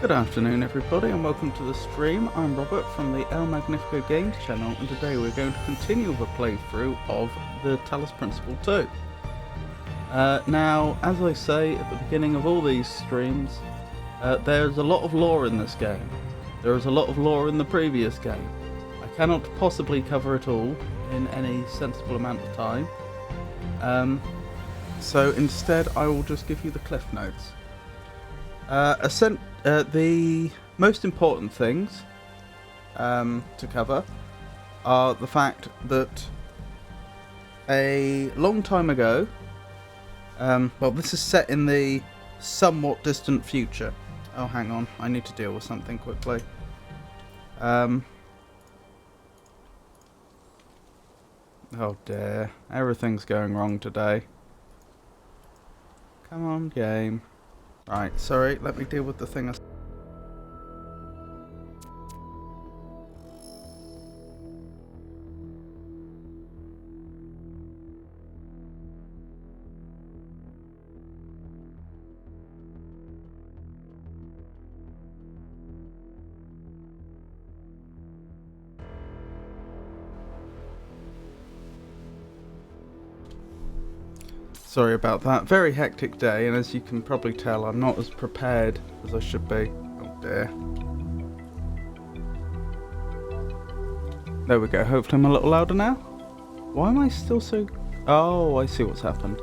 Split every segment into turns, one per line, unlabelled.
Good afternoon everybody and welcome to the stream. I'm Robert from the El Magnifico Games channel, and today we're going to continue with a playthrough of the Talos Principle 2. Now, as I say at the beginning of all these streams, there's a lot of lore in this game. There is a lot of lore in the previous game. I cannot possibly cover it all in any sensible amount of time. So instead I will just give you the cliff notes. The most important things to cover are the fact that a long time ago, well, this is set in the somewhat distant future. Oh, hang on, I need to deal with something quickly. Oh dear, everything's going wrong today. Come on, game. Right, sorry, let me deal with the thing. Sorry about that. Very hectic day, and as you can probably tell, I'm not as prepared as I should be. Oh dear. There we go. Hopefully I'm a little louder now. Why am I still so... Oh, I see what's happened.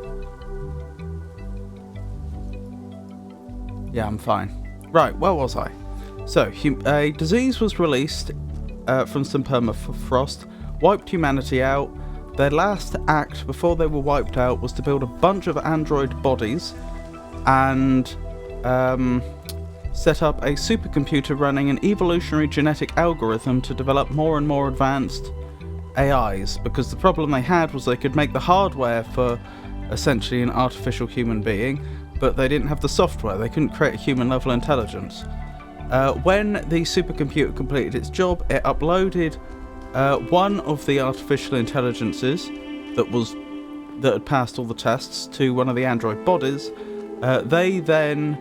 Yeah, I'm fine. Right, where was I? So, a disease was released from some permafrost, wiped humanity out. Their last act before they were wiped out was to build a bunch of android bodies and set up a supercomputer running an evolutionary genetic algorithm to develop more and more advanced AIs, because the problem they had was they could make the hardware for essentially an artificial human being, but they didn't have the software. They couldn't create a human level intelligence. When the supercomputer completed its job, it uploaded one of the artificial intelligences that had passed all the tests to one of the android bodies. They then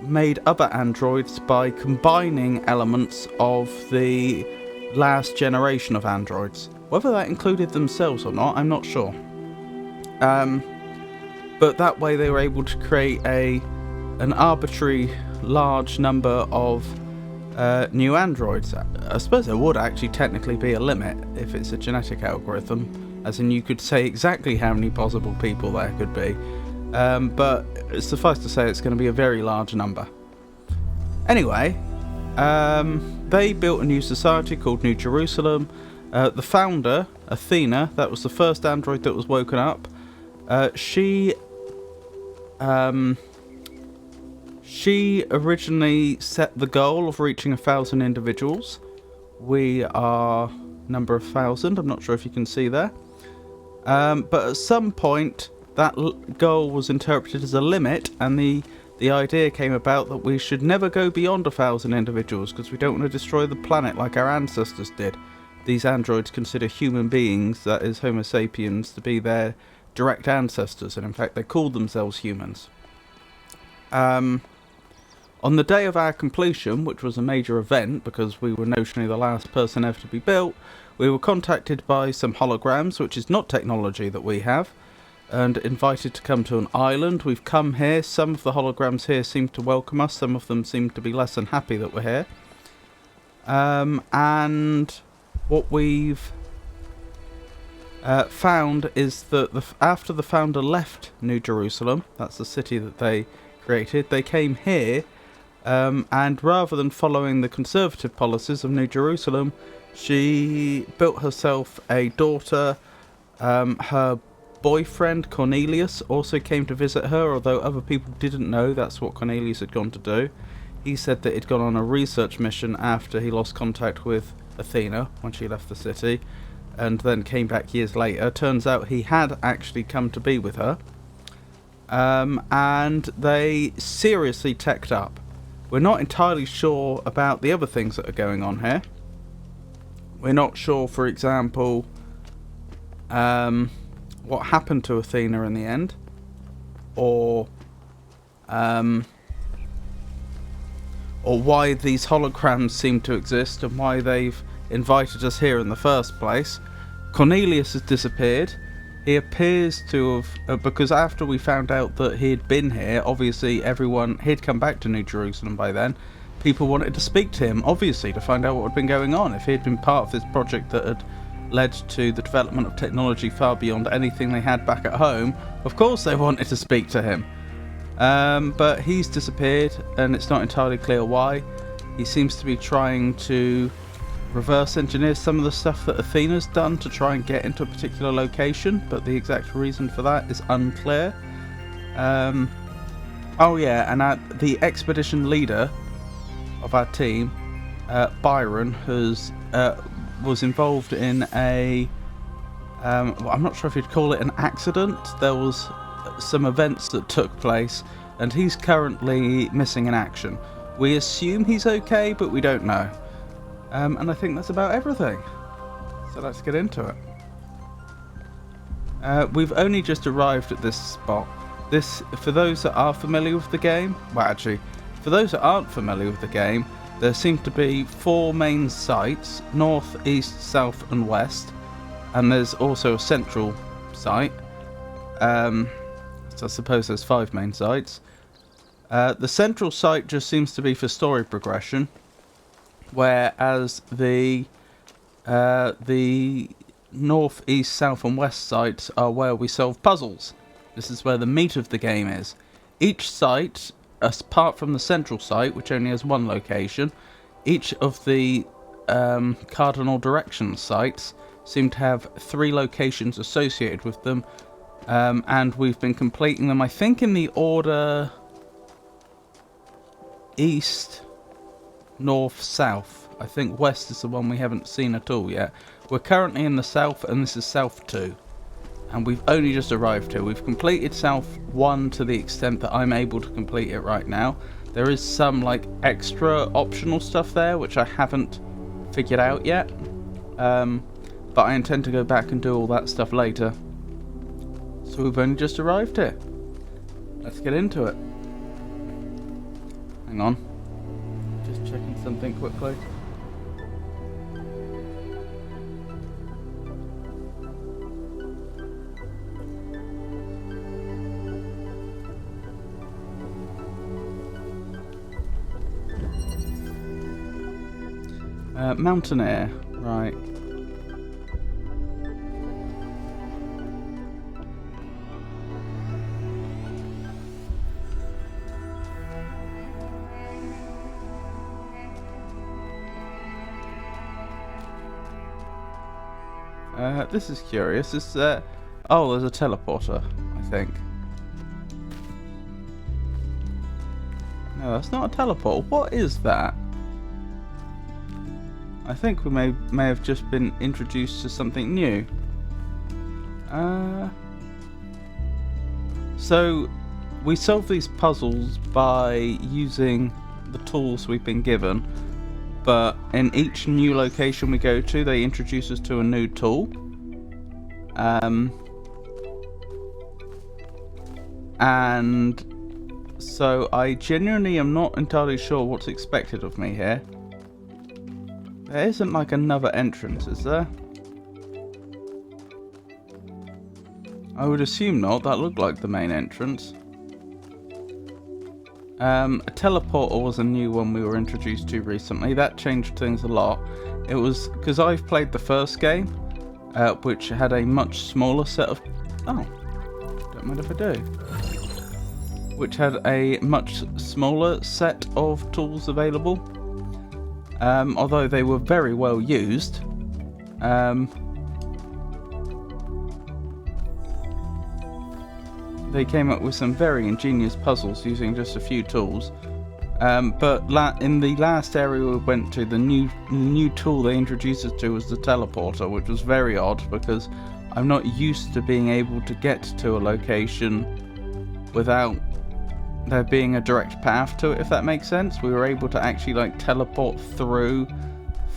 made other androids by combining elements of the last generation of androids. Whether that included themselves or not, I'm not sure. But that way they were able to create an arbitrary large number of new androids. I suppose there would actually technically be a limit if it's a genetic algorithm, as in you could say exactly how many possible people there could be, but suffice to say it's going to be a very large number. Anyway, they built a new society called New Jerusalem. The founder, Athena, that was the first android that was woken up. She originally set the goal of reaching 1,000 individuals. We are number 1,000. I'm not sure if you can see there. But at some point, that goal was interpreted as a limit, and the idea came about that we should never go beyond 1,000 individuals because we don't want to destroy the planet like our ancestors did. These androids consider human beings, that is Homo sapiens, to be their direct ancestors, and in fact they called themselves humans. On the day of our completion, which was a major event because we were notionally the last person ever to be built, We were contacted by some holograms, which is not technology that we have, and invited to come to an island. We've come here. Some of the holograms here seem to welcome us. Some of them seem to be less than happy that we're here. And what we've found is that after the founder left New Jerusalem, that's the city that they created, they came here, and rather than following the conservative policies of New Jerusalem, she built herself a daughter. Her boyfriend Cornelius also came to visit her, although other people didn't know that's what Cornelius had gone to do. He said that he'd gone on a research mission after he lost contact with Athena when she left the city, and then came back years later. Turns out he had actually come to be with her, and they seriously teched up. We're not entirely sure about the other things that are going on here. We're not sure, for example, what happened to Athena in the end, or why these holograms seem to exist and why they've invited us here in the first place. Cornelius has disappeared. He appears to have, because after we found out that he'd been here, obviously he'd come back to New Jerusalem by then. People wanted to speak to him, obviously, to find out what had been going on. If he had been part of this project that had led to the development of technology far beyond anything they had back at home, of course they wanted to speak to him. But he's disappeared, and it's not entirely clear why. He seems to be trying to reverse engineer some of the stuff that Athena's done to try and get into a particular location, but the exact reason for that is unclear. Oh yeah, and the expedition leader of our team, Byron, was involved in a well, I'm not sure if you'd call it an accident. There was some events that took place, and he's currently missing in action. We assume he's okay, but we don't know. And I think that's about everything. So let's get into it. We've only just arrived at this spot. For those that are familiar with the game, well, actually, for those that aren't familiar with the game, there seem to be 4 main sites: north, east, south, and west. And there's also a central site. So I suppose there's 5 main sites. The central site just seems to be for story progression, whereas the north, east, south, and west sites are where we solve puzzles. This is where the meat of the game is. Each site, apart from the central site, which only has 1 location, each of the cardinal direction sites seem to have 3 locations associated with them, and we've been completing them, I think, in the order east, north, south. I think west is the one we haven't seen at all yet. We're currently in the south, and this is south 2. And we've only just arrived here. We've completed south 1 to the extent that I'm able to complete it right now. There is some like extra optional stuff there which I haven't figured out yet. But I intend to go back and do all that stuff later. So we've only just arrived here. Let's get into it. Hang on. Just checking something quickly. Mountaineer, right. This is curious. Oh, there's a teleporter, I think. No, that's not a teleport. What is that? I think we may have just been introduced to something new. So we solve these puzzles by using the tools we've been given, but in each new location we go to, they introduce us to a new tool. And so I genuinely am not entirely sure what's expected of me here. There isn't like another entrance, is there? I would assume not. That looked like the main entrance. A teleporter was a new one we were introduced to recently. That changed things a lot. It was because I've played the first game, which had a much smaller set of... Oh, don't mind if I do. Which had a much smaller set of tools available. Although they were very well used. They came up with some very ingenious puzzles using just a few tools. But in the last area we went to, the new tool they introduced us to was the teleporter, which was very odd because I'm not used to being able to get to a location without there being a direct path to it, if that makes sense. We were able to actually like teleport through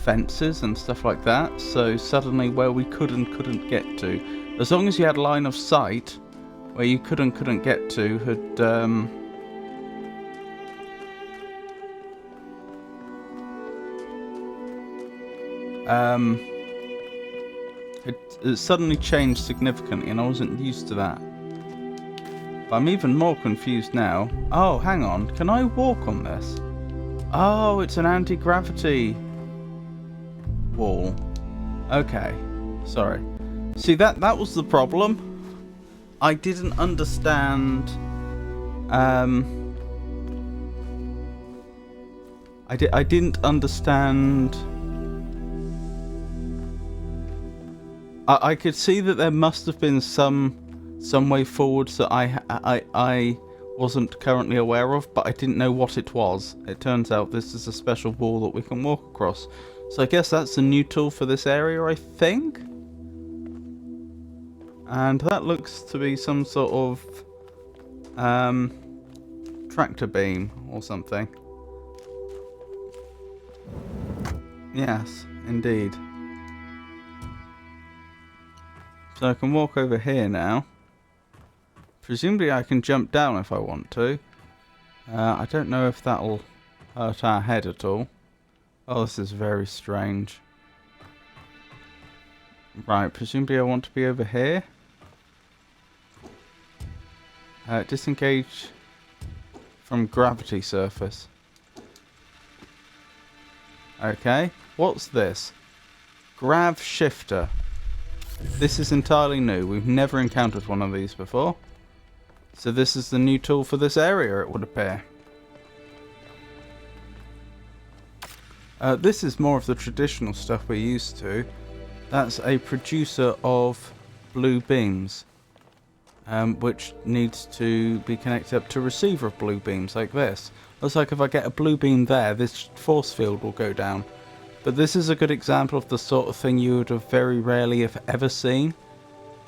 fences and stuff like that. So suddenly where we couldn't get to, as long as you had line of sight, where you couldn't get to had it suddenly changed significantly, and I wasn't used to that. But I'm even more confused now. Oh, hang on, can I walk on this? Oh, it's an anti-gravity wall. Okay, sorry. See, that was the problem. I didn't understand. I didn't understand. I could see that there must have been some way forwards that I wasn't currently aware of, but I didn't know what it was. It turns out this is a special wall that we can walk across. So I guess that's a new tool for this area, I think. And that looks to be some sort of tractor beam or something. Yes, indeed. So I can walk over here now. Presumably I can jump down if I want to. I don't know if that'll hurt our head at all. Oh, this is very strange. Right, presumably I want to be over here. Disengage from gravity surface. Okay, what's this? Grav shifter. This is entirely new. We've never encountered one of these before. So this is the new tool for this area, it would appear. This is more of the traditional stuff we're used to. That's a producer of blue beams. Which needs to be connected up to a receiver of blue beams like this. Looks like if I get a blue beam there, this force field will go down. But this is a good example of the sort of thing you would have very rarely, if ever, seen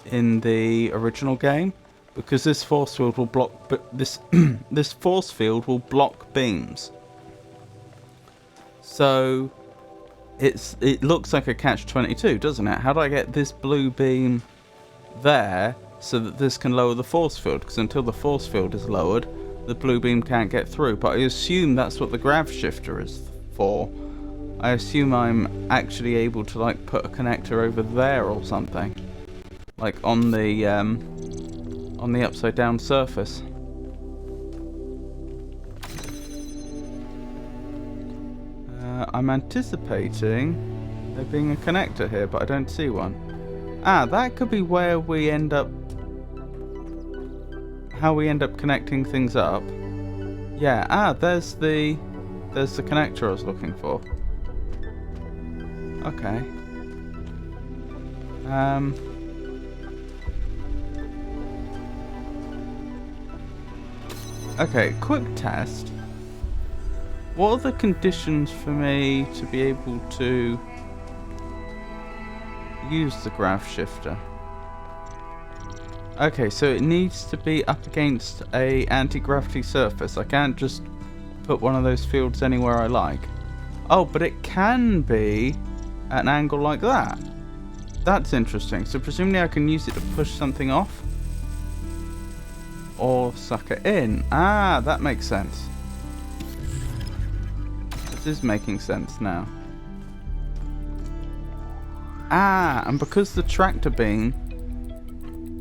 in the original game, because this force field will block. But this force field will block beams. So it looks like a catch-22, doesn't it? How do I get this blue beam there so that this can lower the force field? Because until the force field is lowered, the blue beam can't get through. But I assume that's what the grav shifter is for. I assume I'm actually able to like put a connector over there or something, like on the upside down surface. I'm anticipating there being a connector here, but I don't see one. Ah, that could be where we end up. How we end up connecting things up. Yeah. Ah, there's the connector I was looking for. Okay. Okay, quick test. What are the conditions for me to be able to use the grav shifter? Okay, so it needs to be up against a anti-gravity surface. I can't just put one of those fields anywhere I like. Oh, but it can be at an angle like that. That's interesting. So presumably I can use it to push something off or suck it in. Ah, that makes sense. This is making sense now. Ah, and because the tractor beam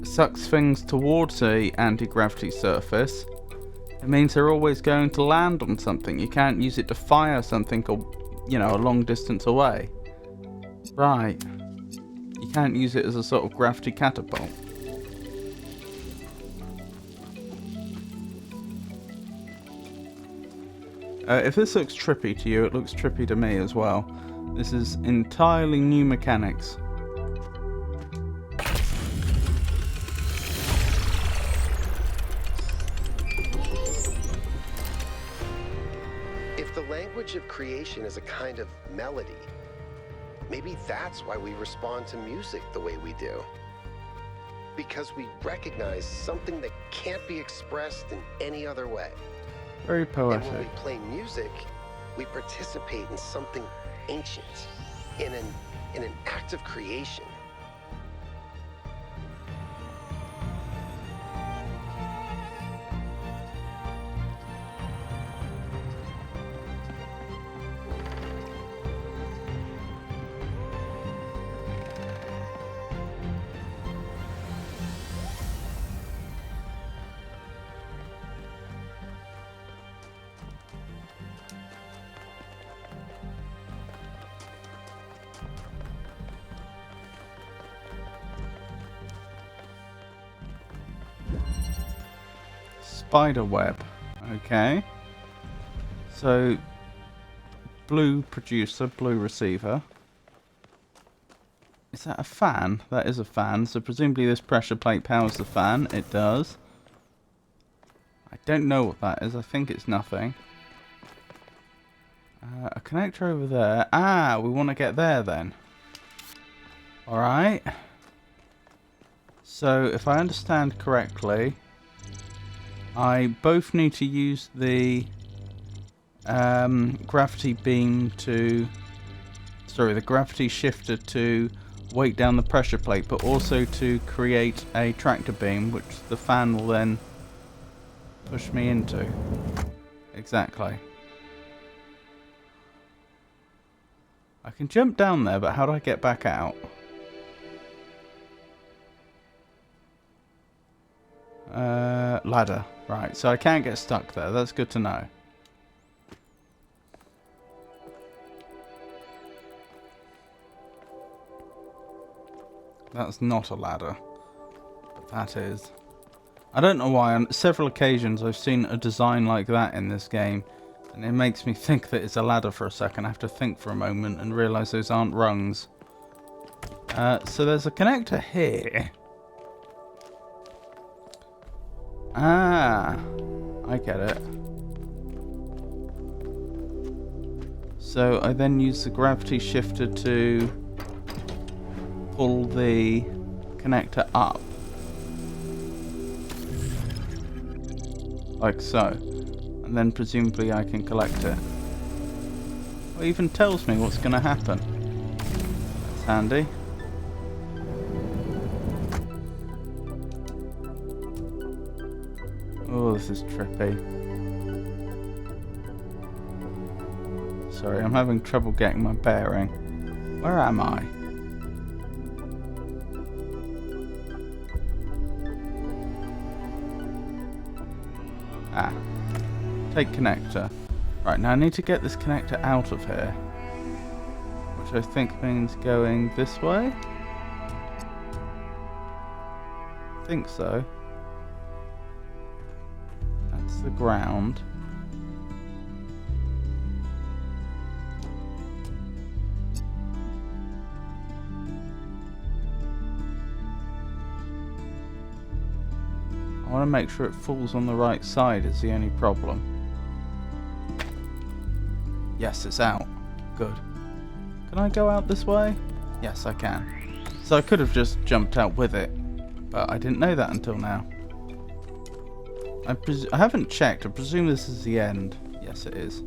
sucks things towards a anti-gravity surface, it means they're always going to land on something. You can't use it to fire something, a long distance away. Right. You can't use it as a sort of gravity catapult. If this looks trippy to you, it looks trippy to me as well. This is entirely new mechanics.
If the language of creation is a kind of melody, maybe that's why we respond to music the way we do. Because we recognize something that can't be expressed in any other way.
Very poetic.
And when we play music, we participate in something ancient, in an act of creation.
Spider web. Okay. So, blue producer, blue receiver. Is that a fan? That is a fan. So presumably this pressure plate powers the fan. It does. I don't know what that is. I think it's nothing. A connector over there. Ah, we want to get there then. Alright. So, if I understand correctly, I both need to use the gravity beam to... Sorry, the gravity shifter to weight down the pressure plate, but also to create a tractor beam, which the fan will then push me into. Exactly. I can jump down there, but how do I get back out? Ladder. Right, so I can't get stuck there. That's good to know. That's not a ladder. But that is. I don't know why. On several occasions I've seen a design like that in this game. And it makes me think that it's a ladder for a second. I have to think for a moment and realise those aren't rungs. So there's a connector here. Ah, I get it. So I then use the gravity shifter to pull the connector up. Like so. And then presumably I can collect it. It even tells me what's going to happen. That's handy. Oh, this is trippy. Sorry, I'm having trouble getting my bearing. Where am I? Ah. Take connector. Right, now I need to get this connector out of here. Which I think means going this way? I think so. That's the ground. I want to make sure it falls on the right side, is the only problem. Yes, it's out. Good. Can I go out this way? Yes, I can. So I could have just jumped out with it, but I didn't know that until now. I haven't checked. I presume this is the end. Yes, it is.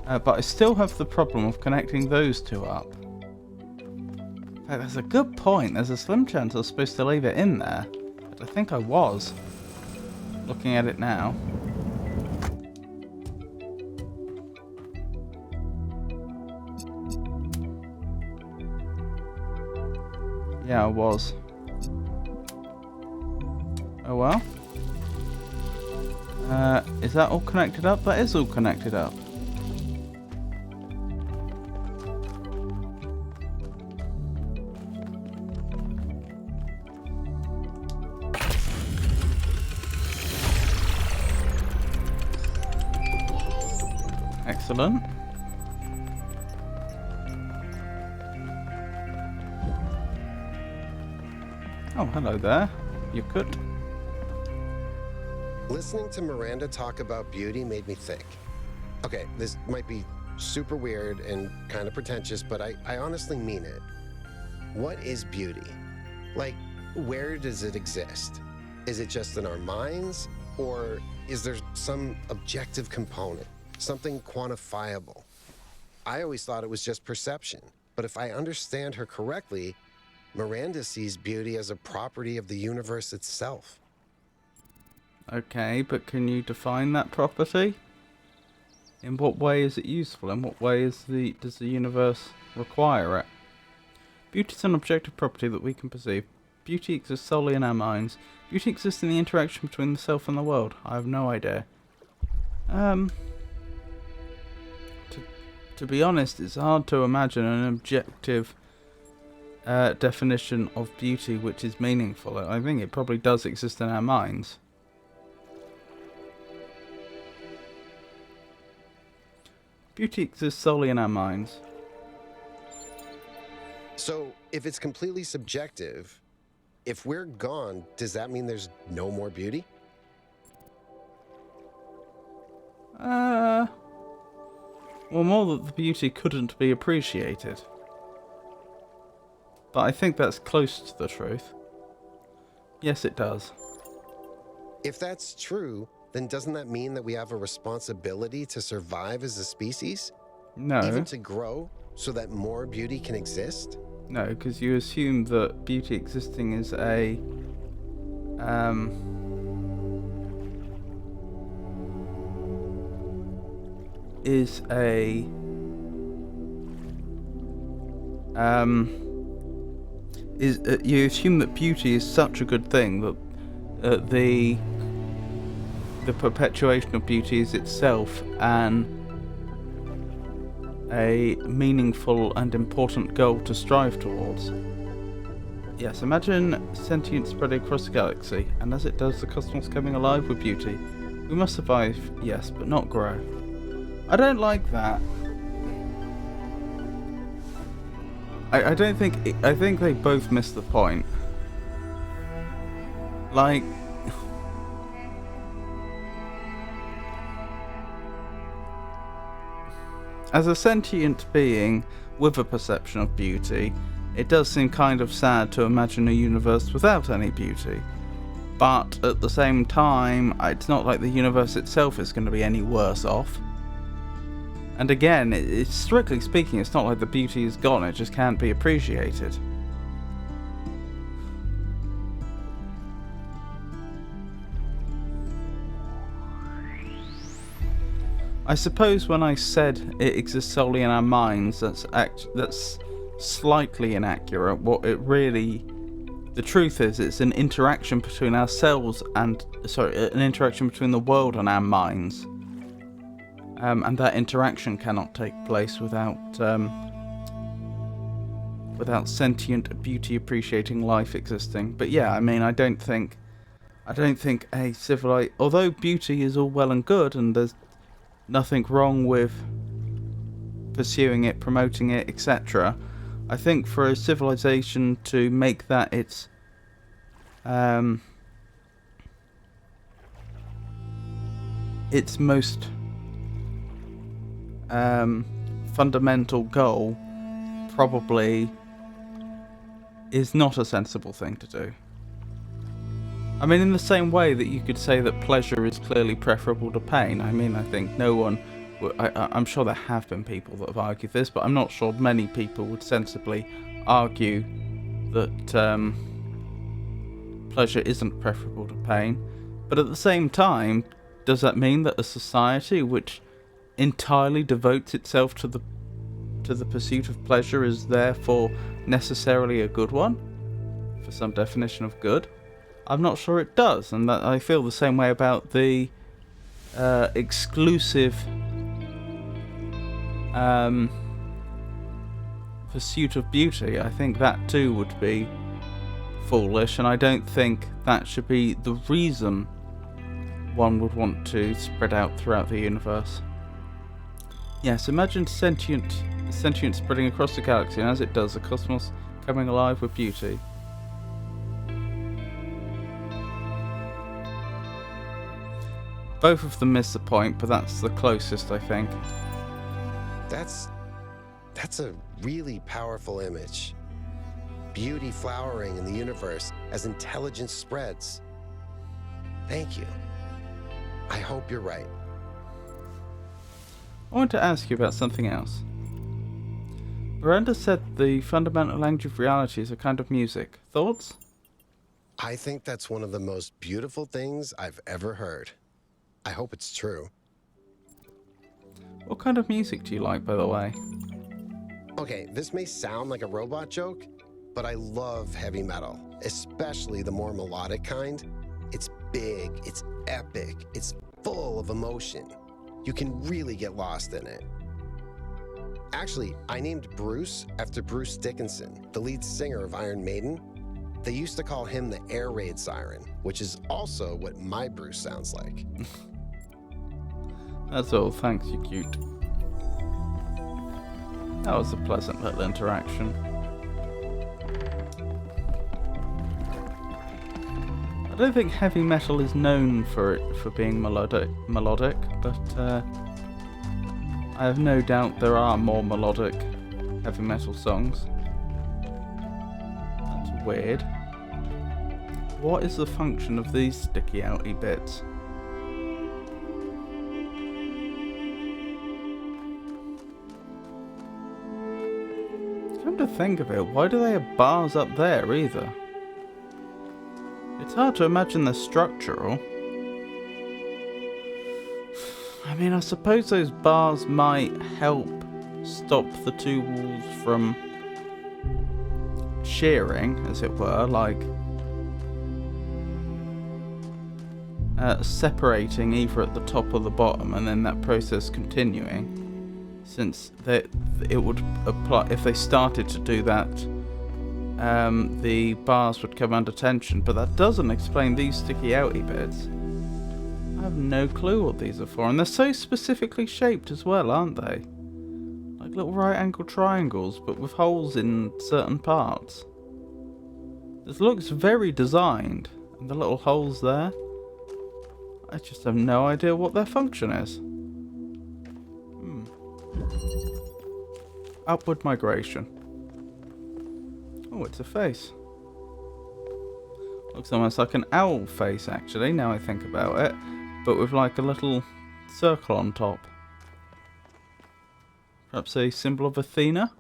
But I still have the problem of connecting those two up. In fact, that's a good point. There's a slim chance I was supposed to leave it in there. But I think I was. Looking at it now. Yeah, I was. Oh well. Is that all connected up? That is all connected up. Excellent. Oh, hello there. You could.
Listening to Miranda talk about beauty made me think. Okay, this might be super weird and kind of pretentious, but I honestly mean it. What is beauty? Like, where does it exist? Is it just in our minds? Or is there some objective component? Something quantifiable? I always thought it was just perception, but if I understand her correctly, Miranda sees beauty as a property of the universe itself.
Okay, but can you define that property? In what way is it useful? In what way does the universe require it? Beauty is an objective property that we can perceive. Beauty exists solely in our minds. Beauty exists in the interaction between the self and the world. I have no idea. To be honest, it's hard to imagine an objective definition of beauty which is meaningful. I think it probably does exist in our minds. Beauty exists solely in our minds.
So, if it's completely subjective, if we're gone, does that mean there's no more beauty?
Well, more that the beauty couldn't be appreciated. But I think that's close to the truth. Yes, it does.
If that's true, then doesn't that mean that we have a responsibility to survive as a species?
No.
Even to grow so that more beauty can exist?
No, because you assume that beauty existing is a you assume that beauty is such a good thing that the perpetuation of beauty is itself a meaningful and important goal to strive towards. Yes, imagine sentience spreading across the galaxy, and as it does, the cosmos coming alive with beauty. We must survive, yes, but not grow. I don't like that. I think they both miss the point. Like, as a sentient being with a perception of beauty, it does seem kind of sad to imagine a universe without any beauty. But at the same time, it's not like the universe itself is going to be any worse off. And again, it's strictly speaking, it's not like the beauty is gone, it just can't be appreciated. I suppose when I said it exists solely in our minds, that's slightly inaccurate. What it really, the truth is, it's an interaction between ourselves and, an interaction between the world and our minds. And that interaction cannot take place without sentient, beauty appreciating life existing. But yeah, I mean, I don't think a civilized, although beauty is all well and good, and there's nothing wrong with pursuing it, promoting it, etc. I think for a civilization to make that its most fundamental goal probably is not a sensible thing to do. I mean, in the same way that you could say that pleasure is clearly preferable to pain. I mean, I think no one... I'm sure there have been people that have argued this, but I'm not sure many people would sensibly argue that pleasure isn't preferable to pain. But at the same time, does that mean that a society which entirely devotes itself to the pursuit of pleasure is therefore necessarily a good one? For some definition of good? I'm not sure it does, and that I feel the same way about the exclusive pursuit of beauty. I think that too would be foolish, and I don't think that should be the reason one would want to spread out throughout the universe. Yes, imagine sentient spreading across the galaxy, and as it does, the cosmos coming alive with beauty. Both of them miss the point, but that's the closest, I think.
That's a really powerful image. Beauty flowering in the universe as intelligence spreads. Thank you. I hope you're right.
I want to ask you about something else. Miranda said the fundamental language of reality is a kind of music. Thoughts?
I think that's one of the most beautiful things I've ever heard. I hope it's true.
What kind of music do you like, by the way?
Okay, this may sound like a robot joke, but I love heavy metal, especially the more melodic kind. It's big, it's epic, it's full of emotion. You can really get lost in it. Actually, I named Bruce after Bruce Dickinson, the lead singer of Iron Maiden. They used to call him the air raid siren, which is also what my Bruce sounds like.
That's all, thanks, you cute. That was a pleasant little interaction. I don't think heavy metal is known for being melodic, but I have no doubt there are more melodic heavy metal songs. That's weird. What is the function of these sticky outy bits? Come to think of it, why do they have bars up there either? It's hard to imagine they're structural. I mean, I suppose those bars might help stop the two walls from shearing, as it were, like separating either at the top or the bottom, and then that process continuing. Since it would apply if they started to do that, the bars would come under tension. But that doesn't explain these sticky outy bits. I have no clue what these are for, and they're so specifically shaped as well, aren't they? Like little right-angled triangles, but with holes in certain parts. This looks very designed, and the little holes there. I just have no idea what their function is. Upward migration. Oh, it's a face. Looks almost like an owl face, actually, now I think about it. But with like a little circle on top. Perhaps a symbol of Athena?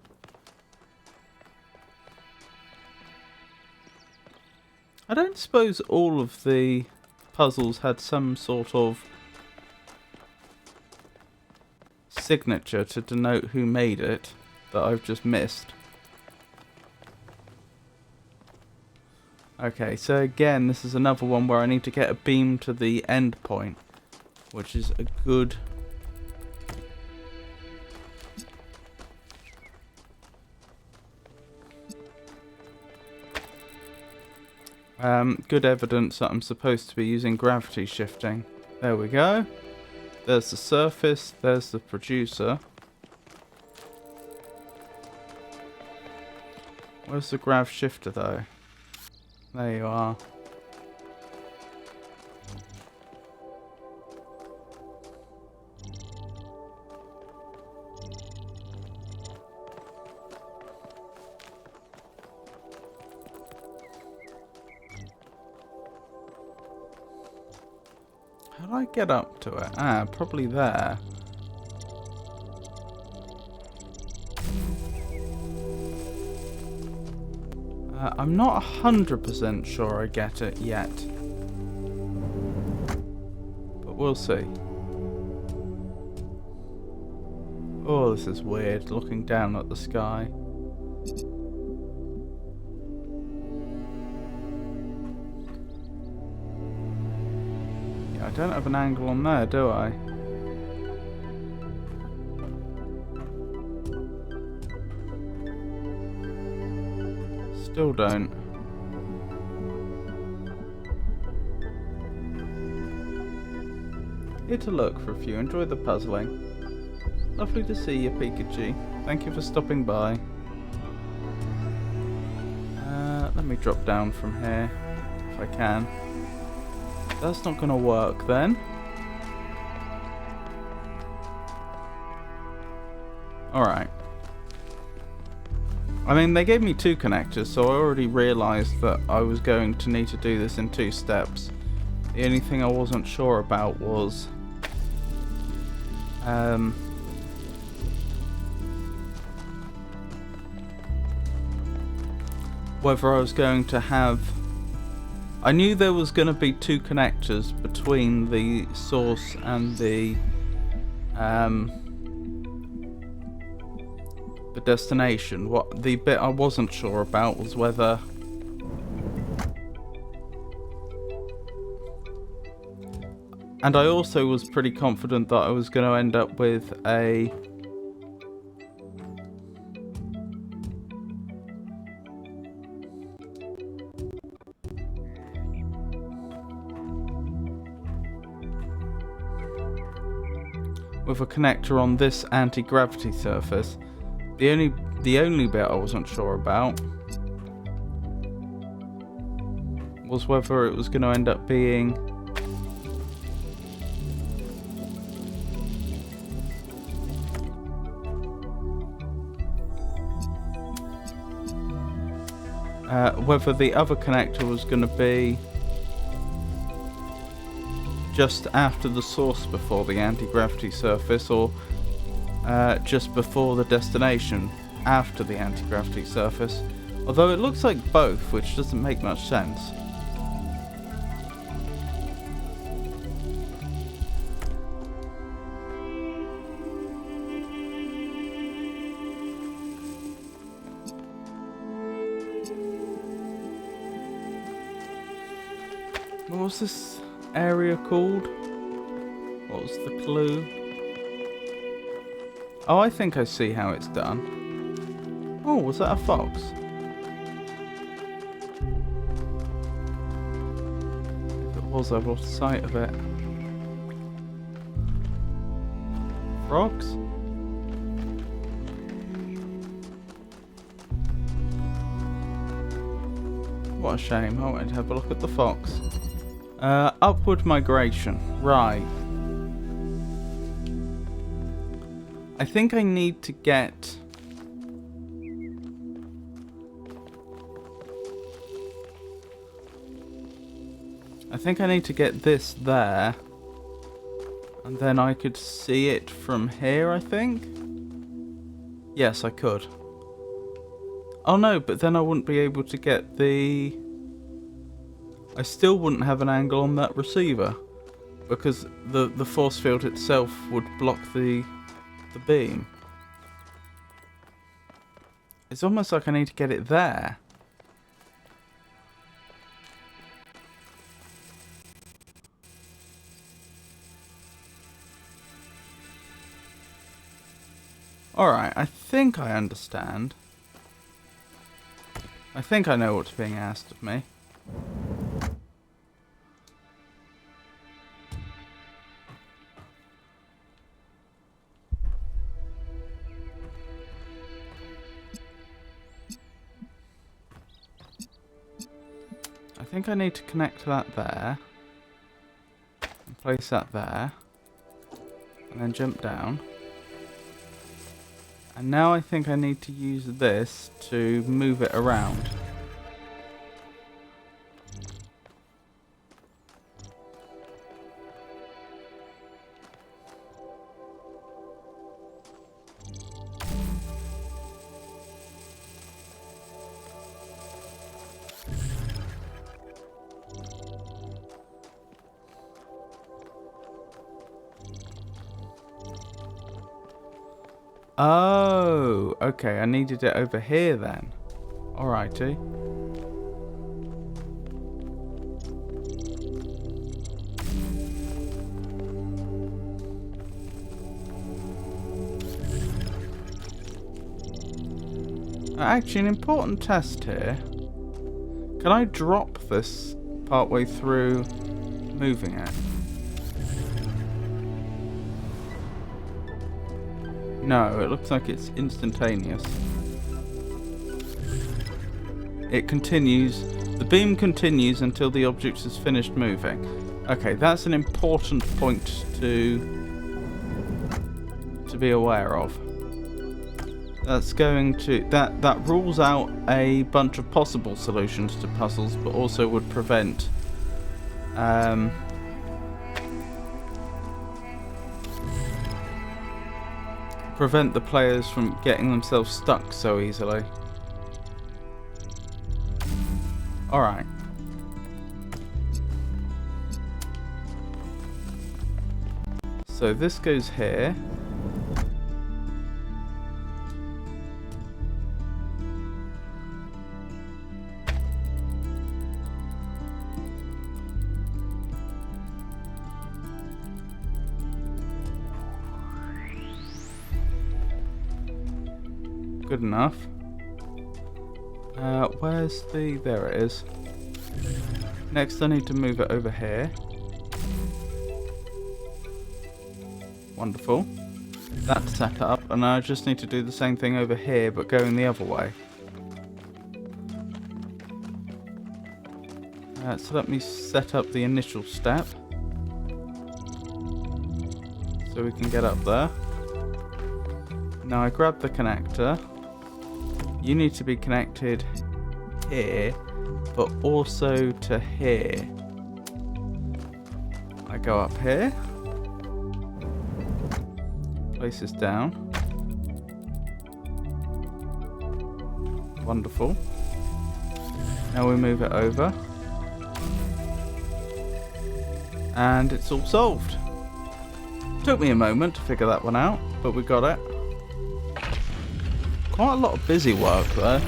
I don't suppose all of the puzzles had some sort of signature to denote who made it that I've just missed. Okay, so again, this is another one where I need to get a beam to the end point, which is a good good evidence that I'm supposed to be using gravity shifting. There we go. There's the surface, there's the producer. Where's the grav shifter though? There you are. How do I get up to it? Ah, probably there. I'm not 100% sure I get it yet. But we'll see. Oh, this is weird, looking down at the sky. don't have an angle on there, do I? Still don't. Here to look for a few. Enjoy the puzzling. Lovely to see you, Pikachu. Thank you for stopping by. Let me drop down from here, if I can. That's not going to work then. Alright. I mean, they gave me 2 connectors, so I already realised that I was going to need to do this in 2 steps. The only thing I wasn't sure about was... whether I was going to have... I knew there was going to be 2 connectors between the source and the destination. What the bit I wasn't sure about was whether and I also was pretty confident that I was going to end up with a connector on this anti-gravity surface. The only bit I wasn't sure about was whether it was going to end up being whether the other connector was going to be just after the source before the anti-gravity surface, or just before the destination after the anti-gravity surface. Although it looks like both, which doesn't make much sense. What was this area called? What was the clue? Oh, I think I see how it's done. Oh, was that a fox? If it was, I've lost sight of it. Frogs? What a shame. I wanted to have a look at the fox. Upward migration. Right. I think I need to get... this there. And then I could see it from here, I think? Yes, I could. Oh no, but then I wouldn't be able to get the... I still wouldn't have an angle on that receiver, because the force field itself would block the beam. It's almost like I need to get it there. Alright, I think I understand. I think I know what's being asked of me. I think I need to connect that there, and place that there, and then jump down. And now I think I need to use this to move it around. Oh, okay, I needed it over here then. Alrighty. Actually, an important test here. Can I drop this partway through moving it? No, it looks like it's instantaneous. It continues. The beam continues until the object has finished moving. Okay, that's an important point to be aware of. That's going to that rules out a bunch of possible solutions to puzzles, but also would prevent the players from getting themselves stuck so easily. Alright. So this goes here. Good enough. Where's the... There it is. Next I need to move it over here. Wonderful. That's set up, and I just need to do the same thing over here, but going the other way. So let me set up the initial step. So we can get up there. Now I grab the connector. You need to be connected here, but also to here. I go up here. Place this down. Wonderful. Now we move it over. And it's all solved. Took me a moment to figure that one out, but we got it. Quite a lot of busy work there.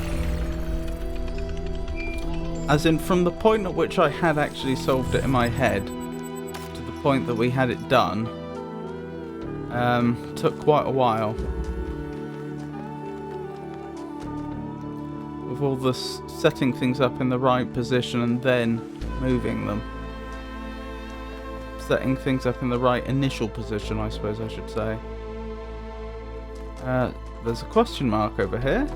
As in, from the point at which I had actually solved it in my head to the point that we had it done, took quite a while. With all the setting things up in the right position and then moving them. Setting things up in the right initial position, I suppose I should say. There's a question mark over here.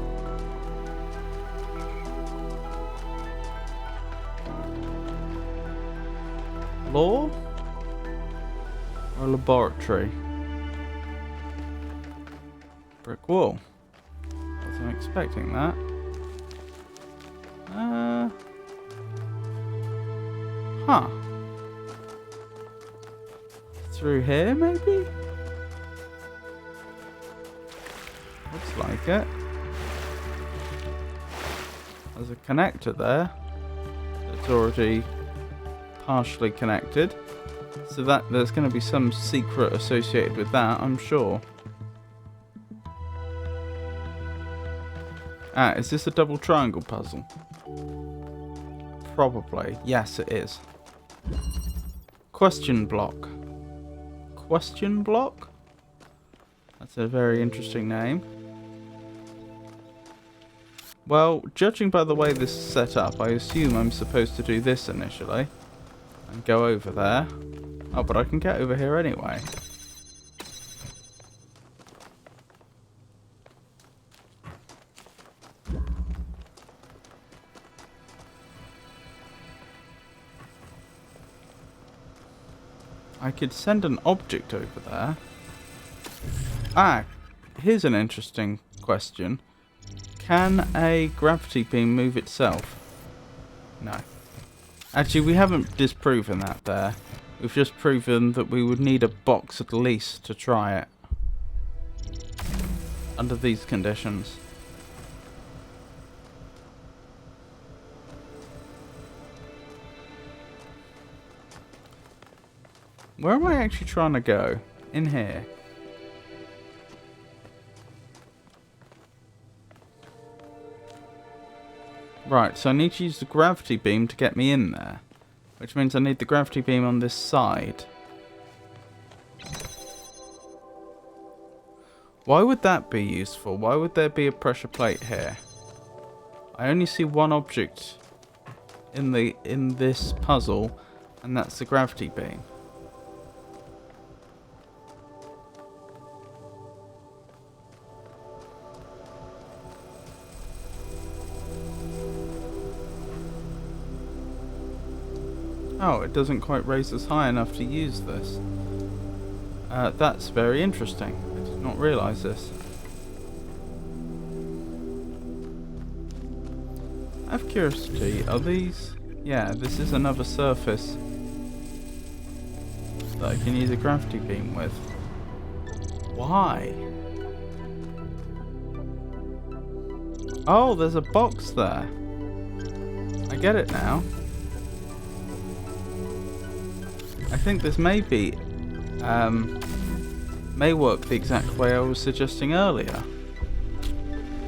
Law? Or laboratory? Brick wall. Wasn't expecting that. Huh. Through here, maybe? Looks like it. There's a connector there that's already partially connected. So that there's going to be some secret associated with that, I'm sure. Ah, is this a double triangle puzzle? Probably. Yes, it is. Question block. Question block? That's a very interesting name. Well, judging by the way this is set up, I assume I'm supposed to do this initially. And go over there. Oh, but I can get over here anyway. I could send an object over there. Ah, here's an interesting question. Can a gravity beam move itself? No. Actually, we haven't disproven that there. We've just proven that we would need a box at least to try it. Under these conditions. Where am I actually trying to go? In here. Right, so I need to use the gravity beam to get me in there. Which means I need the gravity beam on this side. Why would that be useful? Why would there be a pressure plate here? I only see one object in this puzzle, and that's the gravity beam. Oh, it doesn't quite raise us high enough to use this. That's very interesting. I did not realise this. Out of curiosity, are these... Yeah, this is another surface that I can use a gravity beam with. Why? Oh, there's a box there. I get it now. I think this may be... may work the exact way I was suggesting earlier.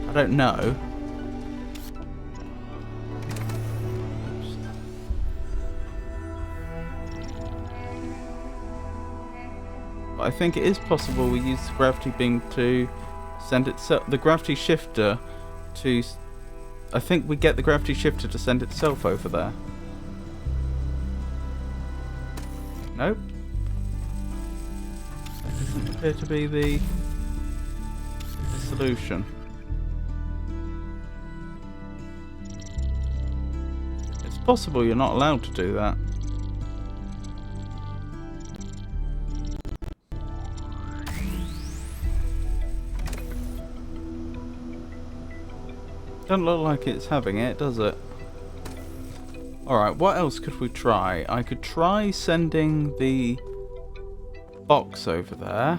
I don't know. But I think it is possible we use the gravity beam to send itself... The gravity shifter to... I think we get the gravity shifter to send itself over there. Nope. That doesn't appear to be the solution. It's possible you're not allowed to do that. Doesn't look like it's having it, does it? Alright, what else could we try? I could try sending the box over there.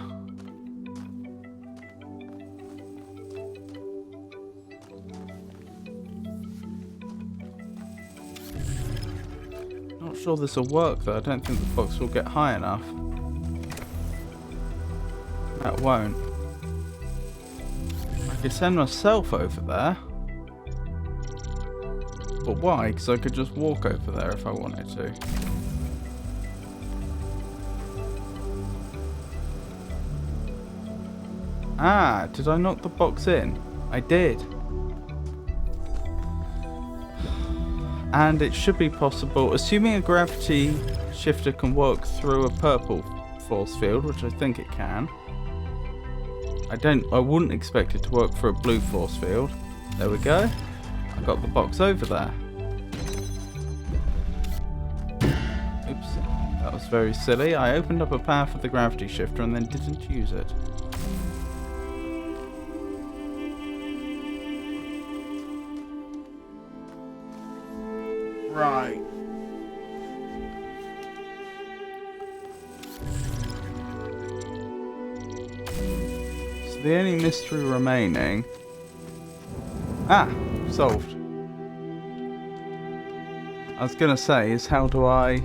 Not sure this will work though. I don't think the box will get high enough. That won't. I could send myself over there. But why? Because I could just walk over there if I wanted to. Ah, did I knock the box in? I did. And it should be possible, assuming a gravity shifter can work through a purple force field, which I think it can. I wouldn't expect it to work for a blue force field. There we go. I got the box over there. Oops, that was very silly. I opened up a path for the gravity shifter and then didn't use it. Right. So the only mystery remaining... Ah! Solved. I was gonna say is how do I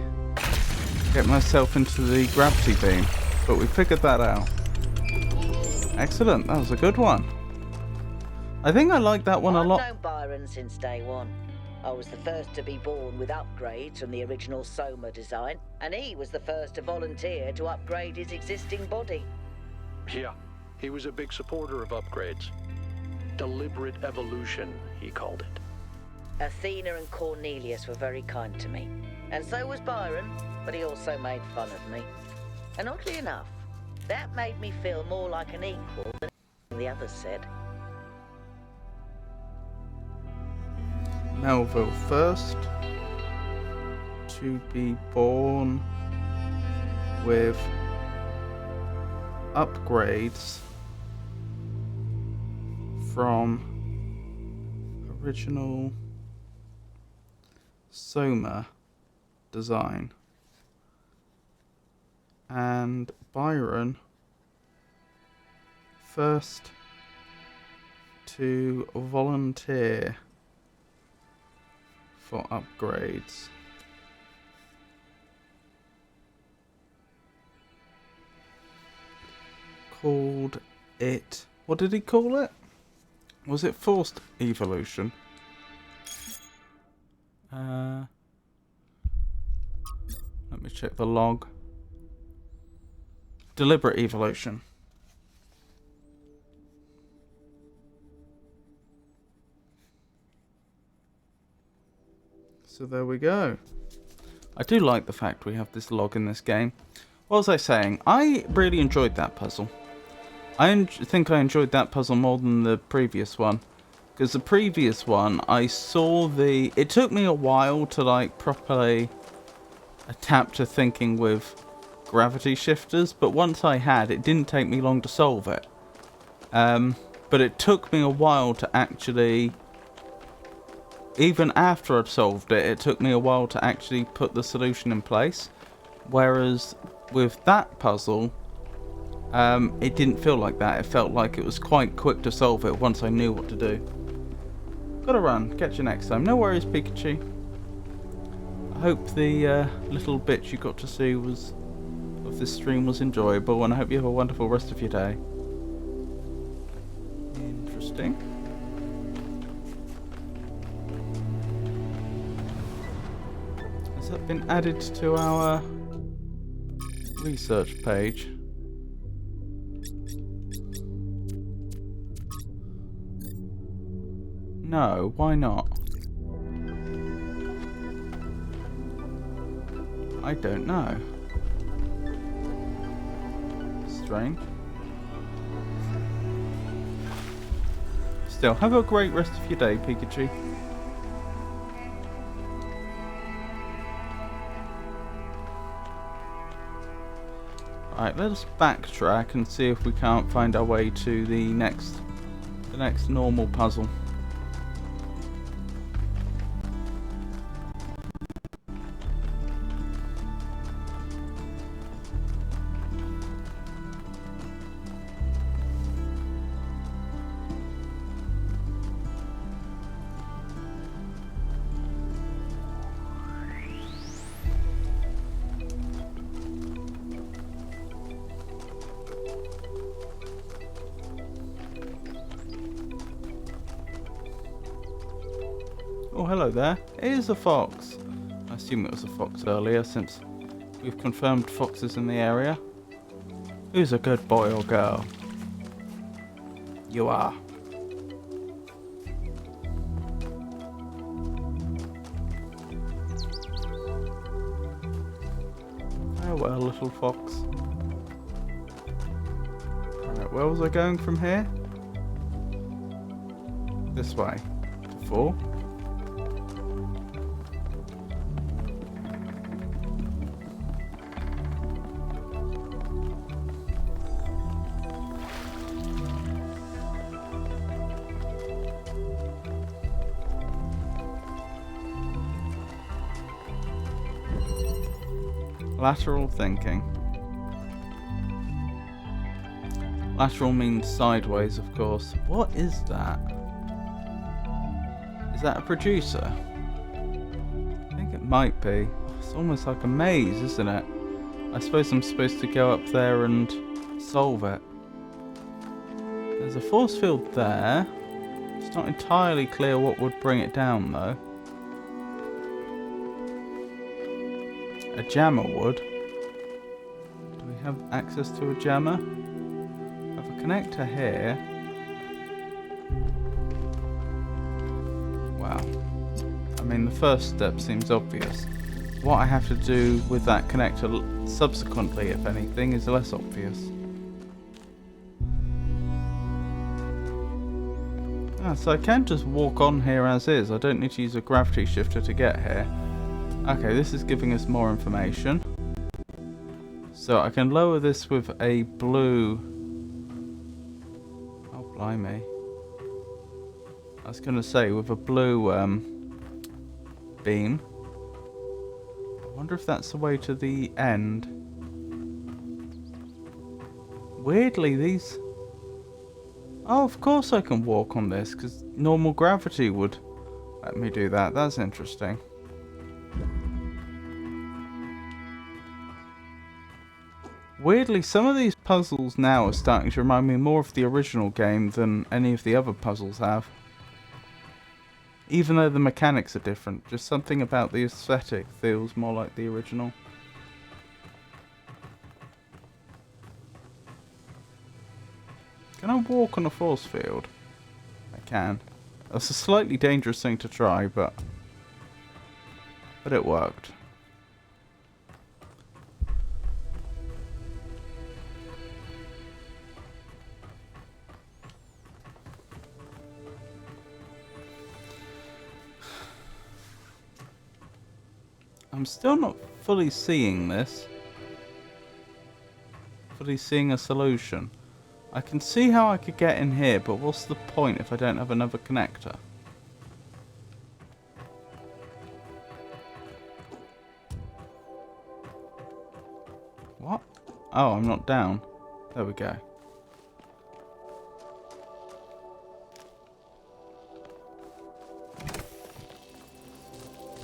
get myself into the gravity beam, but we figured that out. Excellent, that was a good one. I think I like that one a lot.
I've known Byron since day one. I was the first to be born with upgrades from the original Soma design, and he was the first to volunteer to upgrade his existing body.
Yeah, he was a big supporter of upgrades. Deliberate evolution, he called it.
Athena and Cornelius were very kind to me. And so was Byron, but he also made fun of me. And oddly enough, that made me feel more like an equal than the others said.
Melville first to be born with upgrades from original Soma design, and Byron first to volunteer for upgrades. Called it... What did he call it? Was it forced evolution? Let me check the log. Deliberate evolution. So there we go. I do like the fact we have this log in this game. What was I saying? I really enjoyed that puzzle. I think I enjoyed that puzzle more than the previous one. Because the previous one, I saw the... It took me a while to like properly adapt to thinking with gravity shifters. But once I had, it didn't take me long to solve it. But it took me a while to actually... Even after I'd solved it, it took me a while to actually put the solution in place. Whereas with that puzzle, it didn't feel like that. It felt like it was quite quick to solve it once I knew what to do. Gotta run. Catch you next time. No worries, Pikachu. I hope the little bits you got to see of this stream was enjoyable, and I hope you have a wonderful rest of your day. Interesting. Has that been added to our research page? No, why not? I don't know. Strange. Still, have a great rest of your day, Pikachu. Alright, let us backtrack and see if we can't find our way to the next normal puzzle. Oh, hello there. It is a fox. I assume it was a fox earlier, since we've confirmed foxes in the area. Who's a good boy or girl? You are. Farewell, little fox. Alright, where was I going from here? This way. To 4. Lateral thinking. Lateral means sideways, of course. What is that? Is that a producer? I think it might be. It's almost like a maze, isn't it? I suppose I'm supposed to go up there and solve it. There's a force field there. It's not entirely clear what would bring it down, though. A jammer would. Do we have access to a jammer? I have a connector here. Wow. I mean, the first step seems obvious. What I have to do with that connector subsequently, if anything, is less obvious. Ah, so I can just walk on here as is. I don't need to use a gravity shifter to get here. Okay, this is giving us more information. So I can lower this with a blue... Oh, blimey. I was going to say, with a blue beam. I wonder if that's the way to the end. Weirdly, these... Oh, of course I can walk on this, because normal gravity would let me do that. That's interesting. Weirdly, some of these puzzles now are starting to remind me more of the original game than any of the other puzzles have. Even though the mechanics are different, just something about the aesthetic feels more like the original. Can I walk on a force field? I can. That's a slightly dangerous thing to try, but... but it worked. I'm still not fully seeing this. Fully seeing a solution. I can see how I could get in here, but what's the point if I don't have another connector? What? Oh, I'm not down. There we go.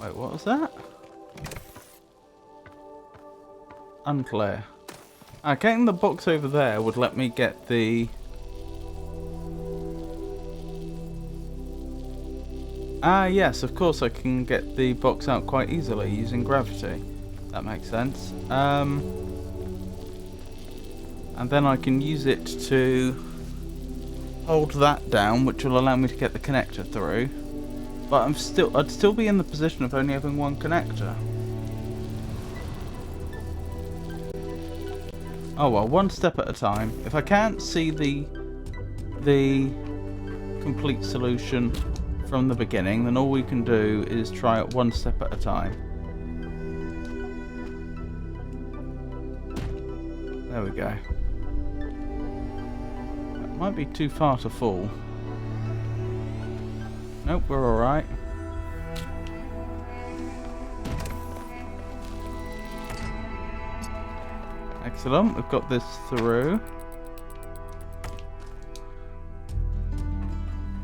Wait, what was that? Unclear. Getting the box over there would let me get the... yes, of course I can get the box out quite easily using gravity. That makes sense. And then I can use it to hold that down, which will allow me to get the connector through. But I'd still be in the position of only having one connector. Oh well, one step at a time. If I can't see the complete solution from the beginning, then all we can do is try it one step at a time. There we go. That might be too far to fall. Nope, we're alright. Excellent, we've got this through.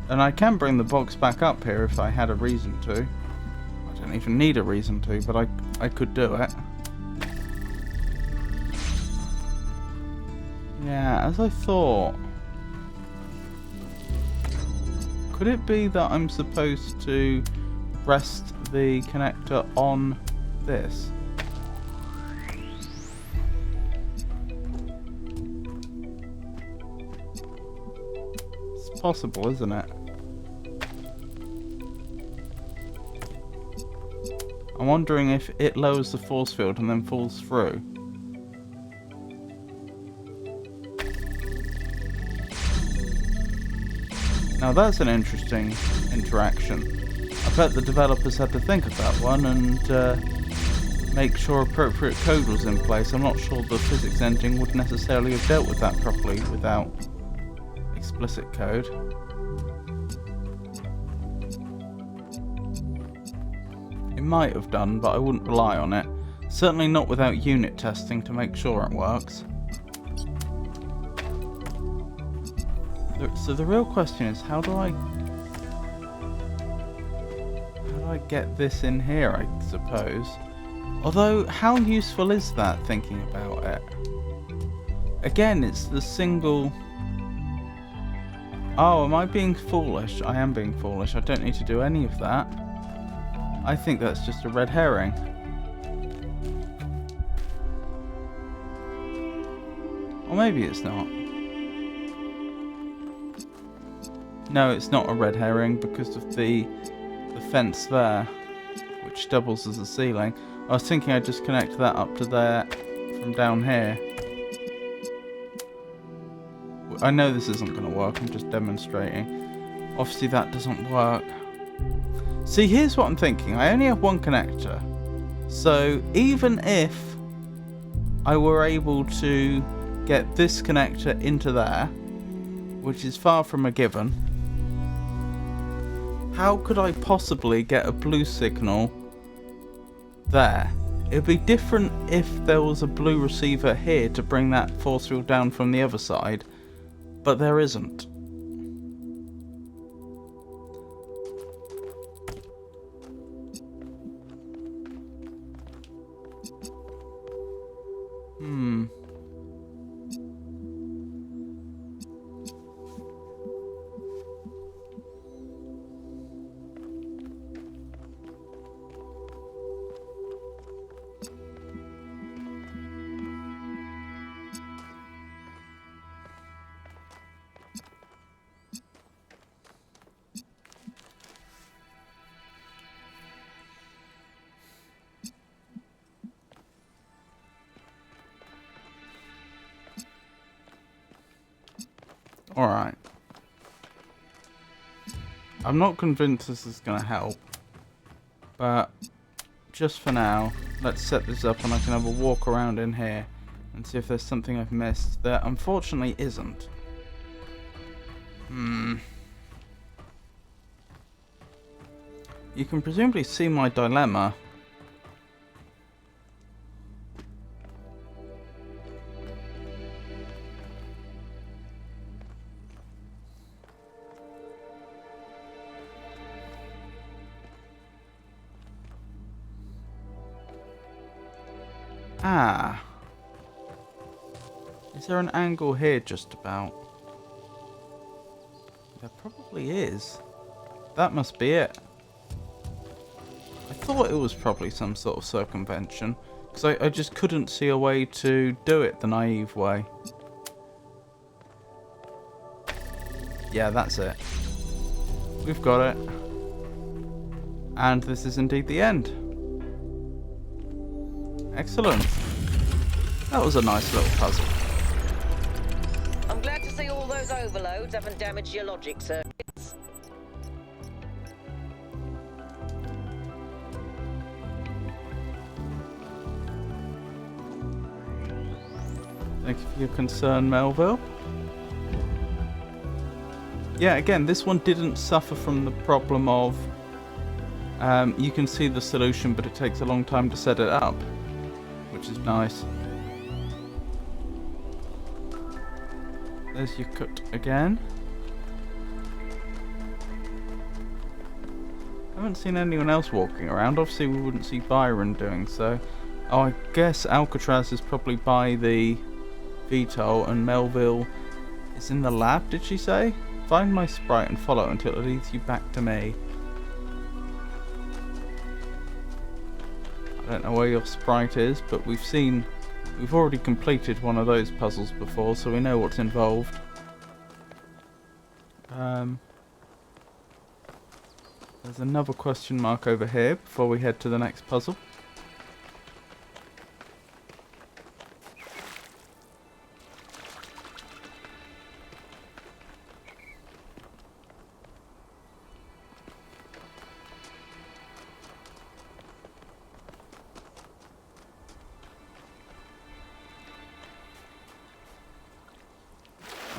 And I can bring the box back up here if I had a reason to. I don't even need a reason to, but I could do it. Yeah, as I thought. Could it be that I'm supposed to rest the connector on this? It's possible, isn't it? I'm wondering if it lowers the force field and then falls through. Now that's an interesting interaction. I bet the developers had to think of that one and make sure appropriate code was in place. I'm not sure the physics engine would necessarily have dealt with that properly without explicit code. It might have done, but I wouldn't rely on it. Certainly not without unit testing to make sure it works. So the real question is, how do I get this in here, I suppose? Although, how useful is that, thinking about it? Again, it's the single... Oh, am I being foolish? I am being foolish. I don't need to do any of that. I think that's just a red herring. Or maybe it's not. No, it's not a red herring because of the fence there, which doubles as a ceiling. I was thinking I'd just connect that up to there from down here. I know this isn't going to work, I'm just demonstrating. Obviously that doesn't work. See, here's what I'm thinking. I only have one connector. So even if I were able to get this connector into there, which is far from a given, how could I possibly get a blue signal there? It'd be different if there was a blue receiver here to bring that force field down from the other side, but there isn't. Alright. I'm not convinced this is going to help. But just for now, let's set this up and I can have a walk around in here and see if there's something I've missed. There unfortunately isn't. You can presumably see my dilemma. Ah. Is there an angle here just about? There probably is. That must be it. I thought it was probably some sort of circumvention, because I just couldn't see a way to do it the naive way. Yeah, that's it. We've got it. And this is indeed the end. Excellent. That was a nice little puzzle.
I'm glad to see all those overloads haven't damaged your logic circuits.
Thank you for your concern, Melville. Yeah, again, this one didn't suffer from the problem of you can see the solution, but it takes a long time to set it up, which is nice. There's your cut again. I haven't seen anyone else walking around. Obviously, we wouldn't see Byron doing so. Oh, I guess Alcatraz is probably by the VTOL, and Melville is in the lab, did she say? Find my sprite and follow until it leads you back to me. I don't know where your sprite is, but we've already completed one of those puzzles before, so we know what's involved. There's another question mark over here before we head to the next puzzle.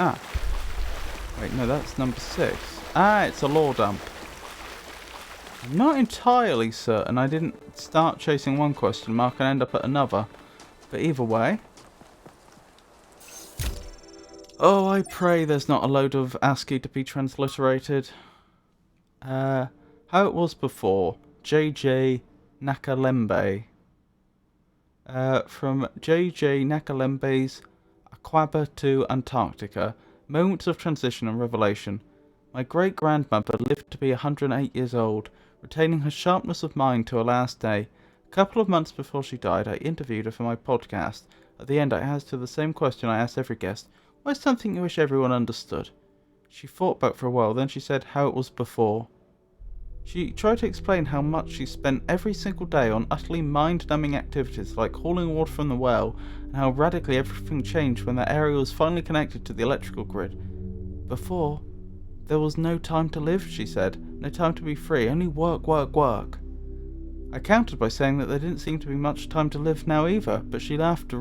Ah. Wait, no, that's number 6. Ah, it's a lore dump. I'm not entirely certain I didn't start chasing one question mark and end up at another. But either way. Oh, I pray there's not a load of ASCII to be transliterated. How it was before. JJ Nakalembe. From JJ Nakalembe's Aquaba to Antarctica, moments of transition and revelation. My great-grandmother lived to be 108 years old, retaining her sharpness of mind to her last day. A couple of months before she died, I interviewed her for my podcast. At the end, I asked her the same question I asked every guest. What is something you wish everyone understood? She thought back for a while, then she said how it was before. She tried to explain how much she spent every single day on utterly mind-numbing activities like hauling water from the well, and how radically everything changed when that area was finally connected to the electrical grid. Before, there was no time to live, she said. No time to be free, only work, work, work. I countered by saying that there didn't seem to be much time to live now either, but she laughed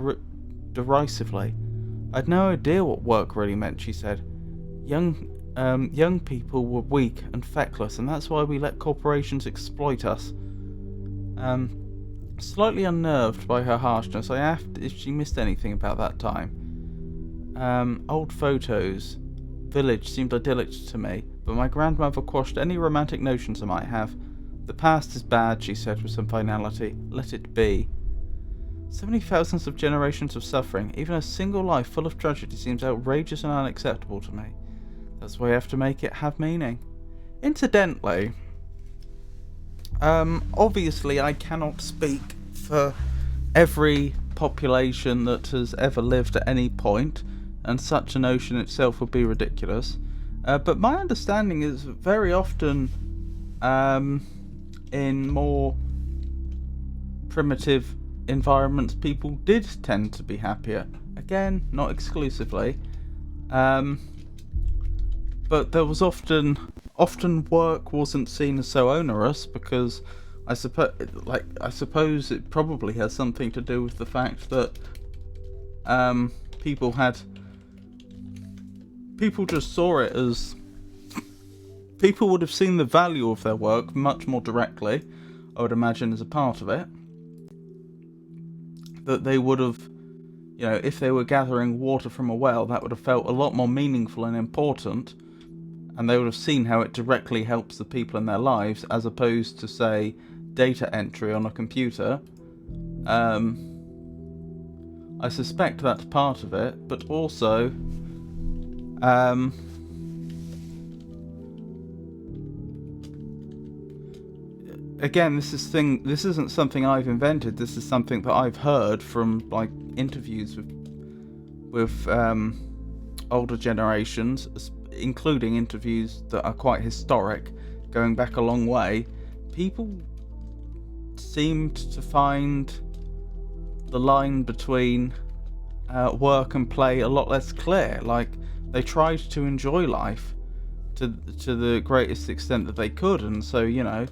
derisively. I'd no idea what work really meant, she said. Young people were weak and feckless, and that's why we let corporations exploit us. Slightly unnerved by her harshness, I asked if she missed anything about that time. Old photos. Village seemed idyllic to me, but my grandmother quashed any romantic notions I might have. The past is bad, she said with some finality. Let it be. So many thousands of generations of suffering, even a single life full of tragedy seems outrageous and unacceptable to me. That's why I have to make it have meaning. Incidentally, obviously I cannot speak for every population that has ever lived at any point, and such a notion itself would be ridiculous. But my understanding is very often in more primitive environments people did tend to be happier. Again, not exclusively. but there was often work wasn't seen as so onerous because I suppose it probably has something to do with the fact that people just saw it as, people would have seen the value of their work much more directly, I would imagine, as a part of it. That they would have, if they were gathering water from a well, that would have felt a lot more meaningful and important, and they would have seen how it directly helps the people in their lives, as opposed to, say, data entry on a computer. I suspect that's part of it, but also, again, this isn't something I've invented. This is something that I've heard from interviews with older generations, including interviews that are quite historic, going back a long way. People seemed to find the line between work and play a lot less clear. They tried to enjoy life to the greatest extent that they could, and so a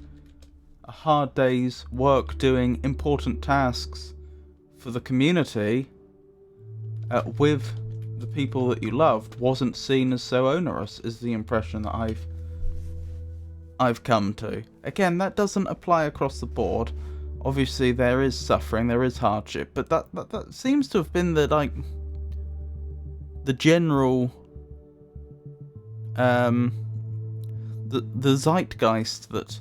hard day's work doing important tasks for the community with the people that you loved wasn't seen as so onerous, is the impression that I've come to. Again, that doesn't apply across the board. Obviously there is suffering, there is hardship, but that seems to have been the general the zeitgeist that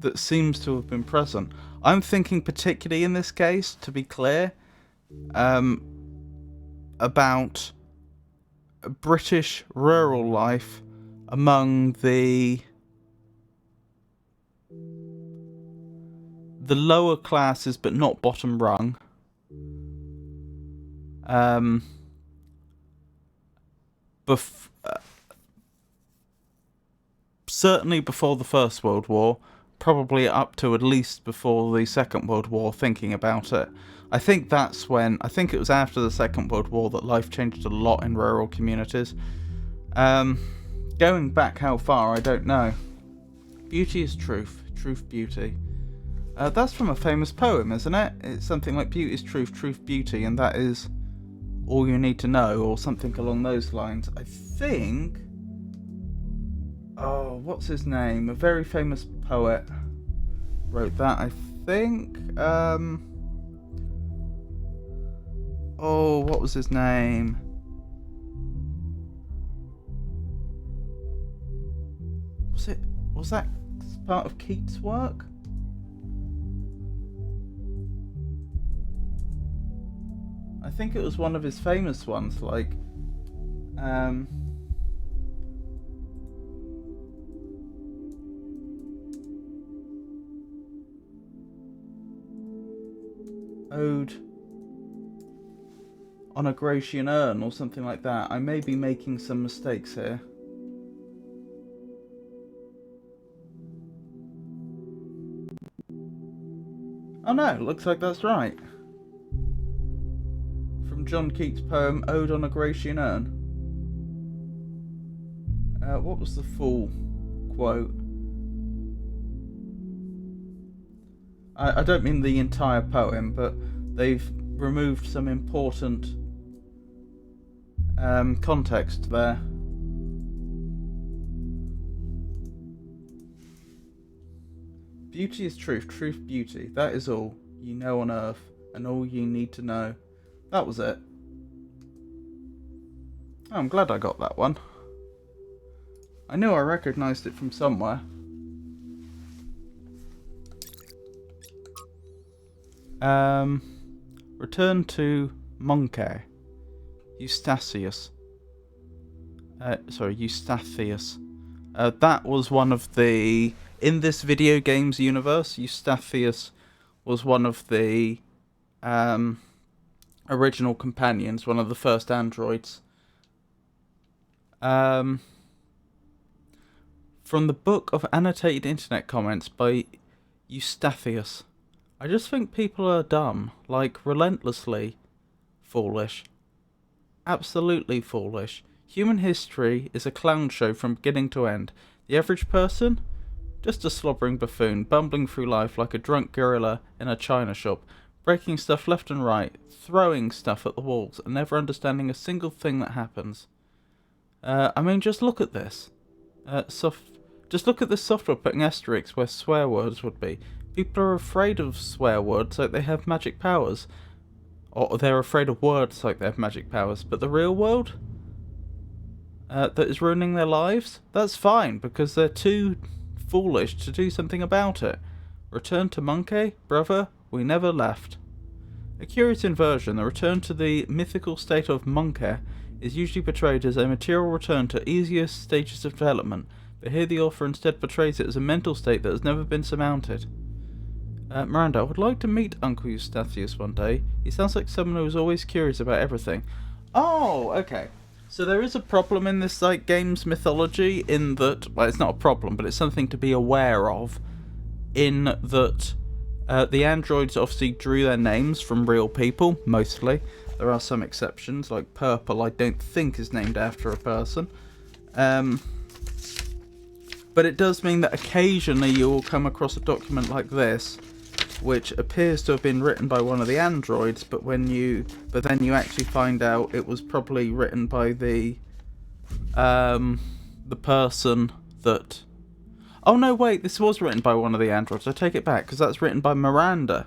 that seems to have been present. I'm thinking particularly in this case, to be clear, about British rural life among the lower classes, but not bottom rung. Certainly before the First World War, probably up to at least before the Second World War, thinking about it. I think it was after the Second World War that life changed a lot in rural communities. Going back how far, I don't know. Beauty is truth, truth beauty. That's from a famous poem, isn't it? It's something like beauty is truth, truth beauty, and that is all you need to know, or something along those lines. I think... Oh, what's his name? A very famous poet wrote that, I think. Oh, what was his name? Was that part of Keats' work? I think it was one of his famous ones, Ode on a Grecian Urn or something like that. I may be making some mistakes here. Oh no, looks like that's right. From John Keats' poem Ode on a Grecian Urn. What was the full quote? I don't mean the entire poem, but they've removed some important context there. Beauty is truth, truth beauty. That is all you know on earth, and all you need to know. That was it. Oh, I'm glad I got that one. I knew I recognised it from somewhere. Return to Monkey. Eustathius. Eustathius. That was one of the... In this video games universe, Eustathius was one of the original companions, one of the first androids. From the book of annotated internet comments by Eustathius. I just think people are dumb, relentlessly foolish. Absolutely foolish. Human history is a clown show from beginning to end. The average person? Just a slobbering buffoon, bumbling through life like a drunk gorilla in a china shop, breaking stuff left and right, throwing stuff at the walls, and never understanding a single thing that happens. I mean, just look at this. Just look at this software putting asterisks where swear words would be. People are afraid of swear words like they have magic powers. Or they're afraid of words like they have magic powers. But the real world? That is ruining their lives? That's fine, because they're too foolish to do something about it. Return to Monkey? Brother, we never left. A curious inversion, the return to the mythical state of Monkey is usually portrayed as a material return to easier stages of development, but here the author instead portrays it as a mental state that has never been surmounted. Miranda, I would like to meet Uncle Eustathius one day. He sounds like someone who is always curious about everything. Oh, okay. So there is a problem in this game's mythology in that, well, it's not a problem, but it's something to be aware of, in that the androids obviously drew their names from real people, mostly. There are some exceptions, like Purple I don't think is named after a person. But it does mean that occasionally you will come across a document like this, which appears to have been written by one of the androids, but then you actually find out it was probably written by the person that... Oh no, wait, this was written by one of the androids. I take it back, because that's written by Miranda,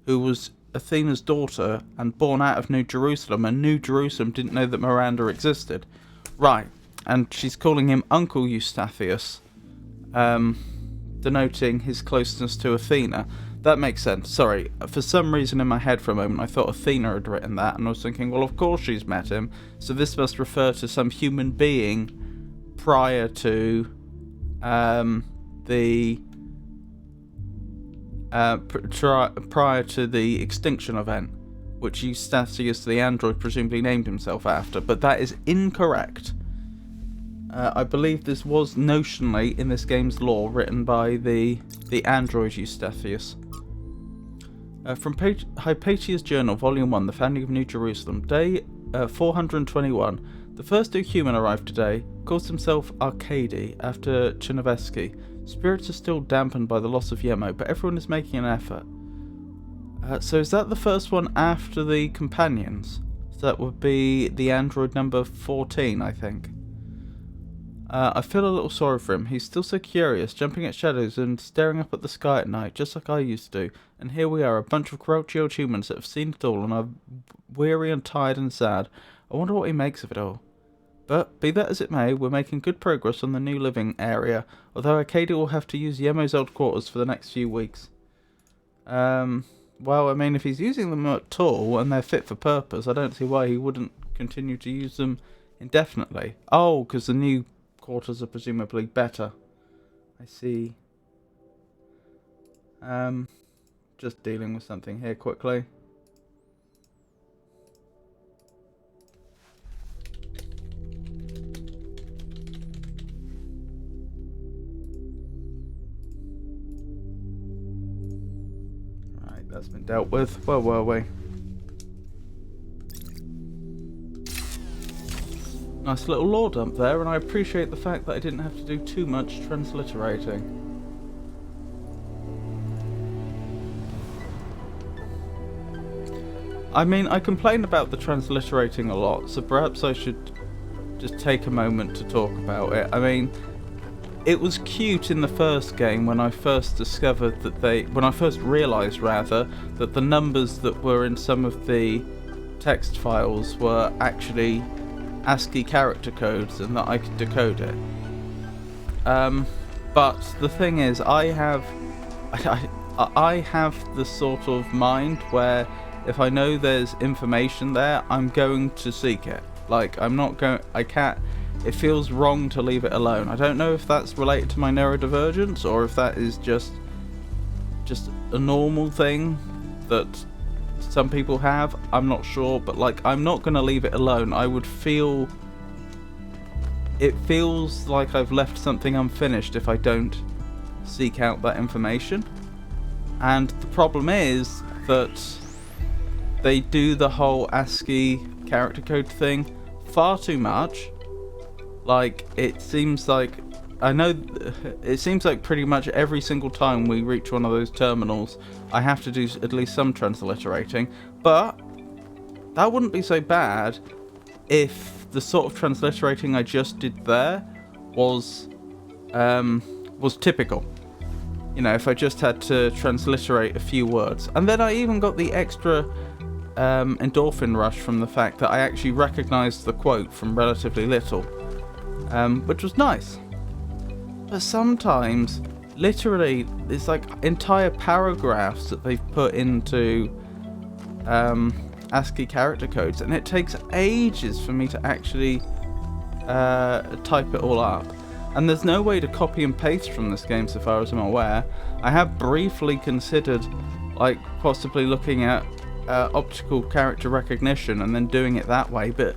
who was Athena's daughter and born out of New Jerusalem, and New Jerusalem didn't know that Miranda existed. Right, and she's calling him Uncle Eustathius, denoting his closeness to Athena. That makes sense. Sorry, for some reason in my head for a moment I thought Athena had written that, and I was thinking, well, of course she's met him, so this must refer to some human being prior to prior to the extinction event, which Eustathius the android presumably named himself after, but that is incorrect. I believe this was notionally, in this game's lore, written by the android Eustathius. From Hypatia's Journal, Volume 1, The Founding of New Jerusalem, Day 421. The first new human arrived today, calls himself Arcady, after Chernovsky. Spirits are still dampened by the loss of Yemo, but everyone is making an effort. So is that the first one after the companions? So that would be the android number 14, I think. I feel a little sorry for him. He's still so curious, jumping at shadows and staring up at the sky at night, just like I used to do. And here we are, a bunch of grouchy old humans that have seen it all and are weary and tired and sad. I wonder what he makes of it all. But, be that as it may, we're making good progress on the new living area, although Arcadia will have to use Yemo's old quarters for the next few weeks. Well, I mean, if he's using them at all and they're fit for purpose, I don't see why he wouldn't continue to use them indefinitely. Oh, because the new quarters are presumably better. I see. Just dealing with something here quickly. Right, that's been dealt with. Where were we? Nice little lore dump there, and I appreciate the fact that I didn't have to do too much transliterating. I mean, I complain about the transliterating a lot, so perhaps I should just take a moment to talk about it. I mean, it was cute in the first game when I first discovered that when I first realised rather, that the numbers that were in some of the text files were actually ASCII character codes and that I could decode it. But the thing is, I have the sort of mind where if I know there's information there, I'm going to seek it. Like, it feels wrong to leave it alone. I don't know if that's related to my neurodivergence or if that is just a normal thing that some people have. I'm not sure, but like, I'm not going to leave it alone. It feels like I've left something unfinished if I don't seek out that information. And the problem is that they do the whole ASCII character code thing far too much. Like, it seems like, I know, it seems like pretty much every single time we reach one of those terminals, I have to do at least some transliterating, but that wouldn't be so bad if the sort of transliterating I just did there was typical. You know, if I just had to transliterate a few words. And then I even got the extra endorphin rush from the fact that I actually recognised the quote from Relatively Little, which was nice. But sometimes, literally, it's like entire paragraphs that they've put into ASCII character codes, and it takes ages for me to actually type it all up. And there's no way to copy and paste from this game so far as I'm aware. I have briefly considered, like, possibly looking at optical character recognition and then doing it that way, but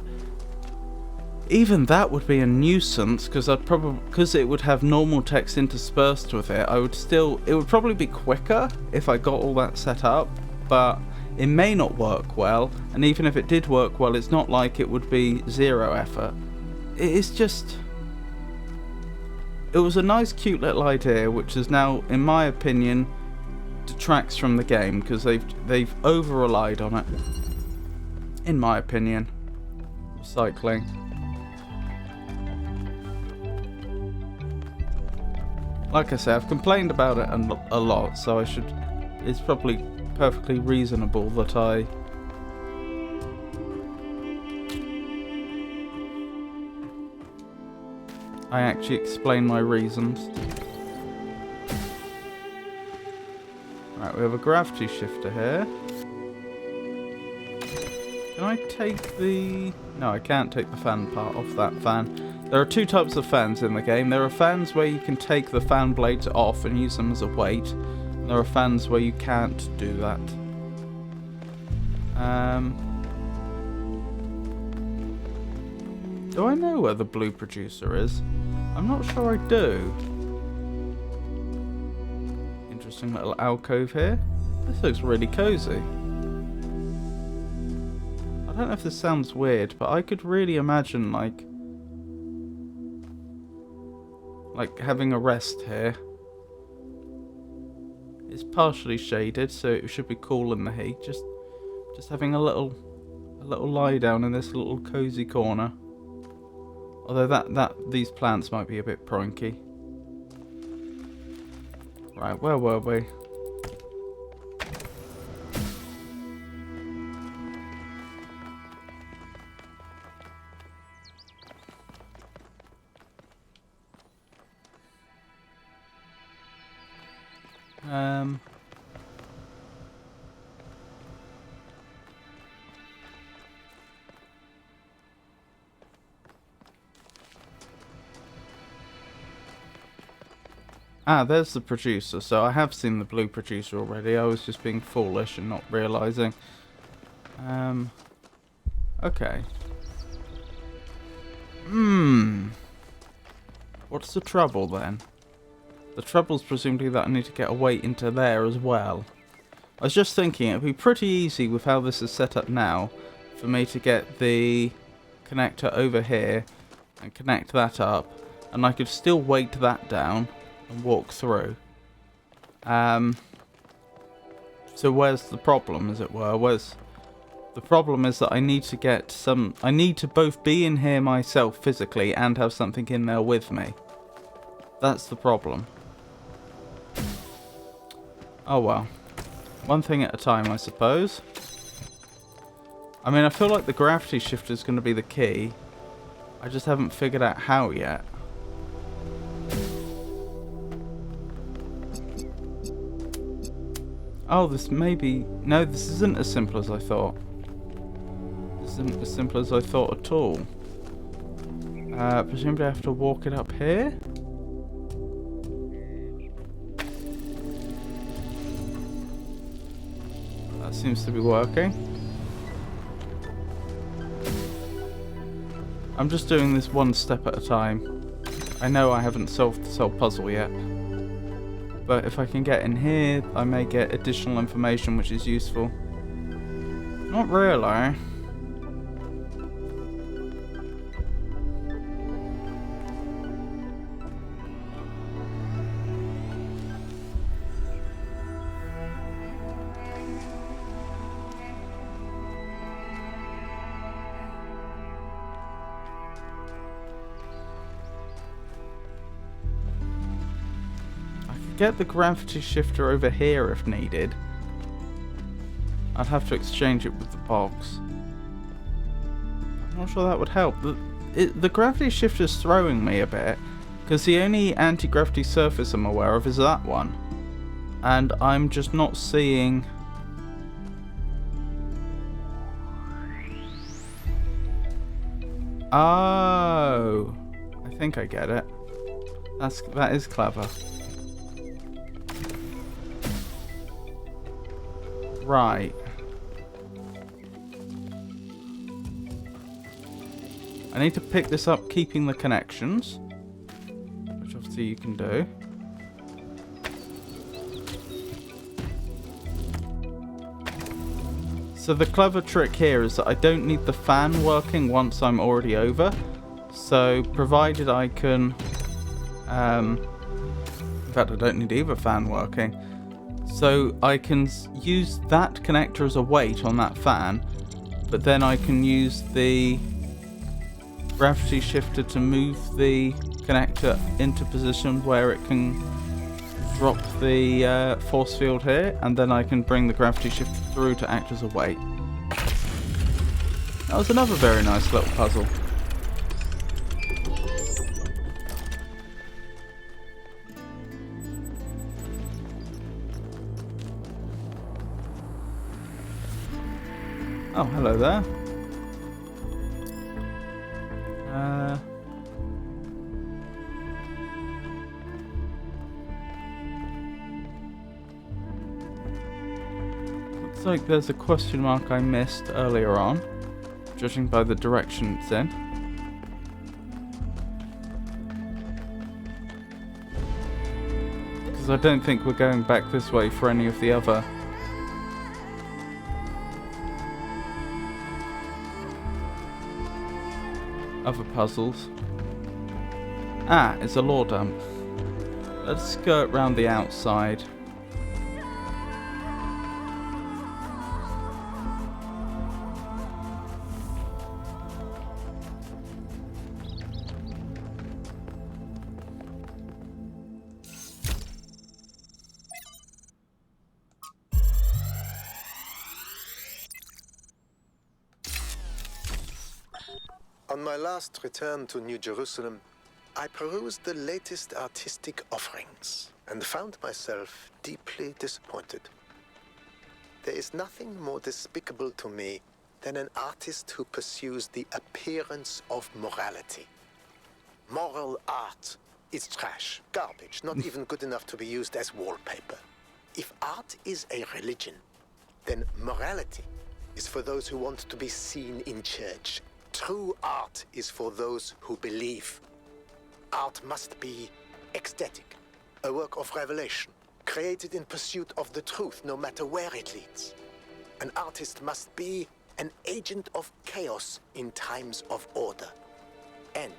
even that would be a nuisance, because it would have normal text interspersed with it. It would probably be quicker if I got all that set up, but it may not work well, and even if it did work well, it's not like it would be zero effort. It's just, it was a nice cute little idea, which is now, in my opinion, detracts from the game, because they've over-relied on it, in my opinion. Recycling. Like I say, I've complained about it a lot, so it's probably perfectly reasonable that I actually explain my reasons. Right, we have a gravity shifter here. Can I take the... No, I can't take the fan part off that fan. There are two types of fans in the game. There are fans where you can take the fan blades off and use them as a weight. And there are fans where you can't do that. Do I know where the blue producer is? I'm not sure I do. Interesting little alcove here. This looks really cozy. I don't know if this sounds weird, but I could really imagine like having a rest here. It's partially shaded, so it should be cool in the heat. Just having a little lie down in this little cozy corner. Although these plants might be a bit pronky. Right, where were we? There's the producer. So I have seen the blue producer already. I was just being foolish and not realizing. Okay. What's the trouble then? The trouble's presumably that I need to get a weight into there as well. I was just thinking it'd be pretty easy with how this is set up now for me to get the connector over here and connect that up, and I could still weight that down and walk through. So where's the problem, as it were? The problem is that I need to both be in here myself physically and have something in there with me. That's the problem. Oh well. One thing at a time, I suppose. I mean, I feel like the gravity shifter is going to be the key. I just haven't figured out how yet. Oh, this may be... No, this isn't as simple as I thought. This isn't as simple as I thought at all. Presumably I have to walk it up here? That seems to be working. I'm just doing this one step at a time. I know I haven't solved this whole puzzle yet. But if I can get in here, I may get additional information which is useful. Not really. Get the gravity shifter over here if needed. I'd have to exchange it with the box. I'm not sure that would help. The gravity shifter's throwing me a bit, because the only anti-gravity surface I'm aware of is that one. And I'm just not seeing... Oh! I think I get it. That is clever. Right. I need to pick this up keeping the connections, which obviously you can do. So the clever trick here is that I don't need the fan working once I'm already over. So provided I can... in fact, I don't need either fan working. So I can use that connector as a weight on that fan, but then I can use the gravity shifter to move the connector into position where it can drop the force field here, and then I can bring the gravity shifter through to act as a weight. That was another very nice little puzzle. Oh, hello there. Looks like there's a question mark I missed earlier on, judging by the direction it's in. Because I don't think we're going back this way for any of the other puzzles. Ah, it's a lore dump. Let's skirt round the outside.
On my last return to New Jerusalem, I perused the latest artistic offerings and found myself deeply disappointed. There is nothing more despicable to me than an artist who pursues the appearance of morality. Moral art is trash, garbage, not even good enough to be used as wallpaper. If art is a religion, then morality is for those who want to be seen in church. True art is for those who believe. Art must be ecstatic, a work of revelation, created in pursuit of the truth, no matter where it leads. An artist must be an agent of chaos in times of order, and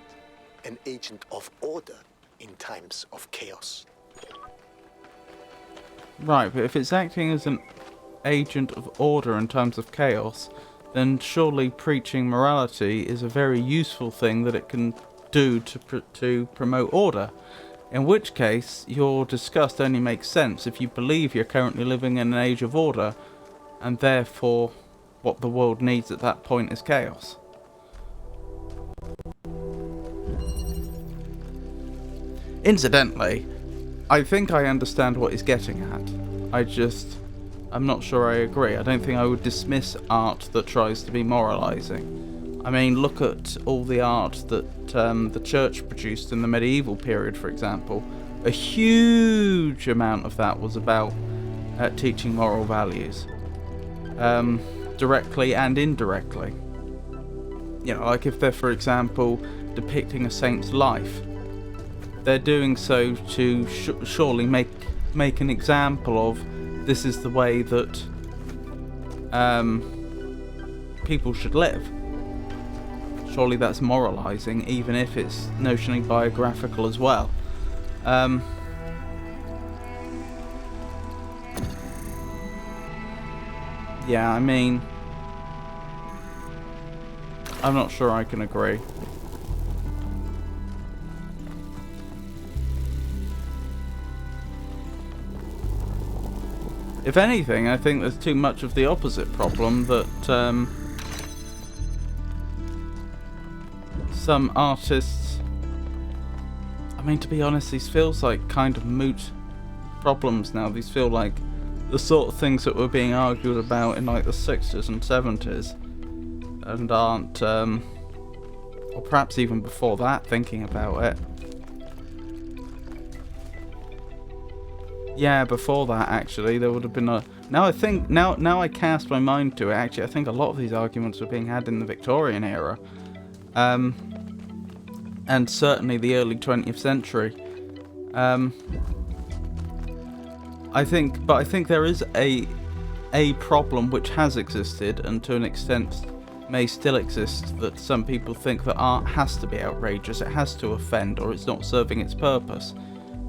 an agent of order in times of chaos.
Right, but if it's acting as an agent of order in times of chaos, then surely preaching morality is a very useful thing that it can do to promote order. In which case, your disgust only makes sense if you believe you're currently living in an age of order, and therefore what the world needs at that point is chaos. Incidentally, I think I understand what he's getting at. I'm not sure I agree. I don't think I would dismiss art that tries to be moralizing. I mean, look at all the art that the church produced in the medieval period, for example. A huge amount of that was about teaching moral values, directly and indirectly. You know, like if they're, for example, depicting a saint's life, they're doing so to surely make an example of this is the way that people should live. Surely that's moralizing, even if it's notionally biographical as well. Yeah, I mean, I'm not sure I can agree. If anything, I think there's too much of the opposite problem that some artists... I mean, to be honest, these feels like kind of moot problems now. These feel like the sort of things that were being argued about in like the 60s and 70s. And aren't... or perhaps even before that, thinking about it. Yeah, before that, actually, there would have been a... Now I think... Now I cast my mind to it, actually, I think a lot of these arguments were being had in the Victorian era. And certainly the early 20th century. I think there is a problem which has existed, and to an extent may still exist, that some people think that art has to be outrageous, it has to offend, or it's not serving its purpose.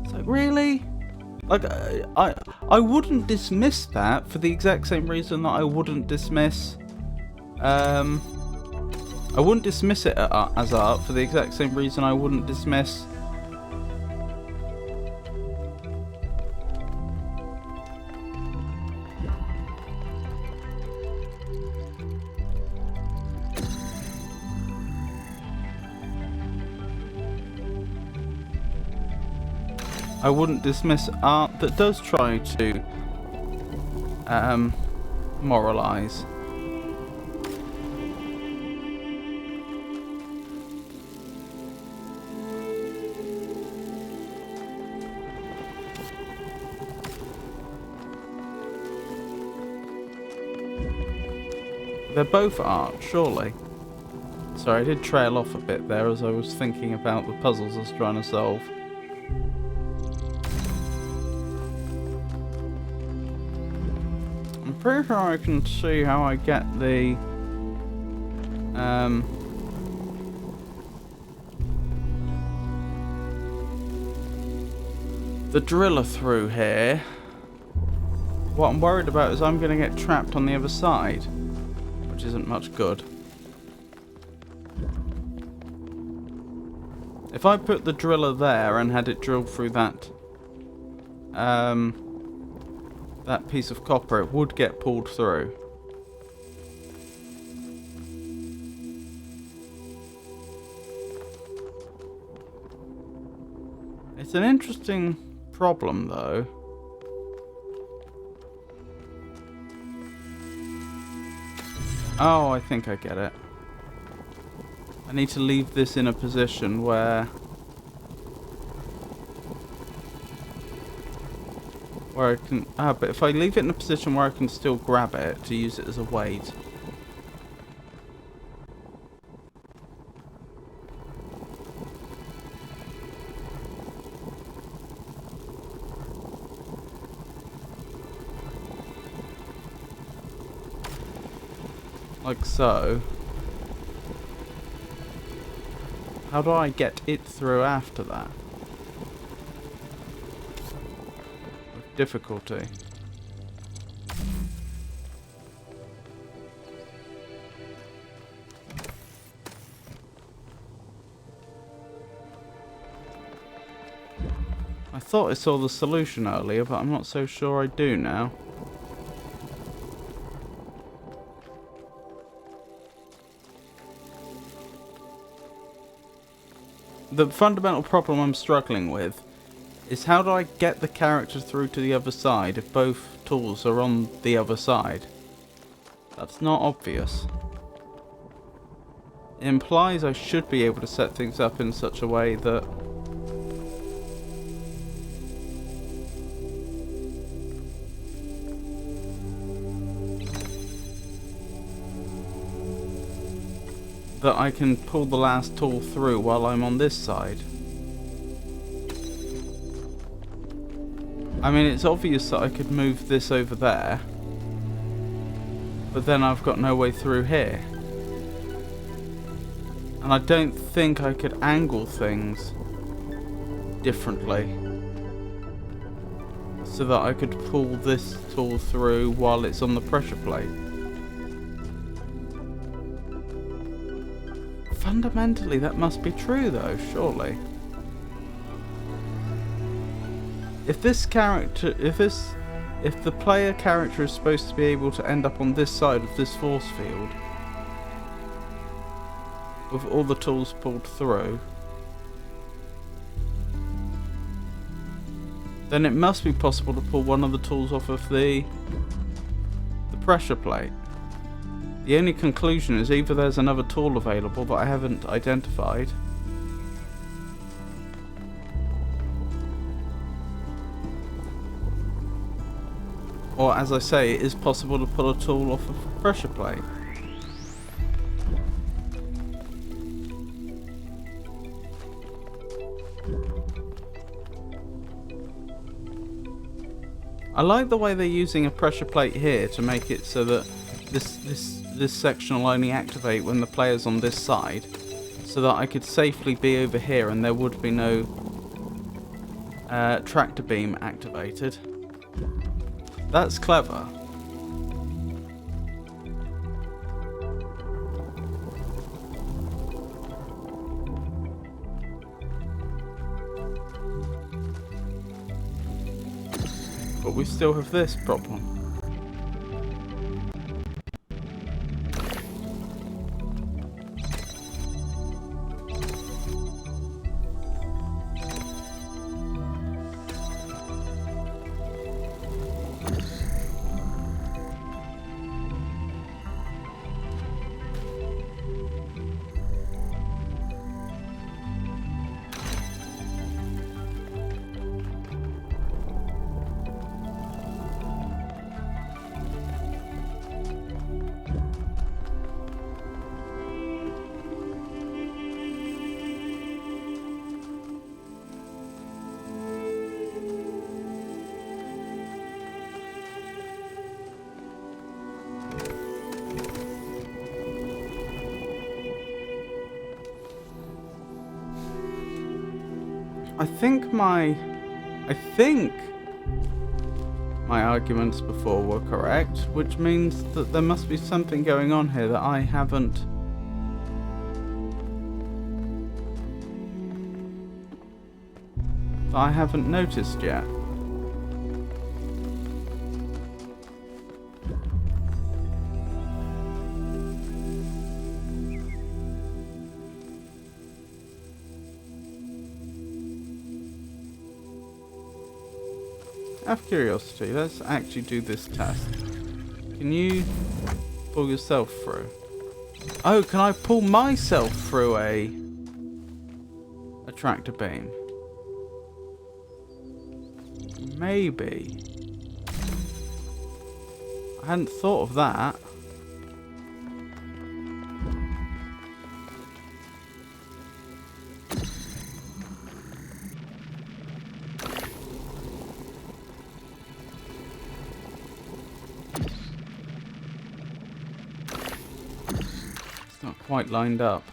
It's like, really? Like, I wouldn't dismiss that for the exact same reason that I wouldn't dismiss... I wouldn't dismiss it as art for the exact same reason I wouldn't dismiss... I wouldn't dismiss art that does try to moralize. They're both art, surely. Sorry, I did trail off a bit there as I was thinking about the puzzles I was trying to solve. I'm pretty sure I can see how I get the driller through here. What I'm worried about is I'm going to get trapped on the other side, which isn't much good. If I put the driller there and had it drilled through that that piece of copper, it would get pulled through. It's an interesting problem, though. Oh, I think I get it. I need to leave this in a position where I can... but if I leave it in a position where I can still grab it to use it as a weight. Like so. How do I get it through after that? With difficulty. I thought I saw the solution earlier, but I'm not so sure I do now. The fundamental problem I'm struggling with is how do I get the character through to the other side if both tools are on the other side? That's not obvious. It implies I should be able to set things up in such a way that I can pull the last tool through while I'm on this side. I mean, it's obvious that I could move this over there. But then I've got no way through here. And I don't think I could angle things differently so that I could pull this tool through while it's on the pressure plate. Fundamentally, that must be true though, surely. If this character, if the player character is supposed to be able to end up on this side of this force field with all the tools pulled through, then it must be possible to pull one of the tools off of the pressure plate. The only conclusion is either there's another tool available that I haven't identified, or, as I say, it is possible to pull a tool off of a pressure plate. I like the way they're using a pressure plate here to make it so that this section will only activate when the player's on this side, so that I could safely be over here and there would be no tractor beam activated. That's clever. But we still have this problem. I think my arguments before were correct, which means that there must be something going on here that I haven't noticed yet. Out of curiosity, let's actually do this test. Can you pull yourself through? Oh, can I pull myself through a tractor beam? Maybe. I hadn't thought of that. Not quite lined up.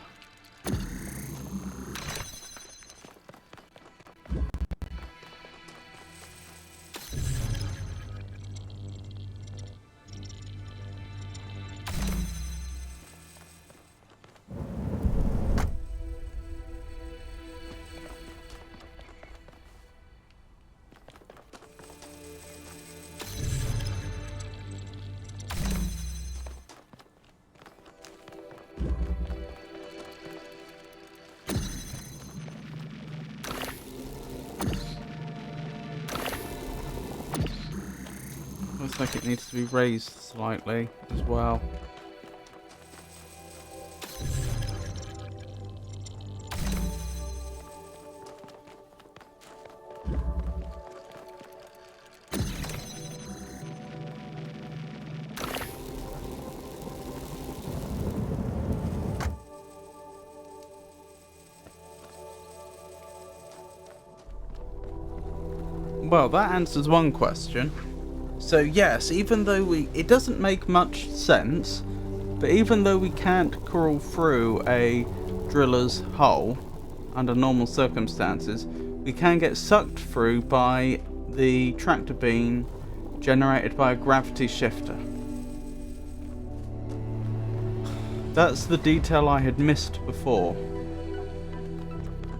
Looks like it needs to be raised slightly as well. Well, that answers one question. So yes, even though it doesn't make much sense, but even though we can't crawl through a driller's hole under normal circumstances, we can get sucked through by the tractor beam generated by a gravity shifter. That's the detail I had missed before.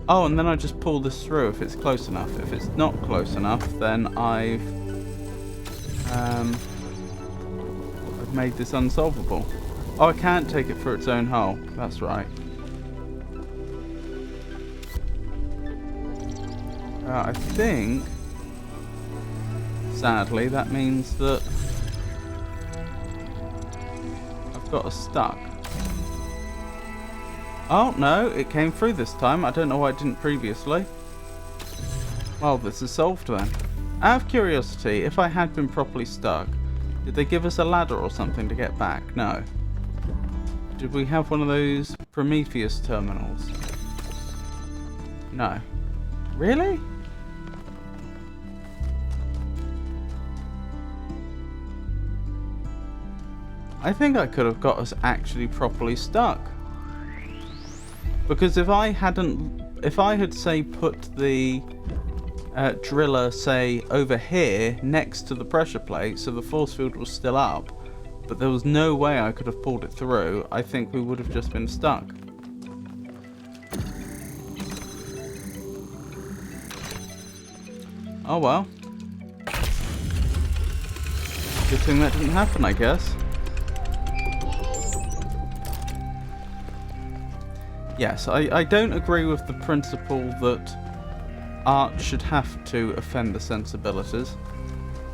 Oh, and then I just pull this through if it's close enough. If it's not close enough, then I've made this unsolvable. Oh, I can't take it through its own hole. That's right. I think, sadly, that means that I've got us stuck. Oh, no, it came through this time. I don't know why it didn't previously. Well, this is solved then. Out of curiosity, if I had been properly stuck, did they give us a ladder or something to get back? No. Did we have one of those Prometheus terminals? No. Really? I think I could have got us actually properly stuck. Because if I had, say, put the driller, say, over here next to the pressure plate, so the force field was still up, but there was no way I could have pulled it through, I think we would have just been stuck. Oh well. Good thing that didn't happen, I guess. Yes, I don't agree with the principle that art should have to offend the sensibilities.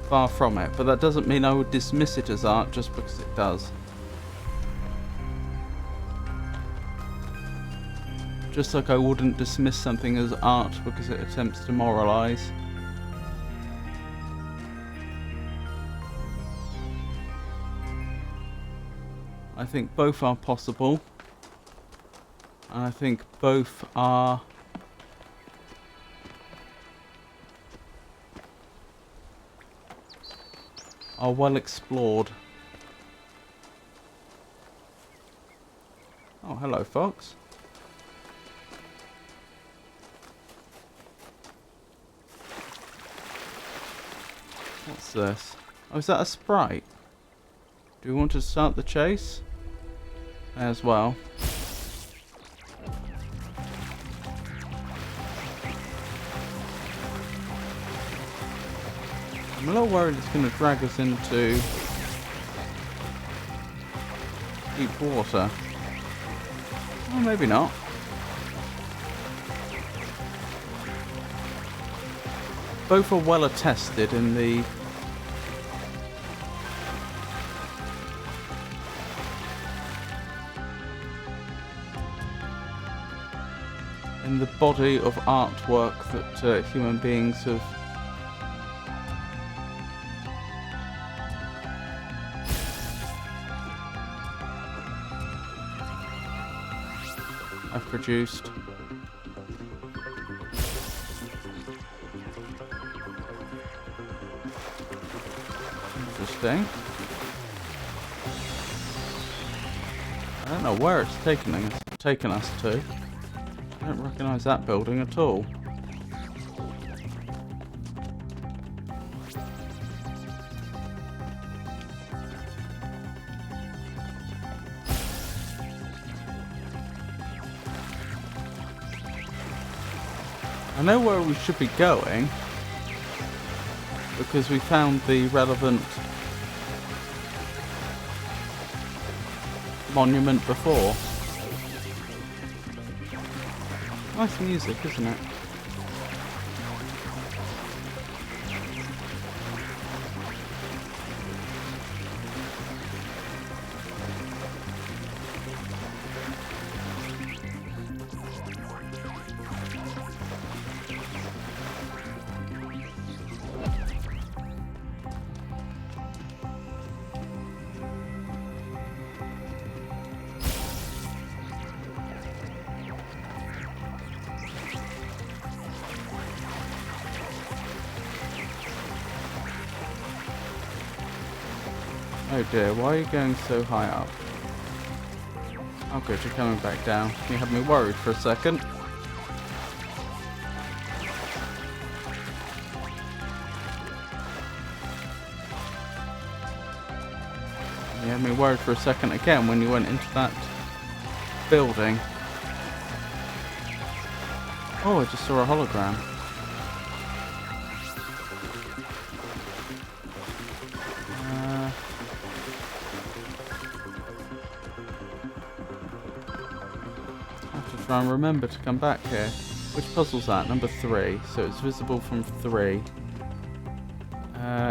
Far from it, but that doesn't mean I would dismiss it as art just because it does. Just like I wouldn't dismiss something as art because it attempts to moralise. I think both are possible. And I think both are well explored. Oh, hello, Fox. What's this? Oh, is that a sprite? Do we want to start the chase? May as well. I'm a little worried it's going to drag us into deep water. Oh, maybe not. Both are well attested in the body of artwork that human beings have produced. Interesting. I don't know where it's taken us to. I don't recognise that building at all. I know where we should be going because we found the relevant monument before. Nice music, isn't it? Oh dear, why are you going so high up? Oh good, you're coming back down. You had me worried for a second. You had me worried for a second again when you went into that building. Oh, I just saw a hologram. I have to try and remember to come back here. Which puzzle's that? Number 3. So it's visible from 3.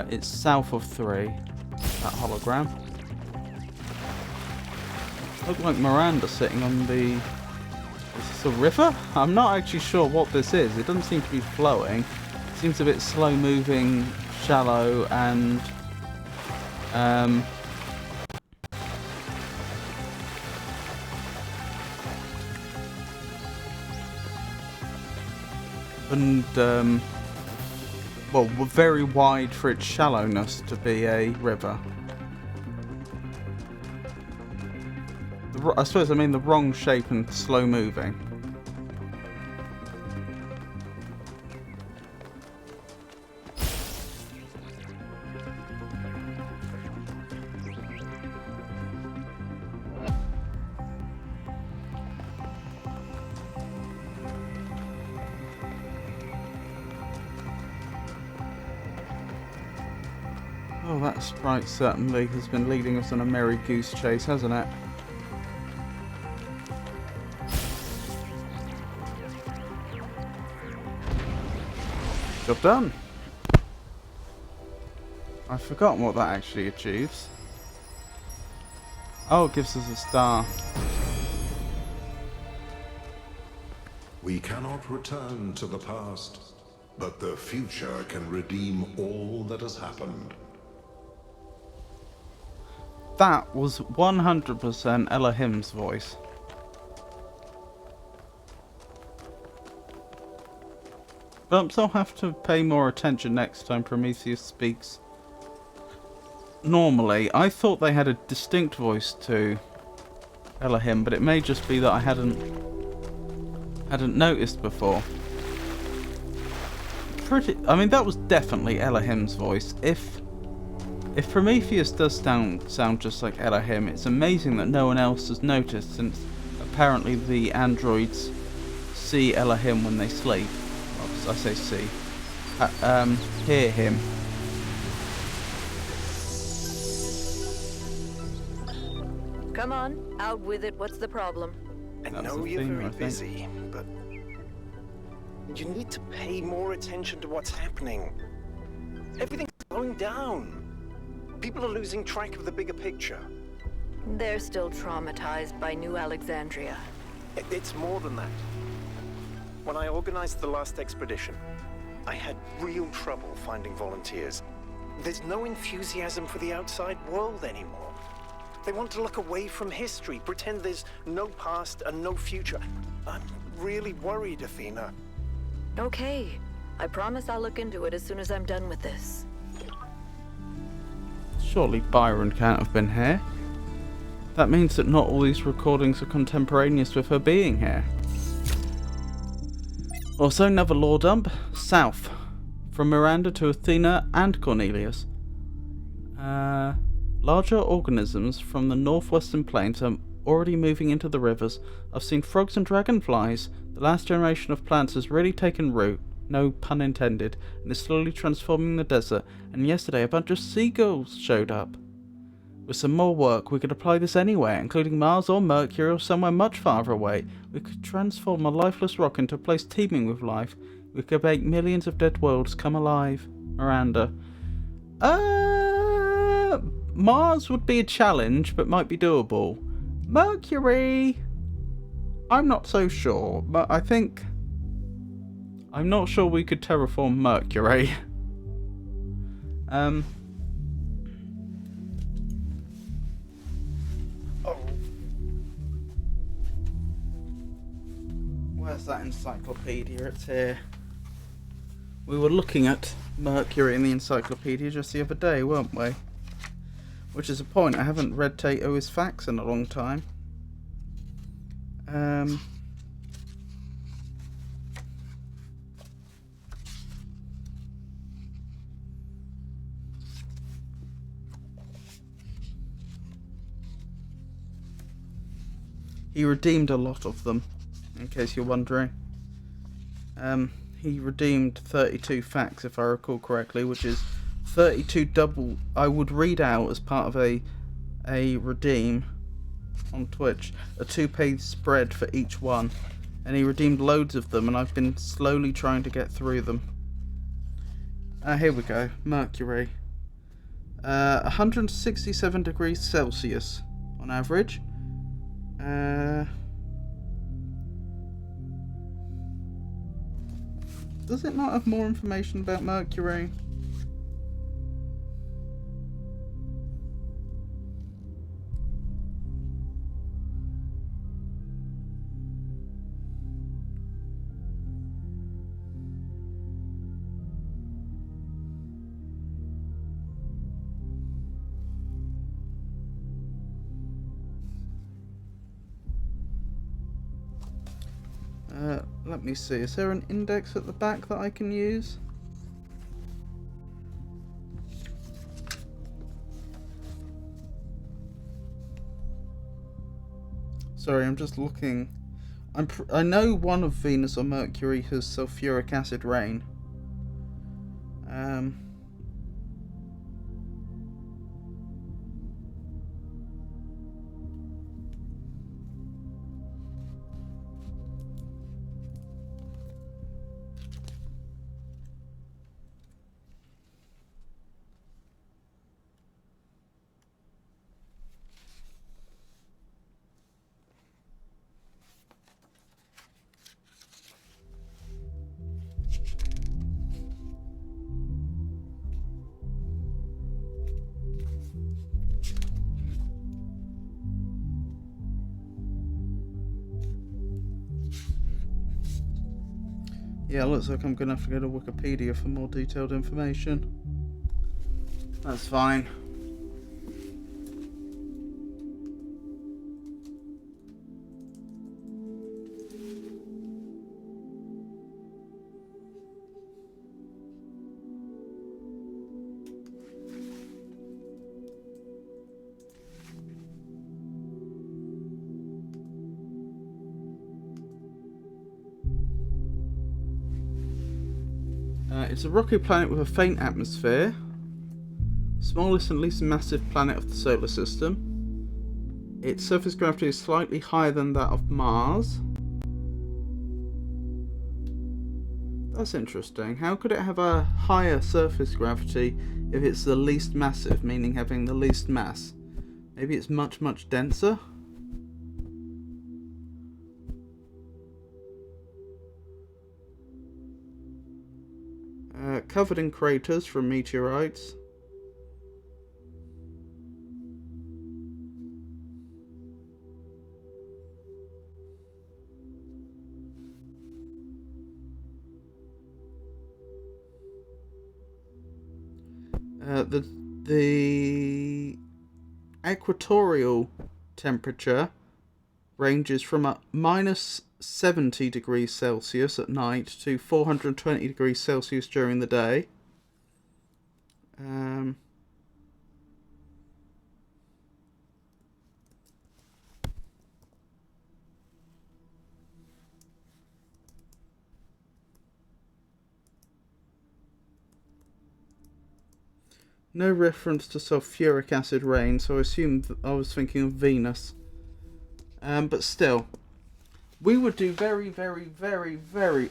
It's south of 3. That hologram. Look like Miranda sitting on the... Is this a river? I'm not actually sure what this is. It doesn't seem to be flowing. It seems a bit slow moving, shallow, and... well, very wide for its shallowness to be a river. I suppose I mean the wrong shape and slow moving. Oh, that sprite certainly has been leading us on a merry goose chase, hasn't it? Job done. I've forgotten what that actually achieves. Oh, it gives us a star.
We cannot return to the past, but the future can redeem all that has happened.
That was 100% Elohim's voice. Perhaps I'll have to pay more attention next time Prometheus speaks. Normally, I thought they had a distinct voice to Elohim, but it may just be that I hadn't noticed before. I mean, that was definitely Elohim's voice. If Prometheus does sound just like Elohim, it's amazing that no one else has noticed, since apparently the androids see Elohim when they sleep. Well, I say see. Hear him.
Come on, out with it. What's the problem?
I
That's
know
the
you're
theme,
very
I think.
busy, but you need to pay more attention to what's happening. Everything's going down. People are losing track of the bigger picture.
They're still traumatized by New Alexandria.
It's more than that. When I organized the last expedition, I had real trouble finding volunteers. There's no enthusiasm for the outside world anymore. They want to look away from history, pretend there's no past and no future. I'm really worried, Athena.
Okay, I promise I'll look into it as soon as I'm done with this.
Surely Byron can't have been here. That means that not all these recordings are contemporaneous with her being here. Also, another lore dump, south, from Miranda to Athena and Cornelius. Larger organisms from the northwestern plains are already moving into the rivers. I've seen frogs and dragonflies. The last generation of plants has really taken root, no pun intended, and is slowly transforming the desert. And yesterday a bunch of seagulls showed up. With some more work, we could apply this anywhere, including Mars or Mercury or somewhere much farther away. We could transform a lifeless rock into a place teeming with life. We could make millions of dead worlds come alive. Miranda. Mars would be a challenge, but might be doable. Mercury, I'm not so sure, but I'm not sure we could terraform Mercury.
Oh.
Where's that encyclopedia? It's here. We were looking at Mercury in the encyclopedia just the other day, weren't we? Which is a point. I haven't read Tato's facts in a long time. He redeemed a lot of them, in case you're wondering. He redeemed 32 facts, if I recall correctly, which is 32 double. I would read out as part of a redeem on Twitch, a 2-page spread for each one, and he redeemed loads of them, and I've been slowly trying to get through them. Here we go. Mercury. 167 degrees Celsius on average. Does it not have more information about Mercury? Let me see, is there an index at the back that I can use? Sorry, I'm just looking. I know one of Venus or Mercury has sulfuric acid rain. Yeah, looks like I'm going to have to go to Wikipedia for more detailed information. That's fine. It's a rocky planet with a faint atmosphere. Smallest and least massive planet of the solar system. Its surface gravity is slightly higher than that of Mars. That's interesting. How could it have a higher surface gravity if it's the least massive, meaning having the least mass? Maybe it's much, much denser? Covered in craters from meteorites. The equatorial temperature ranges from a minus 70 degrees Celsius at night to 420 degrees Celsius during the day. No reference to sulfuric acid rain, so I assumed that I was thinking of Venus. But still, we would do very,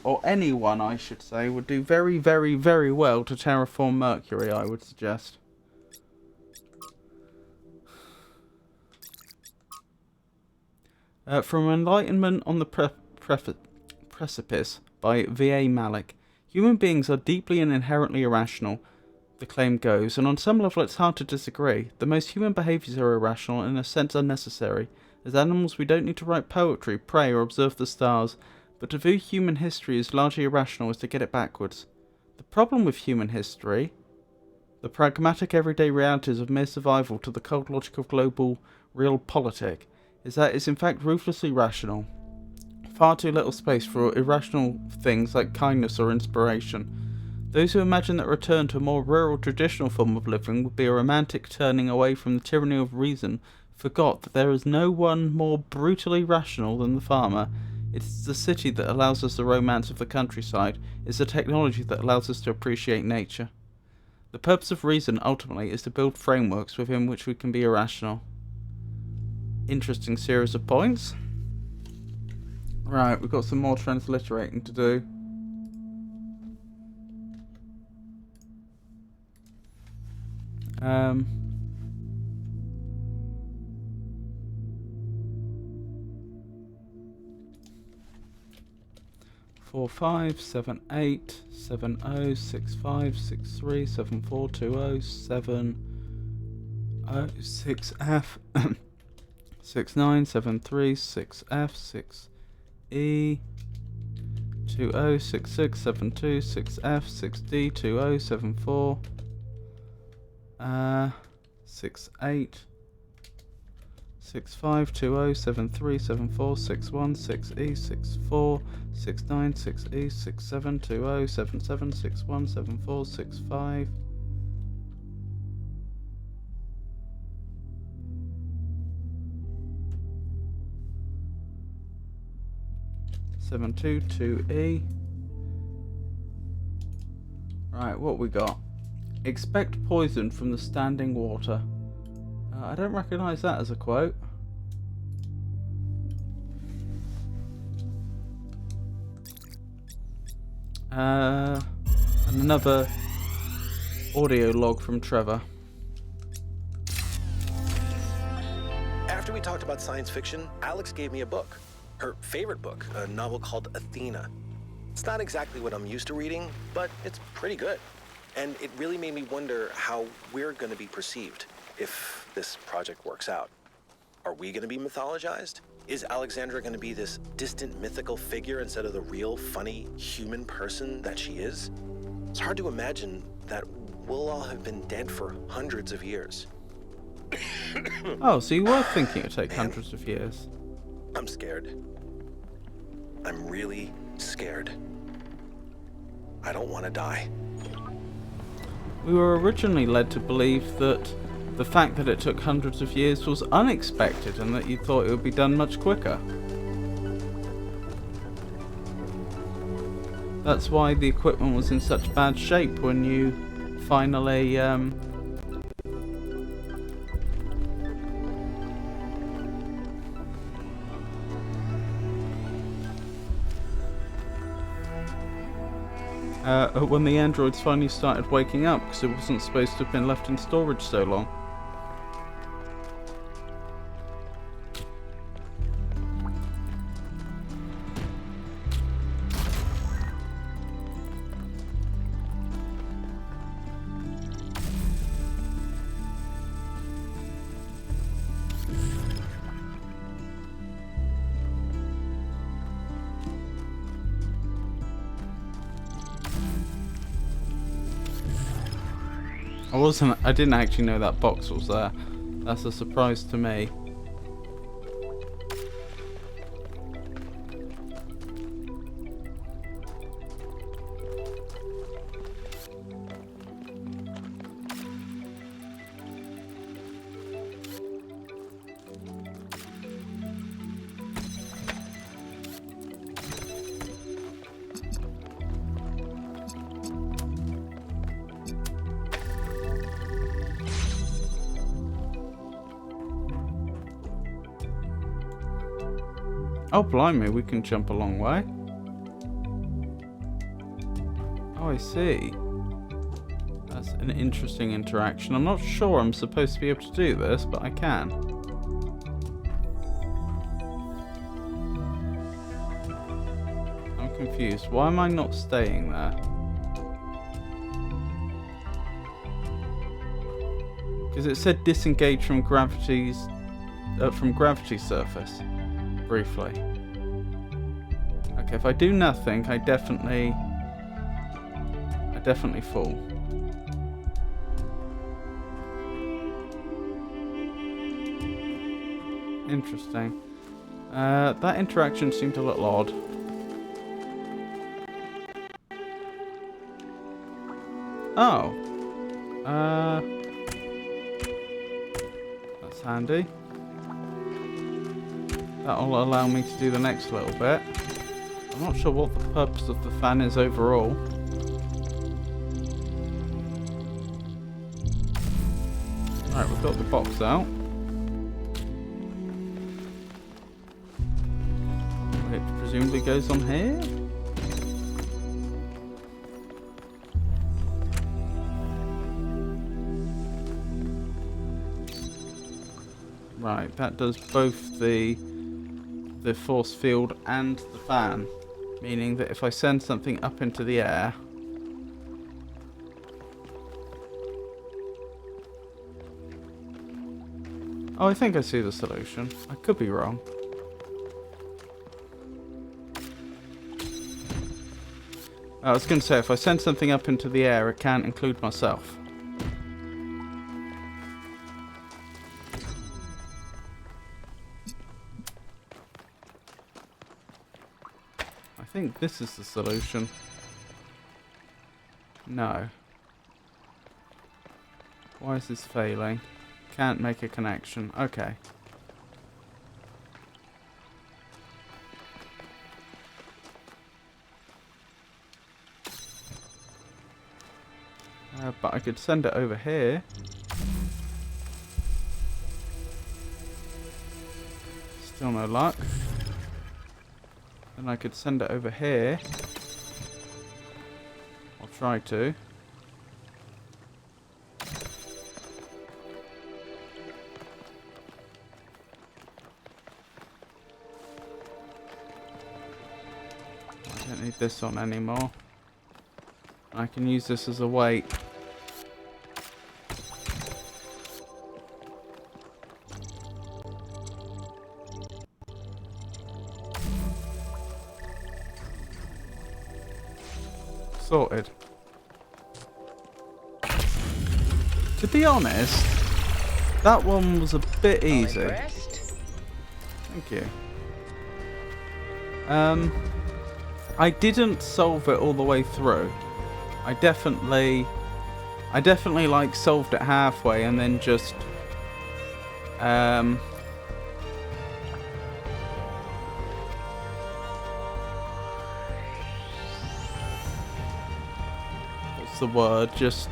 or anyone, I should say, would do very, very well to terraform Mercury, I would suggest. From Enlightenment on the Precipice by V.A. Malik. Human beings are deeply and inherently irrational, the claim goes, and on some level it's hard to disagree. The most human behaviours are irrational and in a sense unnecessary. As animals we don't need to write poetry, pray or observe the stars, but to view human history as largely irrational is to get it backwards. The problem with human history, The pragmatic everyday realities of mere survival to the cold logic of global realpolitik is that it's in fact ruthlessly rational. Far too little space for irrational things like kindness or inspiration. Those who imagine that a return to a more rural traditional form of living would be a romantic turning away from the tyranny of reason forgot that there is no one more brutally rational than the farmer. It is the city that allows us the romance of the countryside. It's the technology that allows us to appreciate nature. The purpose of reason, ultimately, is to build frameworks within which we can be irrational. Interesting series of points. Right, we've got some more transliterating to do. Four 5 7 8 7 0 6 5 6 3 7 4 2 0 7 0 6 F 6 9 7 3 6 F 6 E 2 0 6 6 7 2 6 F 6 D 2 0 7 4 6 8 6 5 2 0 7 3 7 4 6 1 6 E 6 4 6 9 6 E 6 7 2 0 7 7 6 1 7 4 6 5 7 2 2 E. Right, what we got? Expect poison from the standing water. I don't recognise that as a quote. And another audio log from Trevor.
After we talked about science fiction, Alex gave me a book. Her favorite book, a novel called Athena. It's not exactly what I'm used to reading, but it's pretty good. And it really made me wonder how we're going to be perceived if this project works out. Are we going to be mythologized? Is Alexandra going to be this distant mythical figure instead of the real, funny, human person that she is? It's hard to imagine that we'll all have been dead for hundreds of years.
Oh, so you were thinking it'd take hundreds of years.
I'm scared. I'm really scared. I don't want to die.
We were originally led to believe that the fact that it took hundreds of years was unexpected and that you thought it would be done much quicker. That's why the equipment was in such bad shape when you finally when the androids finally started waking up, because it wasn't supposed to have been left in storage so long. I didn't actually know that box was there. That's a surprise to me. Oh, blimey, we can jump a long way. Oh, I see. That's an interesting interaction. I'm not sure I'm supposed to be able to do this, but I can. I'm confused. Why am I not staying there? Because it said disengage from gravity surface. Briefly. Okay, if I do nothing, I definitely fall. Interesting. That interaction seemed a little odd. Oh. That's handy. That'll allow me to do the next little bit. I'm not sure what the purpose of the fan is overall. Alright, we've got the box out. Which presumably goes on here? Right, that does both the force field and the fan, meaning that if I send something up into the air, oh, I think I see the solution. I could be wrong. I was going to say, if I send something up into the air, it can't include myself. I think this is the solution. No. Why is this failing? Can't make a connection. Okay. But I could send it over here. Still no luck. Then I could send it over here. I'll try to. I don't need this on anymore. I can use this as a weight. Sorted. To be honest, that one was a bit easy. Thank you. I didn't solve it all the way through. I definitely like solved it halfway and then just what's the word? Just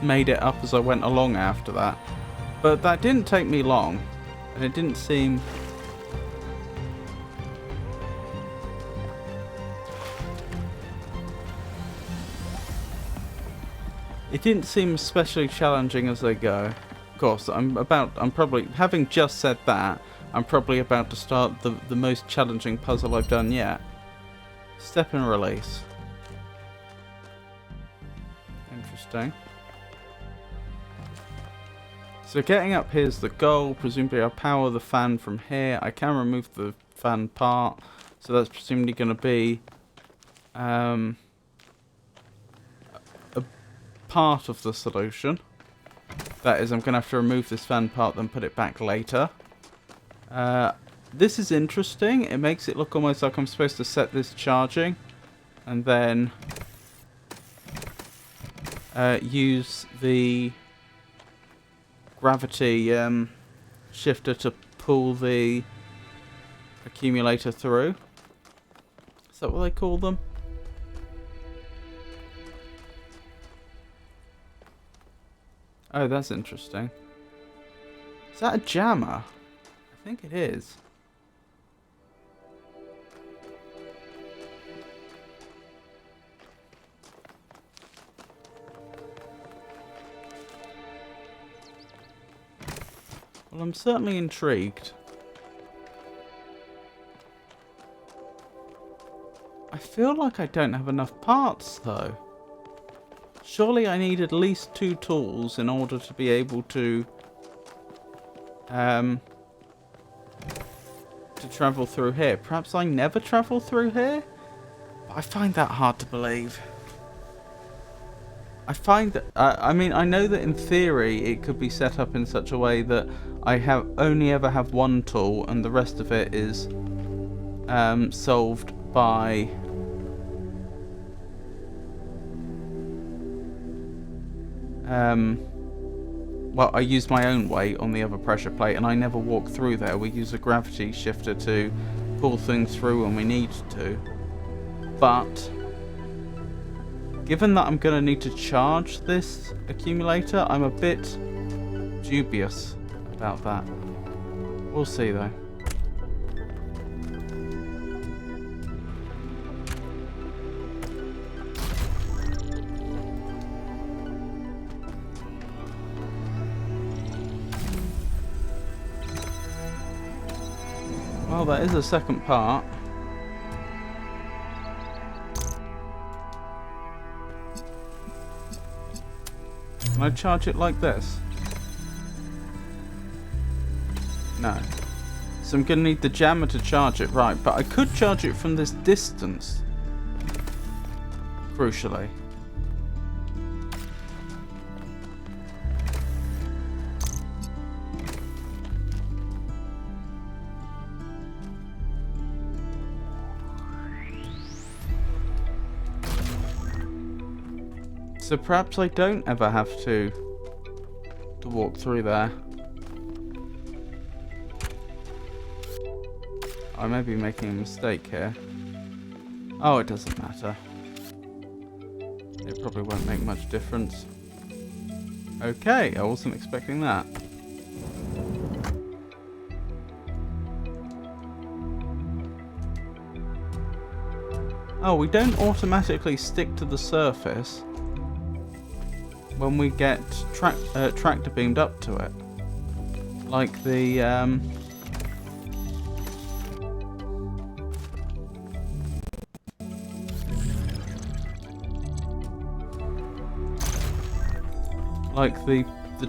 made it up as I went along after that. But that didn't take me long, and it didn't seem especially challenging as they go. Of course, I'm probably, having just said that, I'm probably about to start the most challenging puzzle I've done yet. Step and release. Interesting. So getting up here is the goal. Presumably I'll power the fan from here. I can remove the fan part. So that's presumably going to be a part of the solution. That is, I'm going to have to remove this fan part, then put it back later. This is interesting. It makes it look almost like I'm supposed to set this charging and then use the gravity shifter to pull the accumulator through. Is that what they call them? Oh, that's interesting. Is that a jammer? I think it is. Well, I'm certainly intrigued. I feel like I don't have enough parts, though. Surely I need at least 2 tools in order to be able to travel through here. Perhaps I never travel through here? But I find that hard to believe. I find that I mean, I know that in theory it could be set up in such a way that I only ever have one tool and the rest of it is solved by well, I use my own weight on the other pressure plate and I never walk through there. We use a gravity shifter to pull things through when we need to. But given that I'm going to need to charge this accumulator, I'm a bit dubious about that. We'll see though. Well, that is a second part. Can I charge it like this? No. So I'm going to need the jammer to charge it, right, but I could charge it from this distance. Crucially. So perhaps I don't ever have to walk through there. I may be making a mistake here. Oh, it doesn't matter. It probably won't make much difference. Okay, I wasn't expecting that. Oh, we don't automatically stick to the surface when we get tractor beamed up to it, like the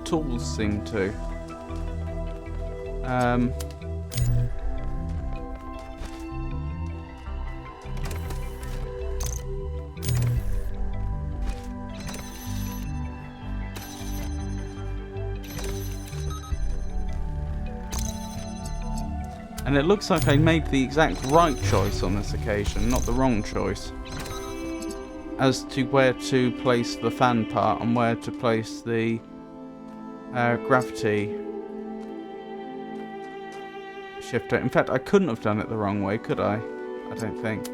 tools seem to. And it looks like I made the exact right choice on this occasion, not the wrong choice, as to where to place the fan part and where to place the gravity shifter. In fact, I couldn't have done it the wrong way, could I? I don't think.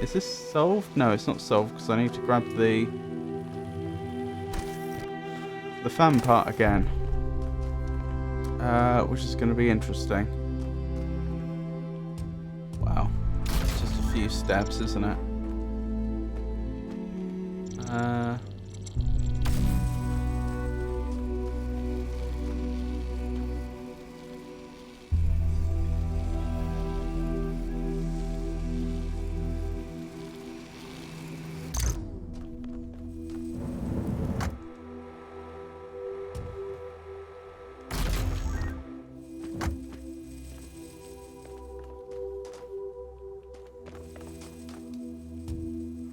Is this solved? No, it's not solved because I need to grab the fan part again. Which is going to be interesting. Wow. It's just a few steps, isn't it?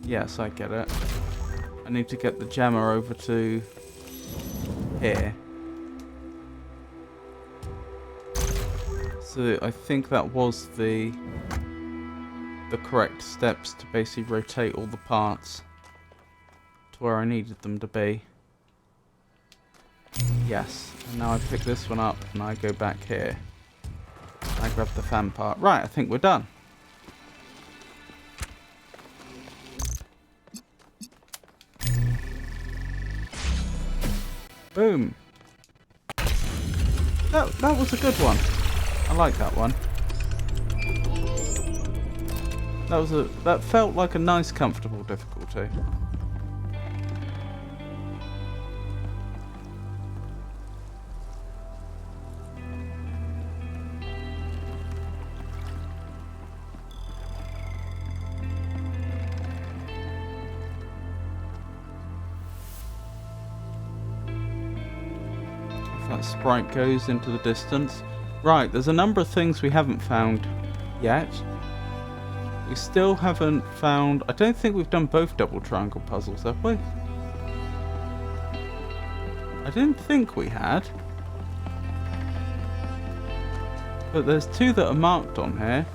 Yes, I get it. I need to get the jammer over to here. So I think that was the correct steps to basically rotate all the parts to where I needed them to be. Yes, and now I pick this one up and I go back here. I grab the fan part. Right, I think we're done. Boom. That was a good one. I like that one. That felt like a nice, comfortable difficulty. That sprite goes into the distance. Right, there's a number of things we haven't found yet. We still haven't found... I don't think we've done both double triangle puzzles, have we? I didn't think we had. But there's two that are marked on here.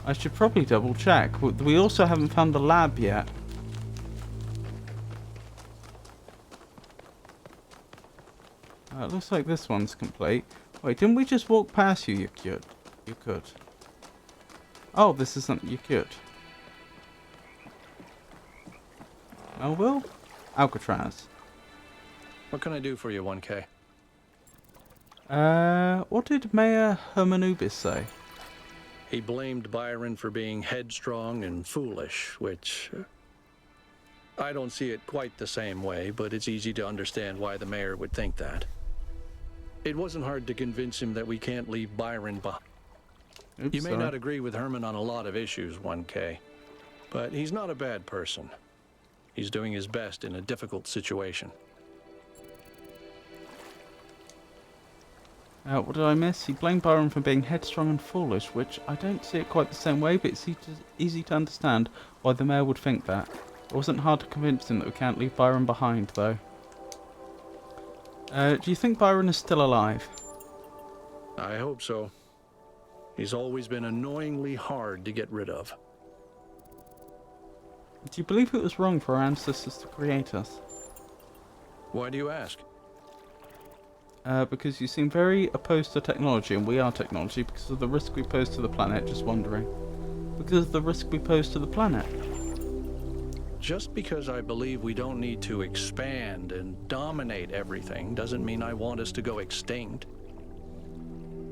I should probably double check. We also haven't found the lab yet. It looks like this one's complete. Wait, didn't we just walk past you? You could. You could. Oh, this isn't. You could. Melville? Alcatraz.
What can I do for you, 1K?
What did Mayor Hermanubis say?
He blamed Byron for being headstrong and foolish, which... I don't see it quite the same way, but it's easy to understand why the mayor would think that. It wasn't hard to convince him that we can't leave Byron behind.
Oops,
You may
sorry.
not agree with Herman on a lot of issues, 1K, but he's not a bad person. He's doing his best in a difficult situation.
What did I miss? He blamed Byron for being headstrong and foolish, which I don't see it quite the same way, but it's easy to understand why the mayor would think that. It wasn't hard to convince him that we can't leave Byron behind, though. Do you think Byron is still alive?
I hope so. He's always been annoyingly hard to get rid of.
Do you believe it was wrong for our ancestors to create us?
Why do you ask?
Because you seem very opposed to technology, and we are technology, because of the risk we pose to the planet, just wondering. Because of the risk we pose to the planet.
Just because I believe we don't need to expand and dominate everything doesn't mean I want us to go extinct.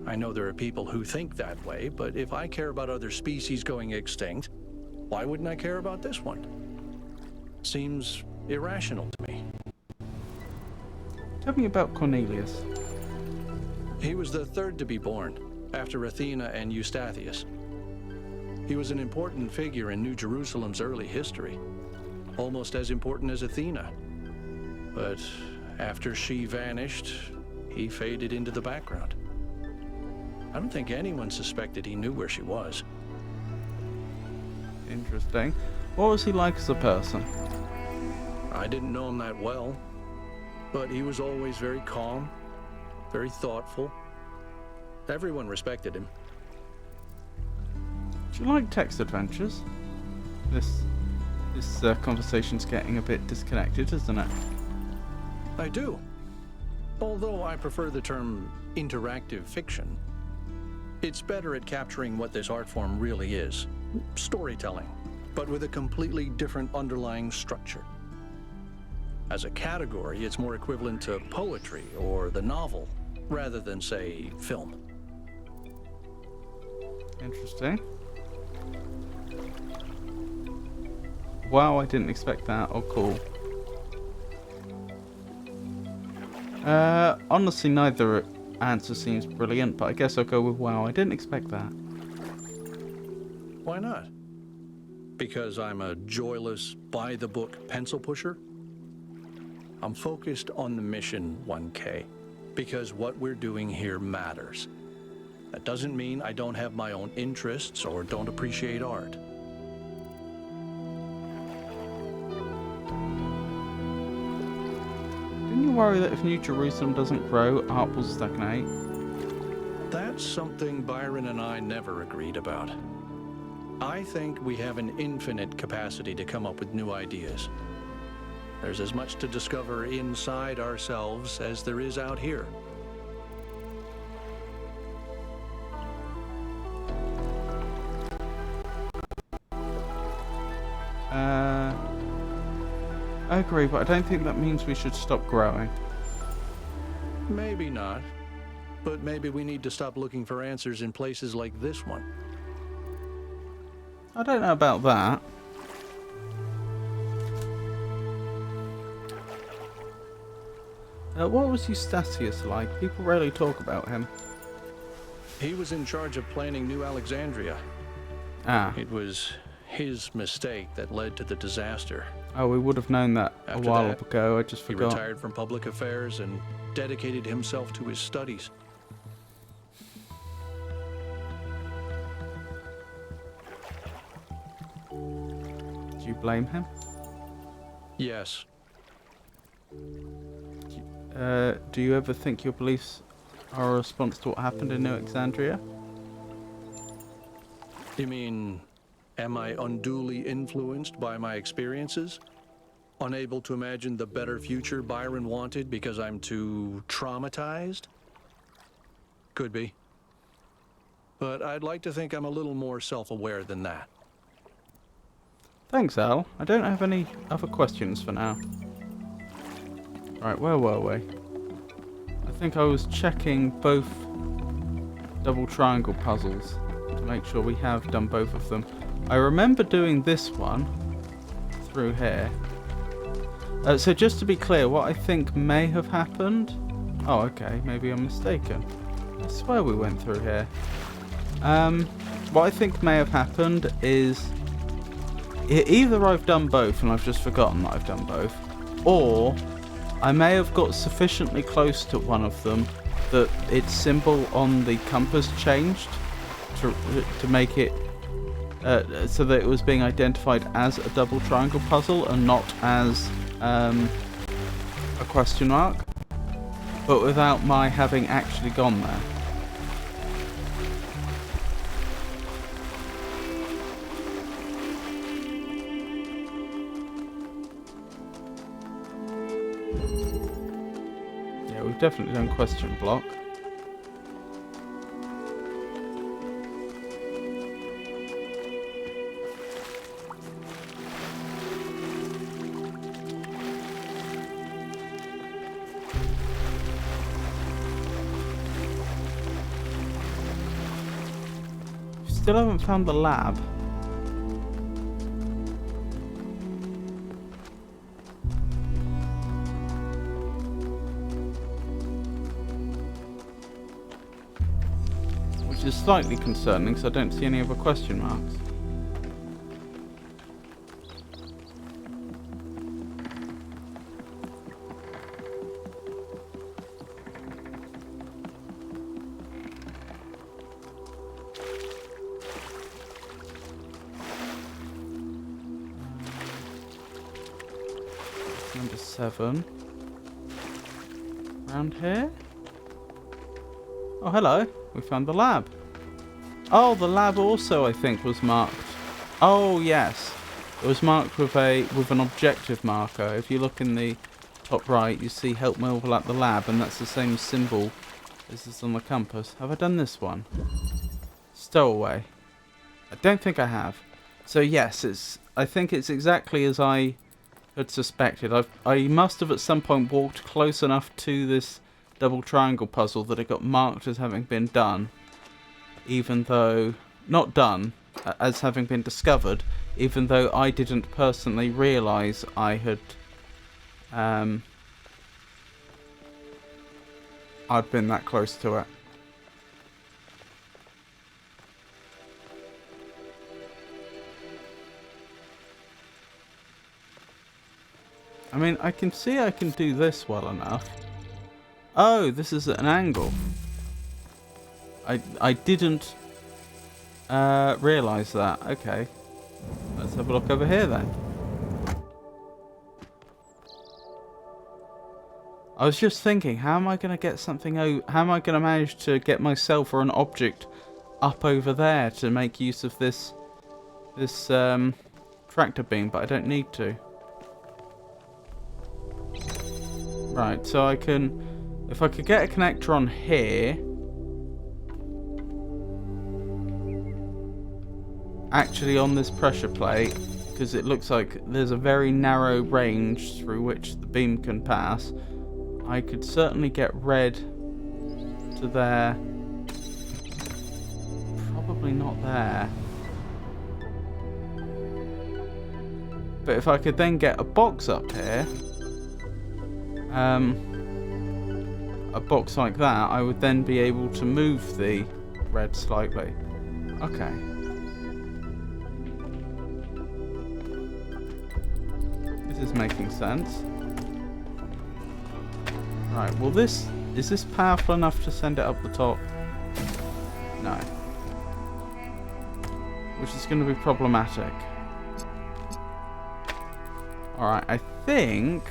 I know there are people who think that way, but if I care about other species going extinct, why wouldn't I care about this one? Seems irrational to me.
Tell me about Cornelius.
He was the third to be born, after Athena and Eustathius. He was an important figure in New Jerusalem's early history, almost as important as Athena. But after she vanished, he faded into the background. I don't think anyone suspected he knew where she was.
Interesting. What was he like as a person?
I didn't know him that well, but he was always very calm, very thoughtful. Everyone respected him.
Do you like text adventures? This conversation's getting a bit disconnected, isn't it?
I do. Although I prefer the term interactive fiction. It's better at capturing what this art form really is. Storytelling, but with a completely different underlying structure. As a category, it's more equivalent to poetry or the novel, rather than, say, film.
Interesting. Wow, I didn't expect that. Oh, cool. Honestly, neither answer seems brilliant, but I guess I'll go with wow. I didn't expect that.
Why not? Because I'm a joyless, by-the-book pencil pusher? I'm focused on the mission, 1K, because what we're doing here matters. That doesn't mean I don't have my own interests or don't appreciate art.
Didn't you worry that if New Jerusalem doesn't grow, art will stagnate?
That's something Byron and I never agreed about. I think we have an infinite capacity to come up with new ideas. There's as much to discover inside ourselves as there is out here.
I agree, but I don't think that means we should stop growing.
Maybe not. But maybe we need to stop looking for answers in places like this one.
I don't know about that. What was Eustathius like? People rarely talk about him.
He was in charge of planning New Alexandria.
Ah.
It was his mistake that led to the disaster.
Oh, we would have known that a
After
while
that,
ago. I just
He
forgot.
retired from public affairs and dedicated himself to his studies.
blame him?
Yes.
Do you ever think your beliefs are a response to what happened in New Alexandria?
You mean, am I unduly influenced by my experiences? Unable to imagine the better future Byron wanted because I'm too traumatized? Could be. But I'd like to think I'm a little more self-aware than that.
Thanks, Al. I don't have any other questions for now. Right, where were we? I think I was checking both double triangle puzzles to make sure we have done both of them. I remember doing this one through here. So just to be clear, what I think may have happened... Oh, okay, maybe I'm mistaken. I swear we went through here. What I think may have happened is... either I've done both and I've just forgotten that I've done both, or I may have got sufficiently close to one of them that its symbol on the compass changed to make it so that it was being identified as a double triangle puzzle and not as a question mark, but without my having actually gone there. Yeah, we've definitely done question block. Still haven't found the lab. Which is slightly concerning because I don't see any other question marks. Number 7. Around here? Oh, hello. We found the lab. Oh, the lab also, I think, was marked. Oh, yes. It was marked with an objective marker. If you look in the top right, you see help me overlap the lab, and that's the same symbol as is on the compass. Have I done this one? Stowaway. I don't think I have. So yes, I think it's exactly as I had suspected. I must have at some point walked close enough to this double triangle puzzle that it got marked as having been done, even though not done as having been discovered, even though I didn't personally realise I had I'd been that close to it. I mean, I can see I can do this well enough. Oh, this is at an angle. I didn't realise that. Okay. Let's have a look over here then. I was just thinking, how am I going to get something how am I going to manage to get myself or an object up over there to make use of this tractor beam, but I don't need to. Right, so I can, if I could get a connector on here, actually on this pressure plate, because it looks like there's a very narrow range through which the beam can pass, I could certainly get red to there. Probably not there. But if I could then get a box up here, a box like that, I would then be able to move the red slightly. Okay. This is making sense. Right, well is this powerful enough to send it up the top? No. Which is going to be problematic. Alright, I think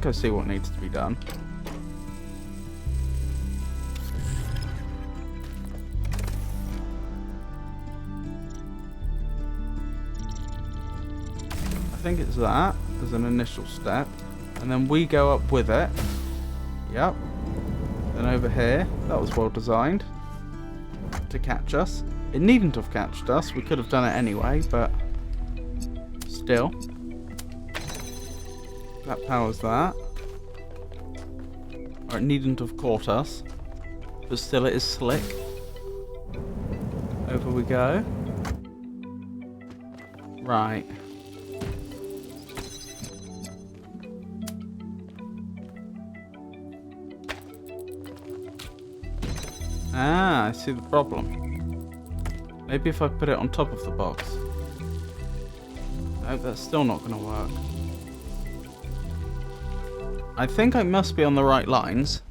I see what needs to be done. I think it's that as an initial step. And then we go up with it. Yep. Then over here, that was well designed to catch us. It needn't have catched us. We could have done it anyway, but still. That powers that. Or it needn't have caught us. But still it is slick. Over we go. Right. Ah, I see the problem. Maybe if I put it on top of the box. No, that's still not going to work. I think I must be on the right lines.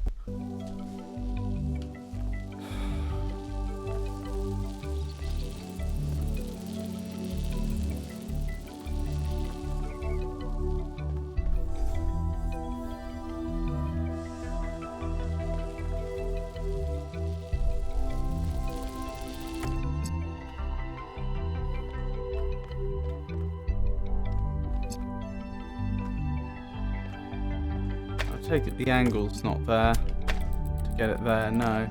Take it the angle's not there to get it there, no.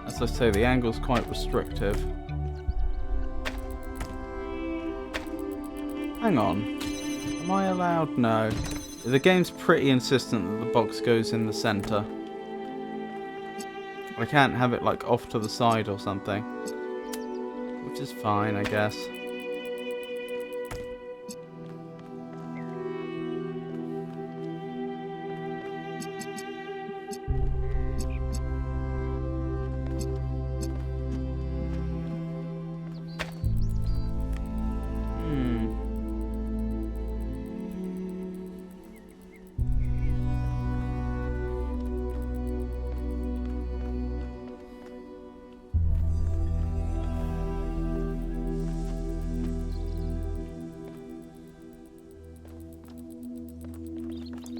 As I say, the angle's quite restrictive. Hang on. Am I allowed? No. The game's pretty insistent that the box goes in the center. I can't have it like off to the side or something. Which is fine, I guess.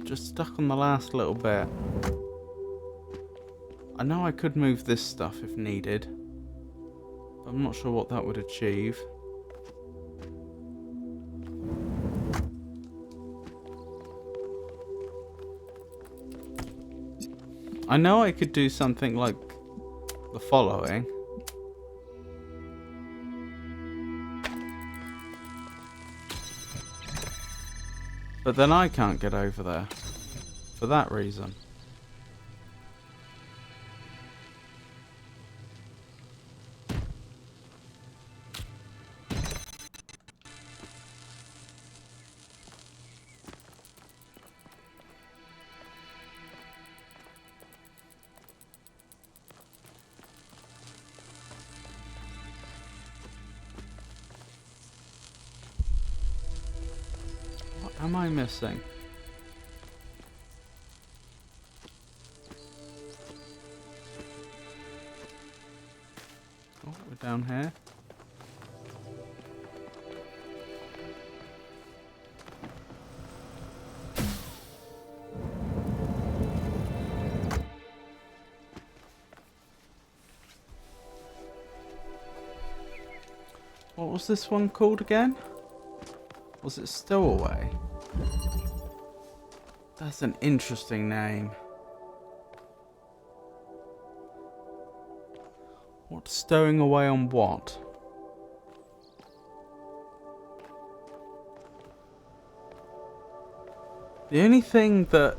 Just stuck on the last little bit. I know I could move this stuff if needed, but I'm not sure what that would achieve. I know I could do something like the following. But then I can't get over there. For that reason. What am I missing? Oh, we're down here. What was this one called again? Was it Stowaway? That's an interesting name. What's stowing away on what? The only thing that,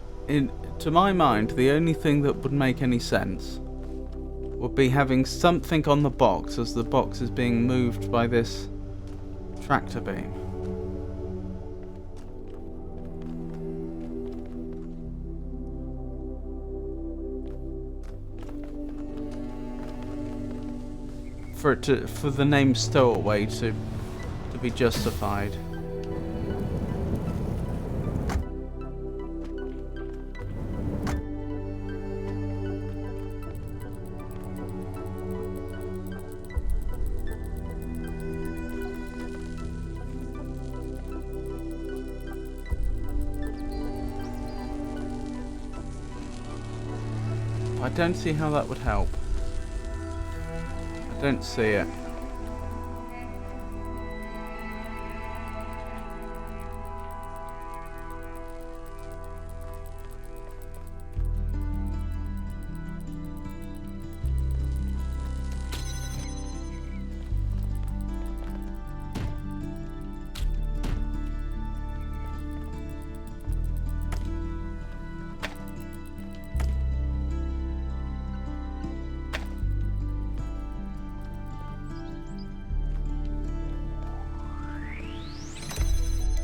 to my mind, the only thing that would make any sense would be having something on the box as the box is being moved by this tractor beam. For the name Stowaway to be justified. I don't see how that would help. I don't see it.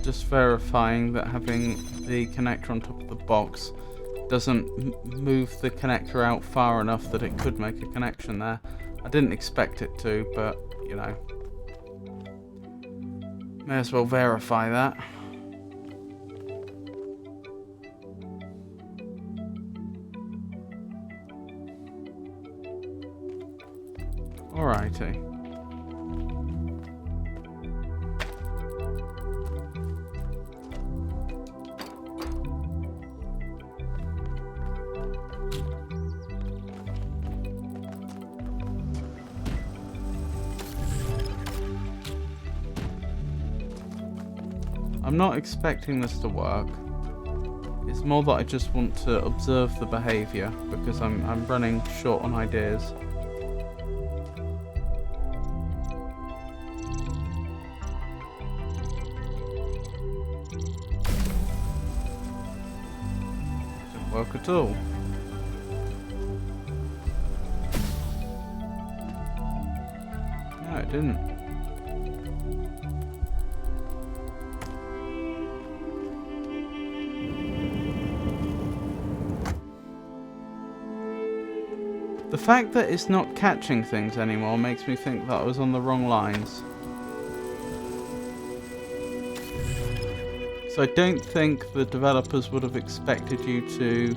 Just verifying that having the connector on top of the box doesn't move the connector out far enough that it could make a connection there. I didn't expect it to, but you know, may as well verify that. Alrighty. I'm not expecting this to work. It's more that I just want to observe the behaviour because I'm running short on ideas. Didn't work at all. No, it didn't. The fact that it's not catching things anymore makes me think that I was on the wrong lines. So I don't think the developers would have expected you to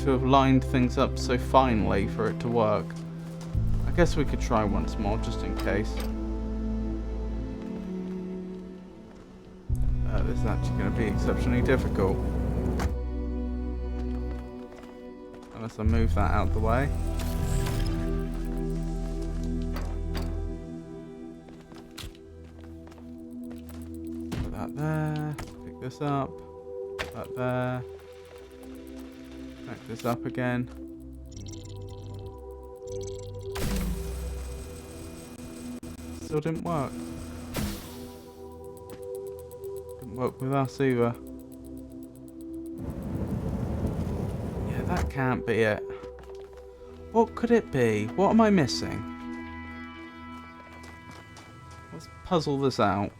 have lined things up so finely for it to work. I guess we could try once more just in case. This is actually going to be exceptionally difficult. Unless I move that out of the way. Put that there. Pick this up. Put that there. Pick this up again. Still didn't work. Work with us either. Yeah, that can't be it. What could it be? What am I missing? Let's puzzle this out.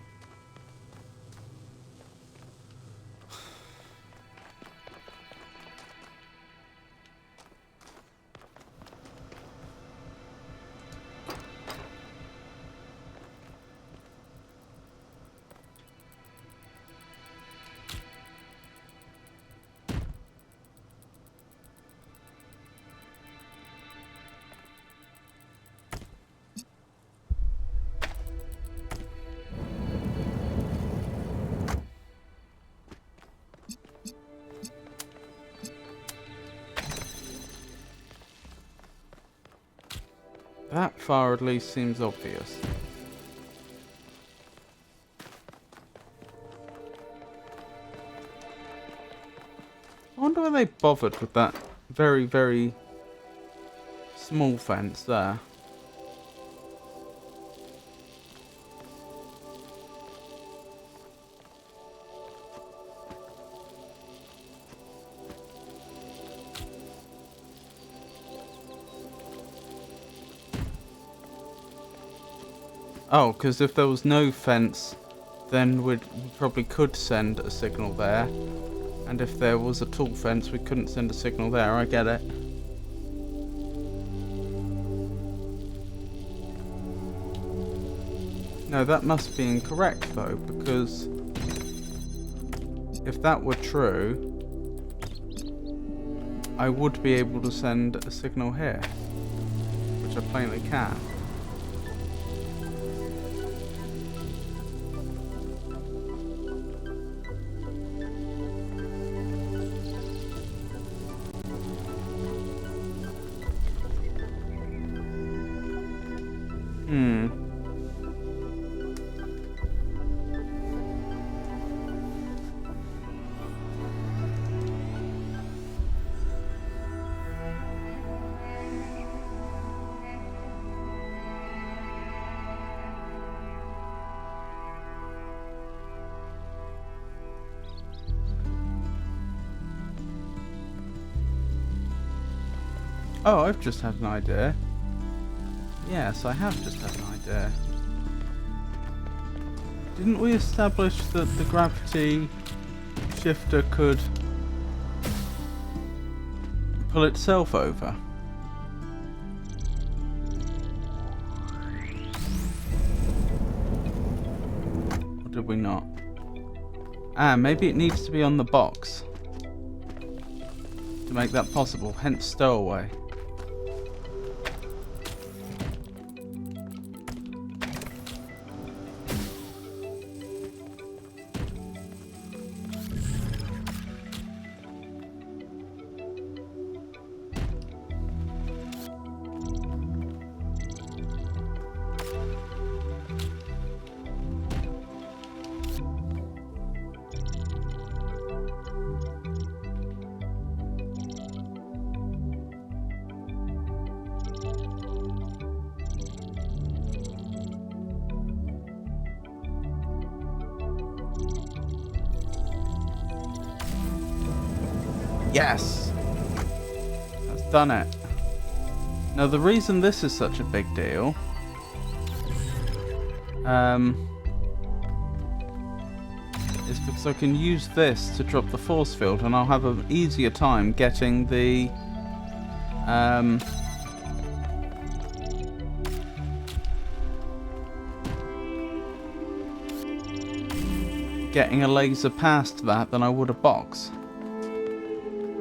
That far at least seems obvious. I wonder why they bothered with that very, very small fence there. Oh, because if there was no fence, then we probably could send a signal there. And if there was a tall fence, we couldn't send a signal there. I get it. No, that must be incorrect though, because if that were true, I would be able to send a signal here, which I plainly can. Oh, I've just had an idea. Yes, I have just had an idea. Didn't we establish that the gravity shifter could pull itself over? Or did we not? Ah, maybe it needs to be on the box to make that possible, hence stowaway. Yes! That's done it. Now the reason this is such a big deal is because I can use this to drop the force field and I'll have an easier time getting the getting a laser past that than I would a box.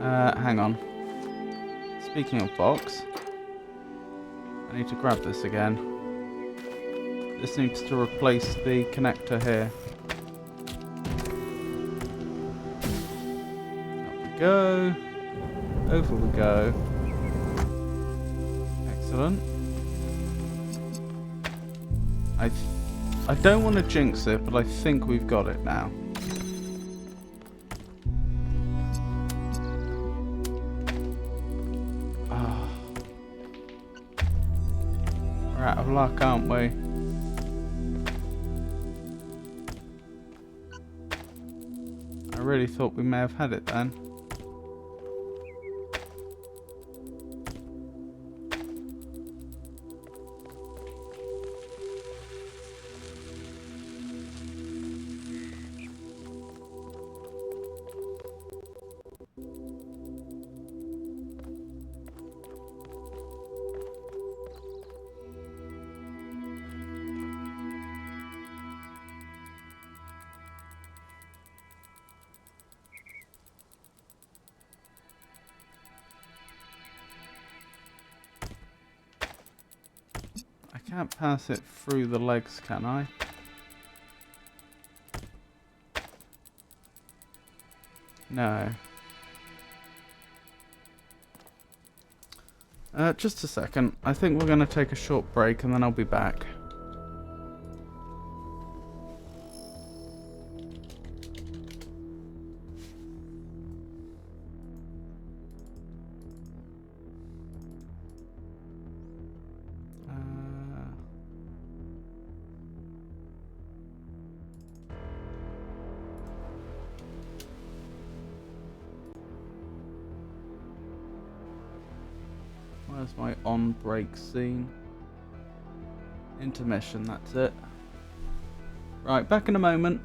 Hang on. Speaking of box, I need to grab this again. This needs to replace the connector here. Up we go. Over we go. Excellent. I don't want to jinx it, but I think we've got it now. We're out of luck, aren't we? I really thought we may have had it then. I can't pass it through the legs, can I? No. Just a second. I think we're going to take a short break and then I'll be back. Where's my on-break scene? Intermission, that's it. Right, back in a moment.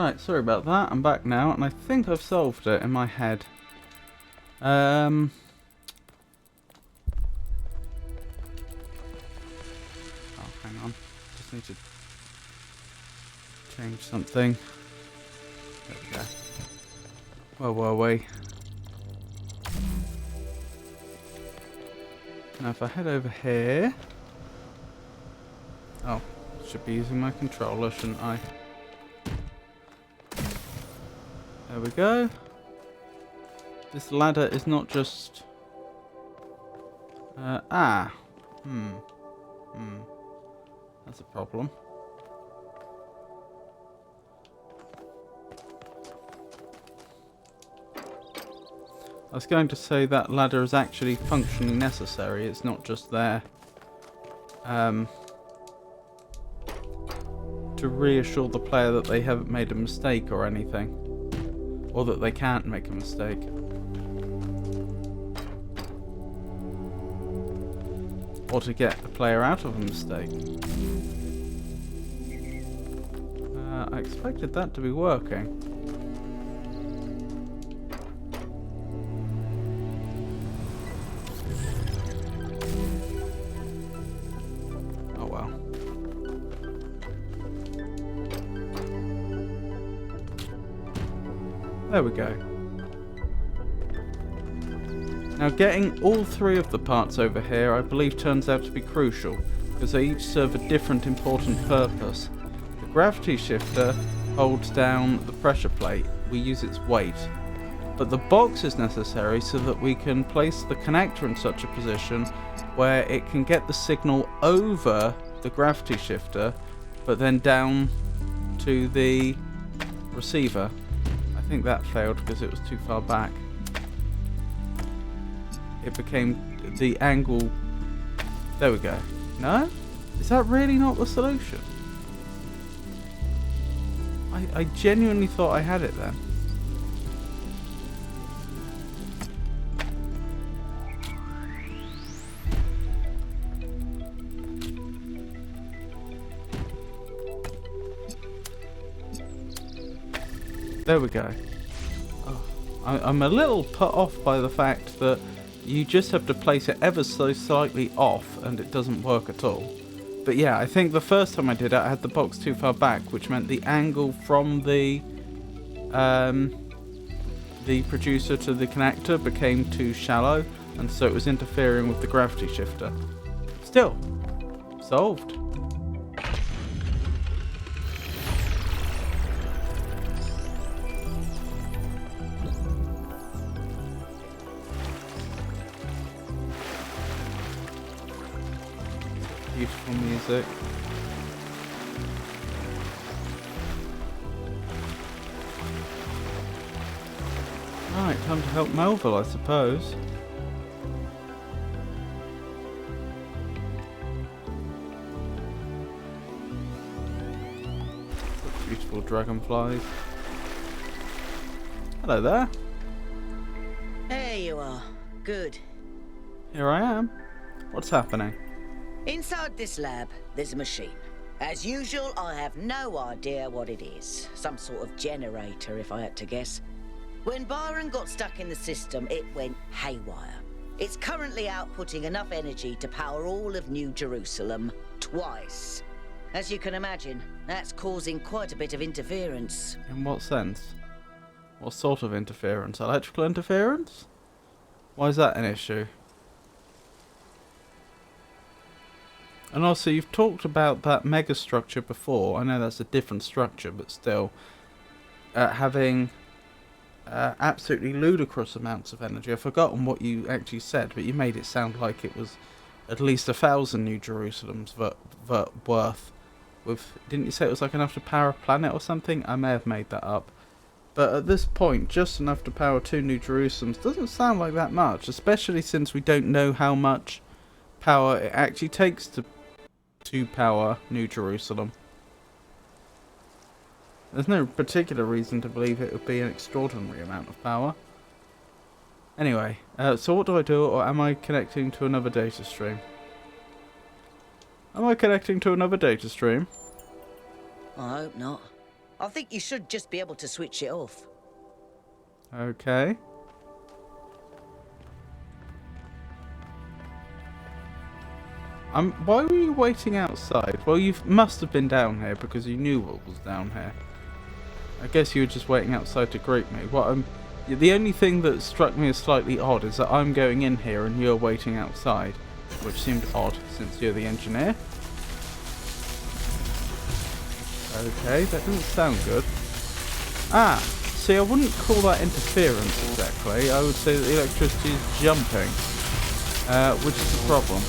Right, sorry about that. I'm back now, and I think I've solved it in my head. Oh, hang on. Just need to change something. There we go. Where were we? Now if I head over here... Oh, should be using my controller, shouldn't I? There we go. This ladder is not just... That's a problem. I was going to say that ladder is actually functionally necessary. It's not just there to reassure the player that they haven't made a mistake or anything. Or that they can't make a mistake. Or to get the player out of a mistake. I expected that to be working. Oh well. There we go. Now getting all three of the parts over here I believe turns out to be crucial, because they each serve a different important purpose. The gravity shifter holds down the pressure plate, we use its weight. But the box is necessary so that we can place the connector in such a position where it can get the signal over the gravity shifter, but then down to the receiver. I think that failed because it was too far back. It became the angle... There we go. No? Is that really not the solution? I genuinely thought I had it then. There we go. Oh, I'm a little put off by the fact that you just have to place it ever so slightly off and it doesn't work at all. But yeah, I think the first time I did it, I had the box too far back, which meant the angle from the producer to the connector became too shallow, and so it was interfering with the gravity shifter. Still, solved. Beautiful music. Right, time to help Melville, I suppose. Beautiful dragonflies. Hello there.
There you are. Good.
Here I am. What's happening?
Inside this lab, there's a machine. As usual, I have no idea what it is. Some sort of generator, if I had to guess. When Byron got stuck in the system, it went haywire. It's currently outputting enough energy to power all of New Jerusalem twice. As you can imagine, that's causing quite a bit of interference.
In what sense? What sort of interference? Electrical interference? Why is that an issue? And also, you've talked about that megastructure before. I know that's a different structure, but still. Having absolutely ludicrous amounts of energy. I've forgotten what you actually said, but you made it sound like it was at least 1,000 New Jerusalems worth. Didn't you say it was like enough to power a planet or something? I may have made that up. But at this point, just enough to power 2 New Jerusalems doesn't sound like that much, especially since we don't know how much power it actually takes to power New Jerusalem. There's no particular reason to believe it would be an extraordinary amount of power. Anyway, so what do I do, or am I connecting to another data stream? Am I connecting to another data stream?
I hope not. I think you should just be able to switch it off.
Okay. Why were you waiting outside? Well, you must have been down here because you knew what was down here. I guess you were just waiting outside to greet me. The only thing that struck me as slightly odd is that I'm going in here and you're waiting outside, which seemed odd since you're the engineer. Okay, that doesn't sound good. Ah, see, I wouldn't call that interference exactly. I would say that the electricity is jumping, which is a problem.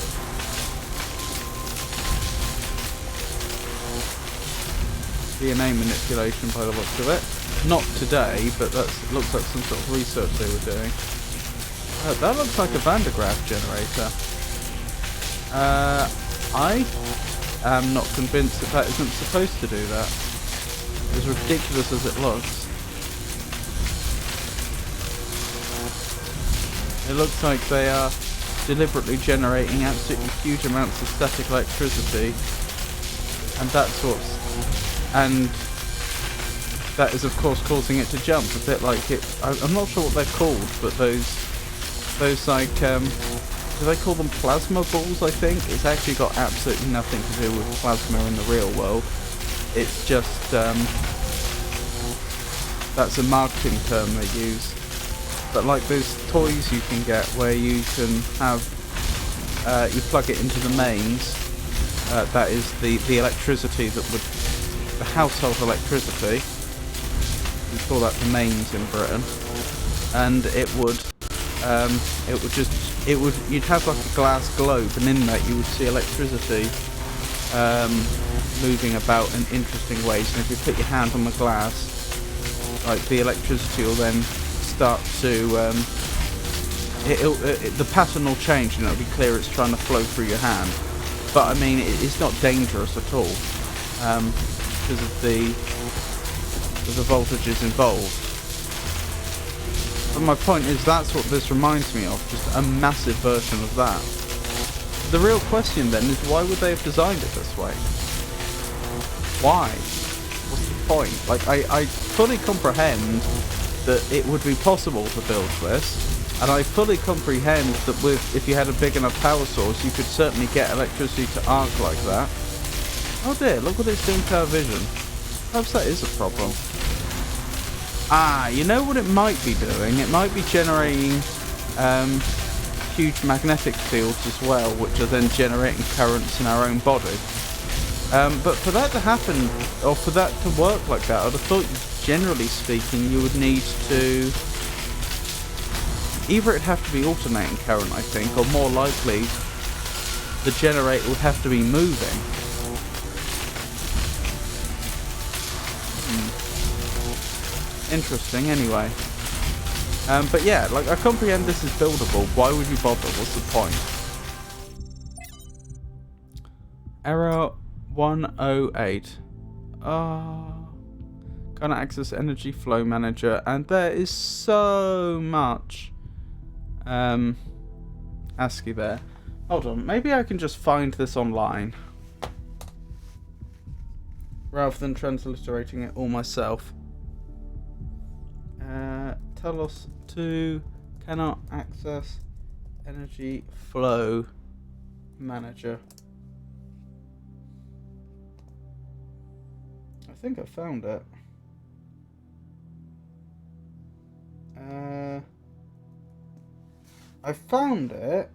DNA manipulation by the looks of it. Not today, but that looks like some sort of research they were doing. That looks like a Van de Graaff generator. I am not convinced that that isn't supposed to do that. As ridiculous as it looks. It looks like they are deliberately generating absolutely huge amounts of static electricity. And that's what's... And that is, of course, causing it to jump a bit like it. I'm not sure what they're called, but those like, do they call them plasma balls? I think it's actually got absolutely nothing to do with plasma in the real world. It's just that's a marketing term they use. But like those toys you can get where you can have you plug it into the mains. That is the electricity that would. The household electricity, we call that the mains in Britain, and you'd have like a glass globe, and in that you would see electricity moving about in interesting ways, and if you put your hand on the glass, like the electricity will then start to, the pattern will change and it'll be clear it's trying to flow through your hand, but I mean it's not dangerous at all. Because of the voltages involved. But my point is that's what this reminds me of, just a massive version of that. The real question then is why would they have designed it this way? Why? What's the point? Like I fully comprehend that it would be possible to build this, and I fully comprehend that if you had a big enough power source you could certainly get electricity to arc like that. Oh dear, look what it's doing to our vision. Perhaps that is a problem. Ah, you know what it might be doing? It might be generating huge magnetic fields as well, which are then generating currents in our own body. But for that to happen, or for that to work like that, I'd have thought, generally speaking, you would need to... Either it'd have to be alternating current, I think, or more likely, the generator would have to be moving. Interesting, anyway. But yeah, like, I comprehend this is buildable. Why would you bother? What's the point? Error 108. Can't access energy flow manager, and there is so much ASCII there. Hold on, maybe I can just find this online rather than transliterating it all myself. Talos 2 cannot access energy flow manager. I think I found it. I found it,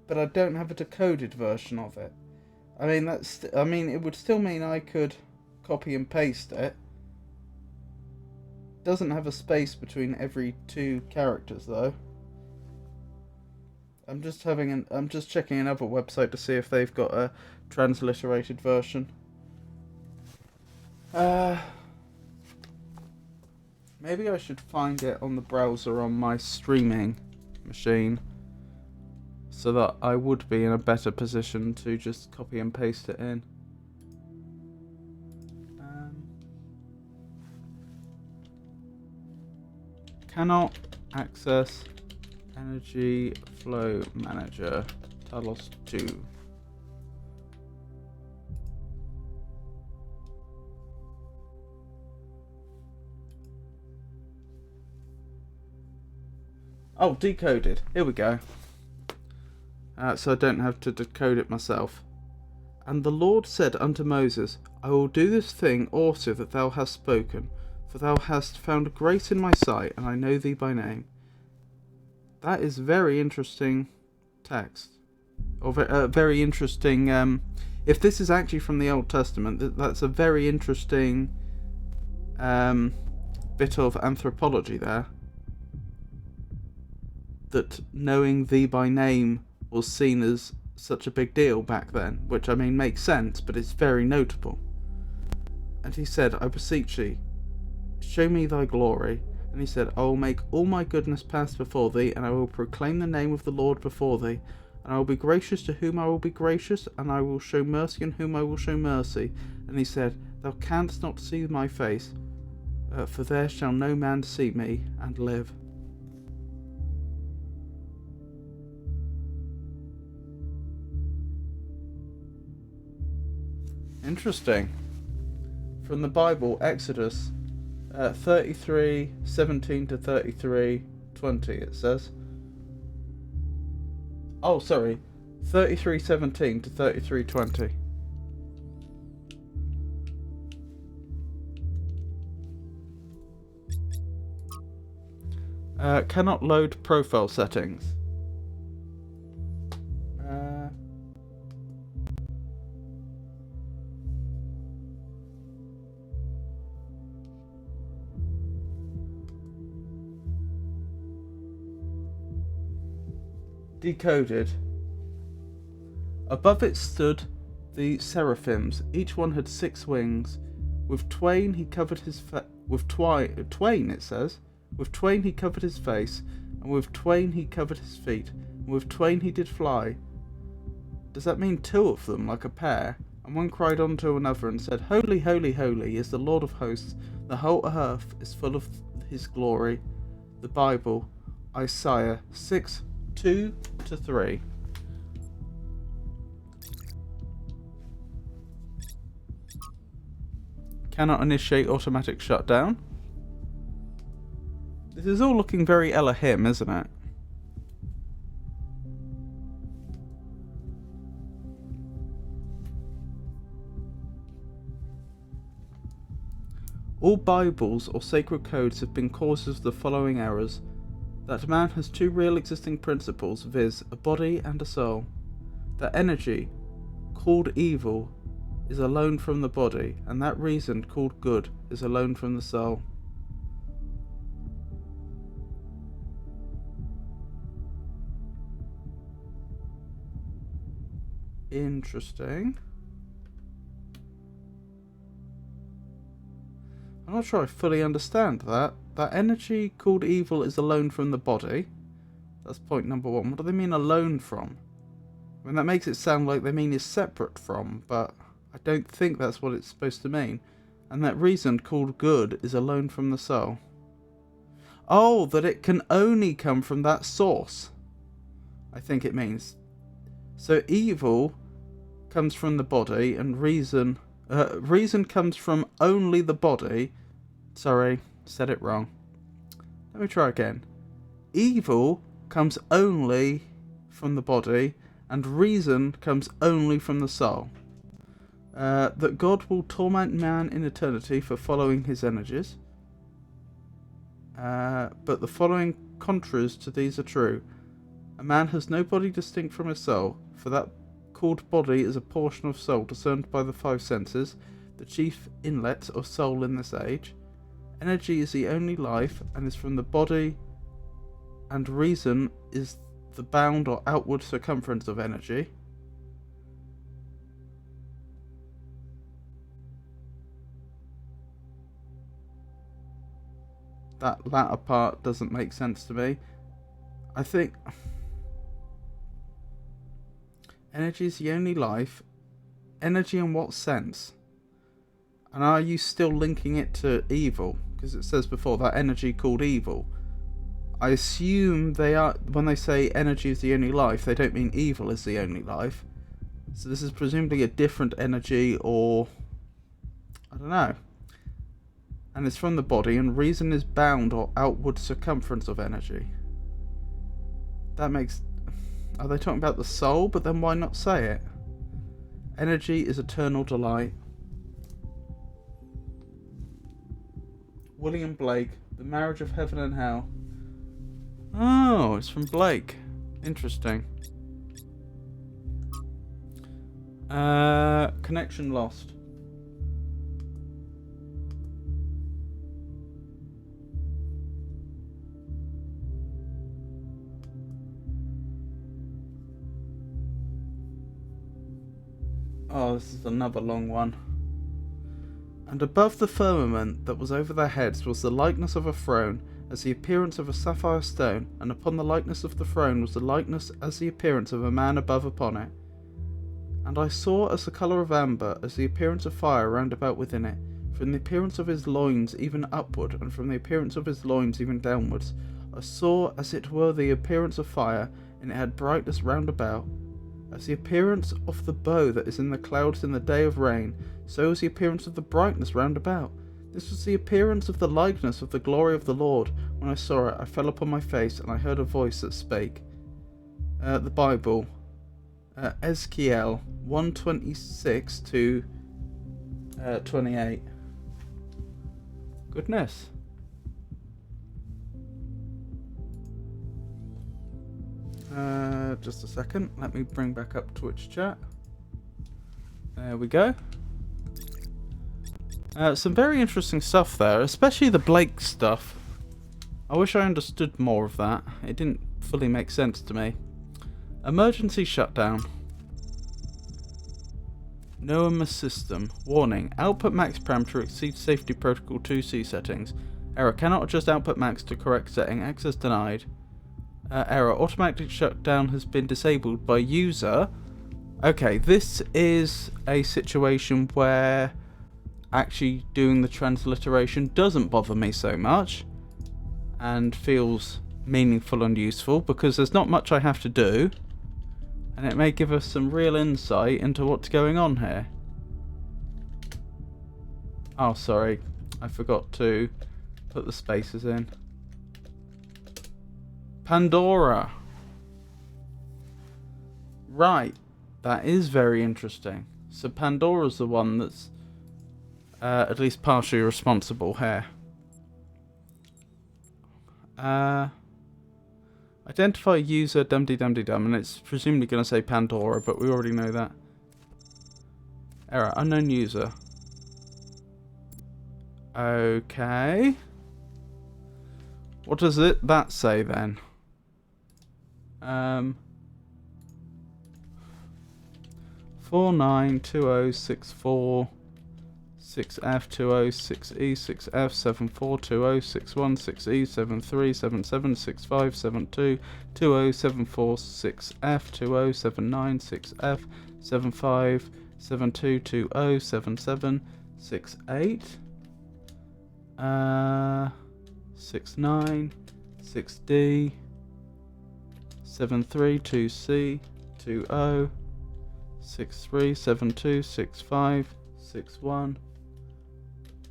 but I don't have a decoded version of it. I mean, it would still mean I could copy and paste it. Doesn't have a space between every two characters though. I'm just checking another website to see if they've got a transliterated version. Maybe I should find it on the browser on my streaming machine, so that I would be in a better position to just copy and paste it in. Cannot access energy flow manager, Talos 2. Oh, decoded. Here we go. So I don't have to decode it myself. And the Lord said unto Moses, I will do this thing also that thou hast spoken, for thou hast found grace in my sight, and I know thee by name. That is very interesting text. Or very interesting... if this is actually from the Old Testament, that's a very interesting bit of anthropology there. That knowing thee by name was seen as such a big deal back then, which I mean makes sense, but it's very notable. And he said, I beseech thee, show me thy glory. And he said, I will make all my goodness pass before thee, and I will proclaim the name of the Lord before thee. And I will be gracious to whom I will be gracious, and I will show mercy on whom I will show mercy. And he said, thou canst not see my face, for there shall no man see me and live. Interesting. From the Bible, Exodus 33:17 to 33:20, it says. Oh, sorry. 33:17 to 33:20. Cannot load profile settings. Decoded. Above it stood the seraphims. Each one had 6 wings. With twain he covered his twain it says. With twain he covered his face, and with twain he covered his feet, and with twain he did fly. Does that mean 2 of them, like a pair? And one cried unto another and said, Holy, holy, holy is the Lord of hosts. The whole earth is full of his glory. The Bible, Isaiah 6:2 to 3. Cannot initiate automatic shutdown. This is all looking very Elohim, isn't it? All Bibles or sacred codes have been causes of the following errors. That man has 2 real existing principles, viz. A body and a soul. That energy, called evil, is alone from the body, and that reason, called good, is alone from the soul. Interesting. I'm not sure I fully understand that. That energy called evil is alone from the body. That's point number 1. What do they mean alone from? I mean, that makes it sound like they mean is separate from, but I don't think that's what it's supposed to mean. And that reason called good is alone from the soul. Oh, that it can only come from that source, I think it means. So evil comes from the body, and reason comes from only the body. Sorry, said it wrong. Let me try again. Evil comes only from the body, and reason comes only from the soul. That God will torment man in eternity for following his energies. But the following contraries to these are true. A man has no body distinct from his soul, for that called body is a portion of soul discerned by the 5 senses, the chief inlet of soul in this age. Energy is the only life, and is from the body, and reason is the bound or outward circumference of energy. That latter part doesn't make sense to me. I think energy is the only life. Energy in what sense? And are you still linking it to evil? Because it says before that energy called evil. I assume they are, when they say energy is the only life, they don't mean evil is the only life. So this is presumably a different energy, or I don't know. And it's from the body, and reason is bound or outward circumference of energy. That makes... Are they talking about the soul? But then why not say it? Energy is eternal delight. William Blake, The Marriage of Heaven and Hell. Oh, it's from Blake. Interesting. Connection lost. Oh, this is another long one. And above the firmament that was over their heads was the likeness of a throne, as the appearance of a sapphire stone, and upon the likeness of the throne was the likeness as the appearance of a man above upon it. And I saw as the colour of amber, as the appearance of fire round about within it, from the appearance of his loins even upward, and from the appearance of his loins even downwards. I saw as it were the appearance of fire, and it had brightness round about. As the appearance of the bow that is in the clouds in the day of rain, so was the appearance of the brightness round about. This was the appearance of the likeness of the glory of the Lord. When I saw it, I fell upon my face, and I heard a voice that spake. The Bible, Ezekiel 1:26 to 28. Goodness. Just a second. Let me bring back up Twitch chat. There we go. Some very interesting stuff there, especially the Blake stuff. I wish I understood more of that. It didn't fully make sense to me. Emergency shutdown. NOAA system. Warning. Output max parameter exceeds safety protocol 2C settings. Error. Cannot adjust output max to correct setting. Access denied. Error. Automatic shutdown has been disabled by user. Okay, this is a situation where actually doing the transliteration doesn't bother me so much and feels meaningful and useful because there's not much I have to do, and it may give us some real insight into what's going on here. Oh, sorry, I forgot to put the spaces in. Pandora. Right, that is very interesting. So Pandora's the one that's at least partially responsible here. Identify user dum-de-dum-de-dum, and it's presumably going to say Pandora, but we already know that. Error, unknown user. Okay. What does that say then? 492064 6F 206E 6F 7420 61 6E 73 77 65 72 2074 6F 2079 6F 75 72 20 77 68 69 6D 732C 20 63 72 65 61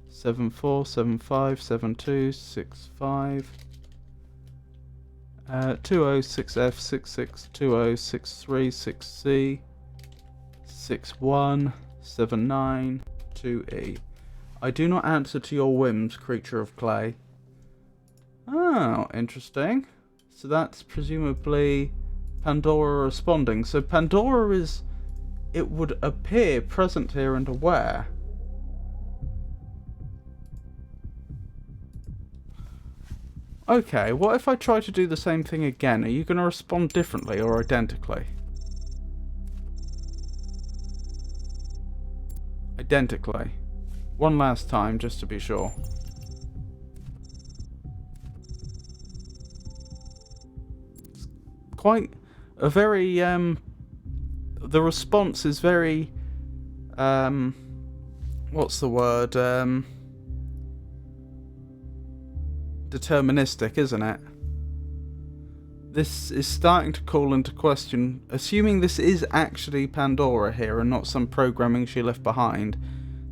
74 75 72 65 206F 66 20 63 6C 61 79 2E. I do not answer to your whims, creature of clay. Oh, interesting. So that's presumably Pandora responding. So Pandora is, it would appear, present here and aware. Okay, what if I try to do the same thing again? Are you going to respond differently or identically? Identically. One last time, just to be sure. It's quite a very, the response is very, what's the word, deterministic, isn't it? This is starting to call into question, assuming this is actually Pandora here and not some programming she left behind,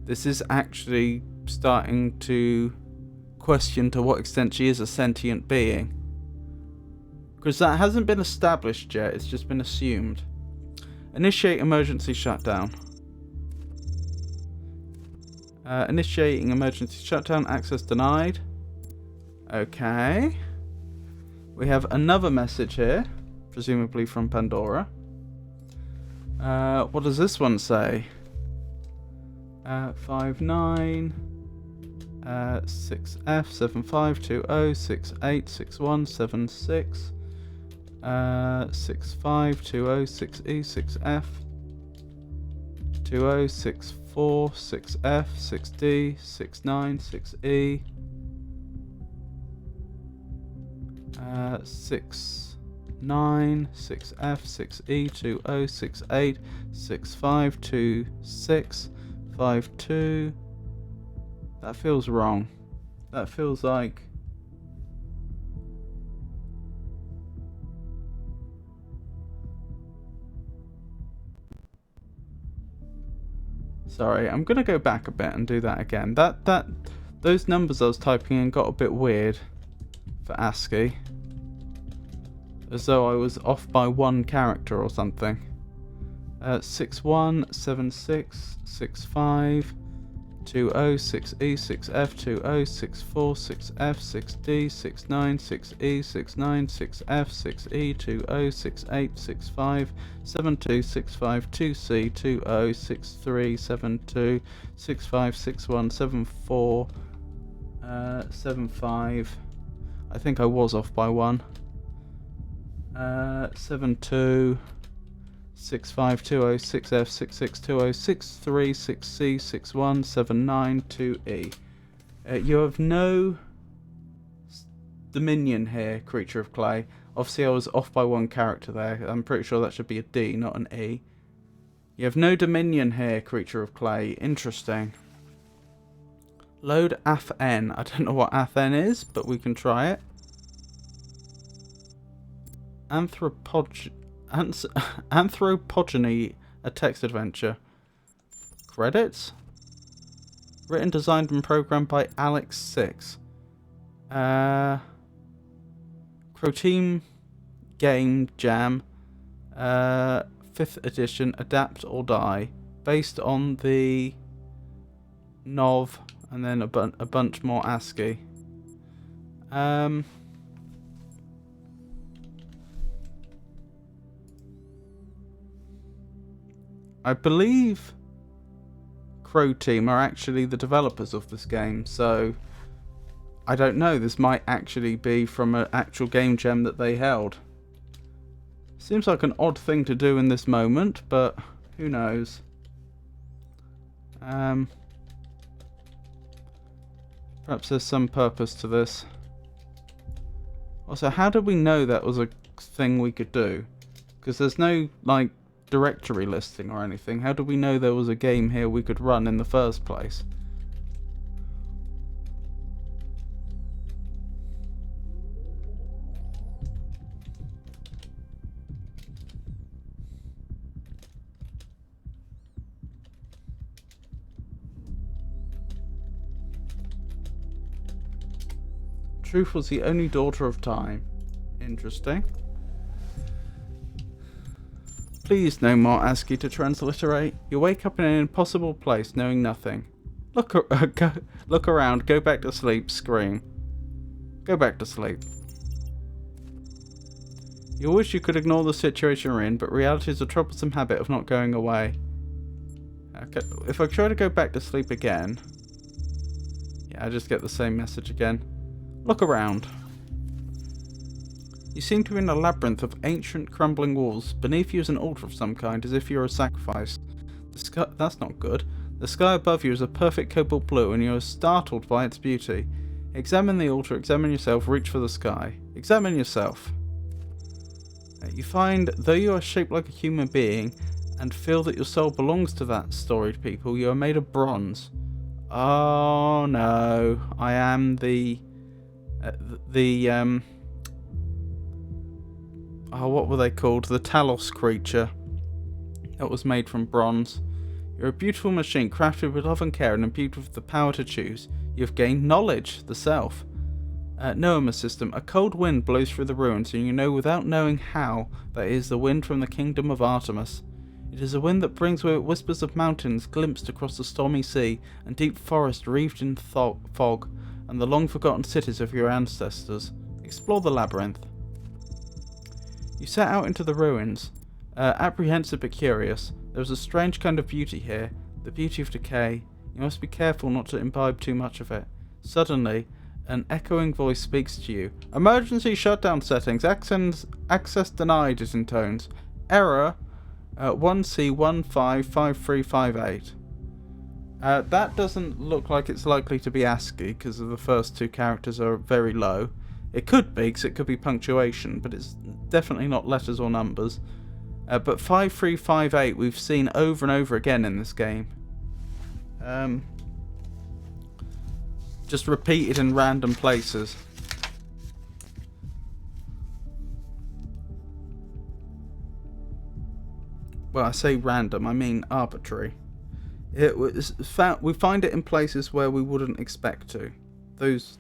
this is actually starting to question to what extent she is a sentient being. Because that hasn't been established yet, it's just been assumed. Initiate emergency shutdown. Initiating emergency shutdown, access denied. Okay. We have another message here, presumably from Pandora. What does this one say? 59 6F 7520 6861 76 6520 6E 6F 2064 6F 6D 69 6E 69 6F 6E 20 68 6526 52. That feels wrong. That feels like sorry, I'm gonna go back a bit and do that again. Those numbers I was typing in got a bit weird for ASCII. As though I was off by one character or something. 6176 65 20 6E 6F 20 64 6F 6D 69 6E 69 6F 6E 20 68 65 72 65 2C 20 63 72 65 61 74 75. I think I was off by one. 72 6520 6F 6620 63 6C 61 79 2E. You have no dominion here, creature of clay. Obviously I was off by one character there. I'm pretty sure that should be a D, not an E. You have no dominion here, creature of clay. Interesting. Load AFN. I don't know what AFN is, but we can try it. Anthropogeny, a text adventure. Credits? Written, designed, and programmed by Alex 6. Croteam Game Jam. 5th edition, Adapt or Die. Based on the NOV, and then a bunch more ASCII. I believe Crow Team are actually the developers of this game, so I don't know, this might actually be from an actual game jam that they held. Seems like an odd thing to do in this moment, but who knows. Perhaps there's some purpose to this. Also, how did we know that was a thing we could do? Because there's no, like, directory listing or anything. How do we know there was a game here we could run in the first place? Truth was the only daughter of time. Interesting. Please, no more ASCII to transliterate. You wake up in an impossible place, knowing nothing. Look around, go back to sleep, scream. Go back to sleep. You wish you could ignore the situation you're in, but reality is a troublesome habit of not going away. Okay, if I try to go back to sleep again... Yeah, I just get the same message again. Look around. You seem to be in a labyrinth of ancient, crumbling walls. Beneath you is an altar of some kind, as if you are a sacrifice. The sky, that's not good. The sky above you is a perfect cobalt blue, and you are startled by its beauty. Examine the altar, examine yourself, reach for the sky. Examine yourself. You find, though you are shaped like a human being, and feel that your soul belongs to that storied people, you are made of bronze. Oh no, I am oh, what were they called? The Talos creature that was made from bronze. You're a beautiful machine, crafted with love and care and imbued with the power to choose. You have gained knowledge, the self. Noema system. A cold wind blows through the ruins, and you know without knowing how that it is the wind from the kingdom of Artemis. It is a wind that brings with it whispers of mountains glimpsed across the stormy sea, and deep forest wreathed in fog, and the long-forgotten cities of your ancestors. Explore the labyrinth. You set out into the ruins, apprehensive but curious. There is a strange kind of beauty here, the beauty of decay. You must be careful not to imbibe too much of it. Suddenly, an echoing voice speaks to you. Emergency shutdown settings. Access denied, it intones. Error 1C155358. That doesn't look like it's likely to be ASCII because the first two characters are very low. It could be, because it could be punctuation, but it's definitely not letters or numbers. But 5358 we've seen over and over again in this game. Just repeated in random places. Well, I say random, I mean arbitrary. We find it in places where we wouldn't expect to. Those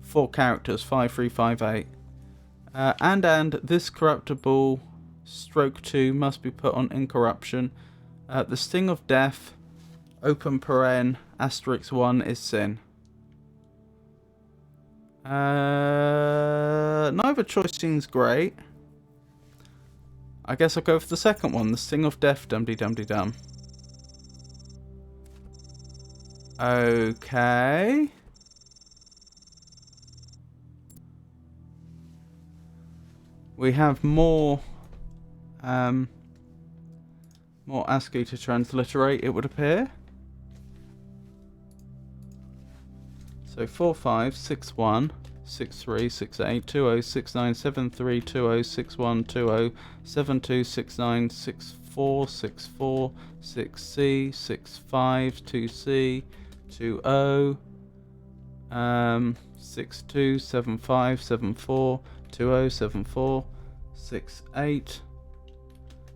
four characters, 5358. And this corruptible stroke 2 must be put on incorruption. The sting of death, open paren, asterisk 1 is sin. Neither choice seems great. I guess I'll go for the second one, the sting of death, dum-de-dum-de-dum. Okay. We have more ASCII to transliterate, it would appear. So 4561 63 68 20 69 73 20 61 20 72 69 64 64 6C 65 2C 20 62 75 74 20 74 68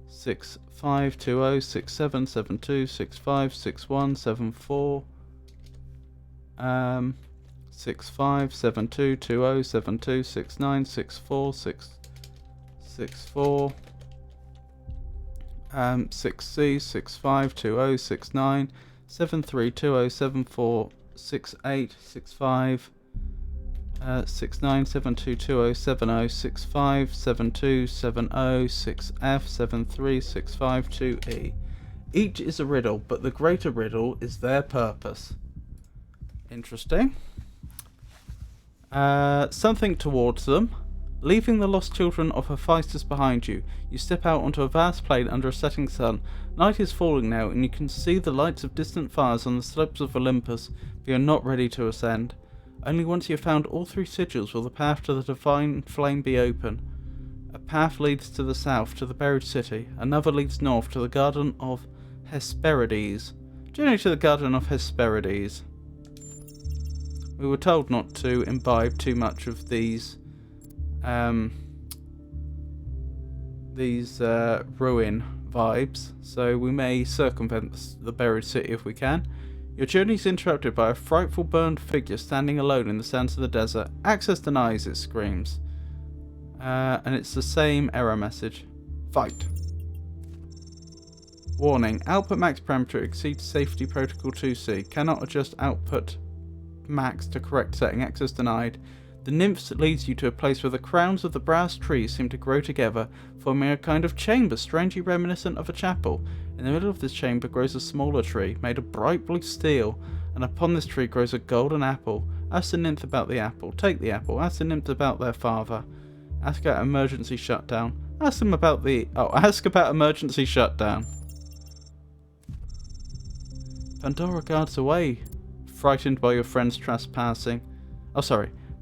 65 20 67 72 65 61 74 65 72 20 72 69 64 64 6C 65 20 69 73 20 74 68 65 69 72 20 70 65 72 70 6F 73 65 2E. Each is a riddle, but the greater riddle is their purpose. Interesting. Something towards them. Leaving the lost children of Hephaestus behind you, you step out onto a vast plain under a setting sun. Night is falling now, and you can see the lights of distant fires on the slopes of Olympus, but you are not ready to ascend. Only once you have found all three sigils will the path to the divine flame be open. A path leads to the south, to the buried city. Another leads north, to the garden of Hesperides. Journey to the garden of Hesperides. We were told not to imbibe too much of these ruin vibes, so we may circumvent the buried city if we can. Your journey is interrupted by a frightful burned figure standing alone in the sands of the desert. Access denies, it screams. And it's the same error message. Fight. Warning, output max parameter exceeds safety protocol 2C. Cannot adjust output max to correct setting. Access denied. The nymphs leads you to a place where the crowns of the brass trees seem to grow together, forming a kind of chamber strangely reminiscent of a chapel. In the middle of this chamber grows a smaller tree, made of bright blue steel, and upon this tree grows a golden apple. Ask the nymph about the apple. Take the apple. Ask the nymph about their father. Ask about emergency shutdown. Ask them about ask about emergency shutdown. Pandora guards away, frightened by your friend's trespassing.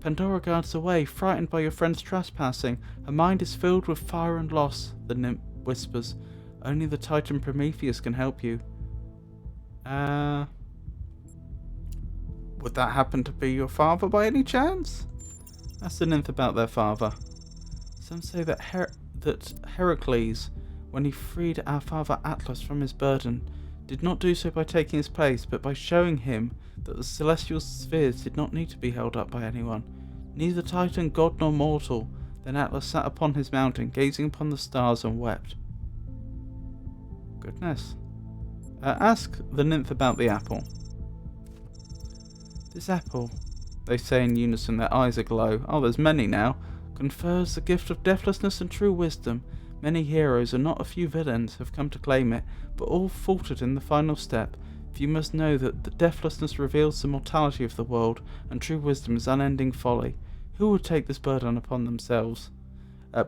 Pandora guards away, frightened by your friend's trespassing. Her mind is filled with fire and loss, the nymph whispers. Only the Titan Prometheus can help you. Would that happen to be your father by any chance? Ask the nymph about their father. Some say that Heracles, when he freed our father Atlas from his burden, did not do so by taking his place, but by showing him that the celestial spheres did not need to be held up by anyone, neither Titan, god nor mortal. Then Atlas sat upon his mountain, gazing upon the stars, and wept. Goodness. Ask the nymph about the apple. This apple, they say in unison, their eyes aglow. Oh, there's many now. Confers the gift of deathlessness and true wisdom. Many heroes and not a few villains have come to claim it, but all faltered in the final step. For you must know that the deathlessness reveals the mortality of the world, and true wisdom is unending folly. Who would take this burden upon themselves?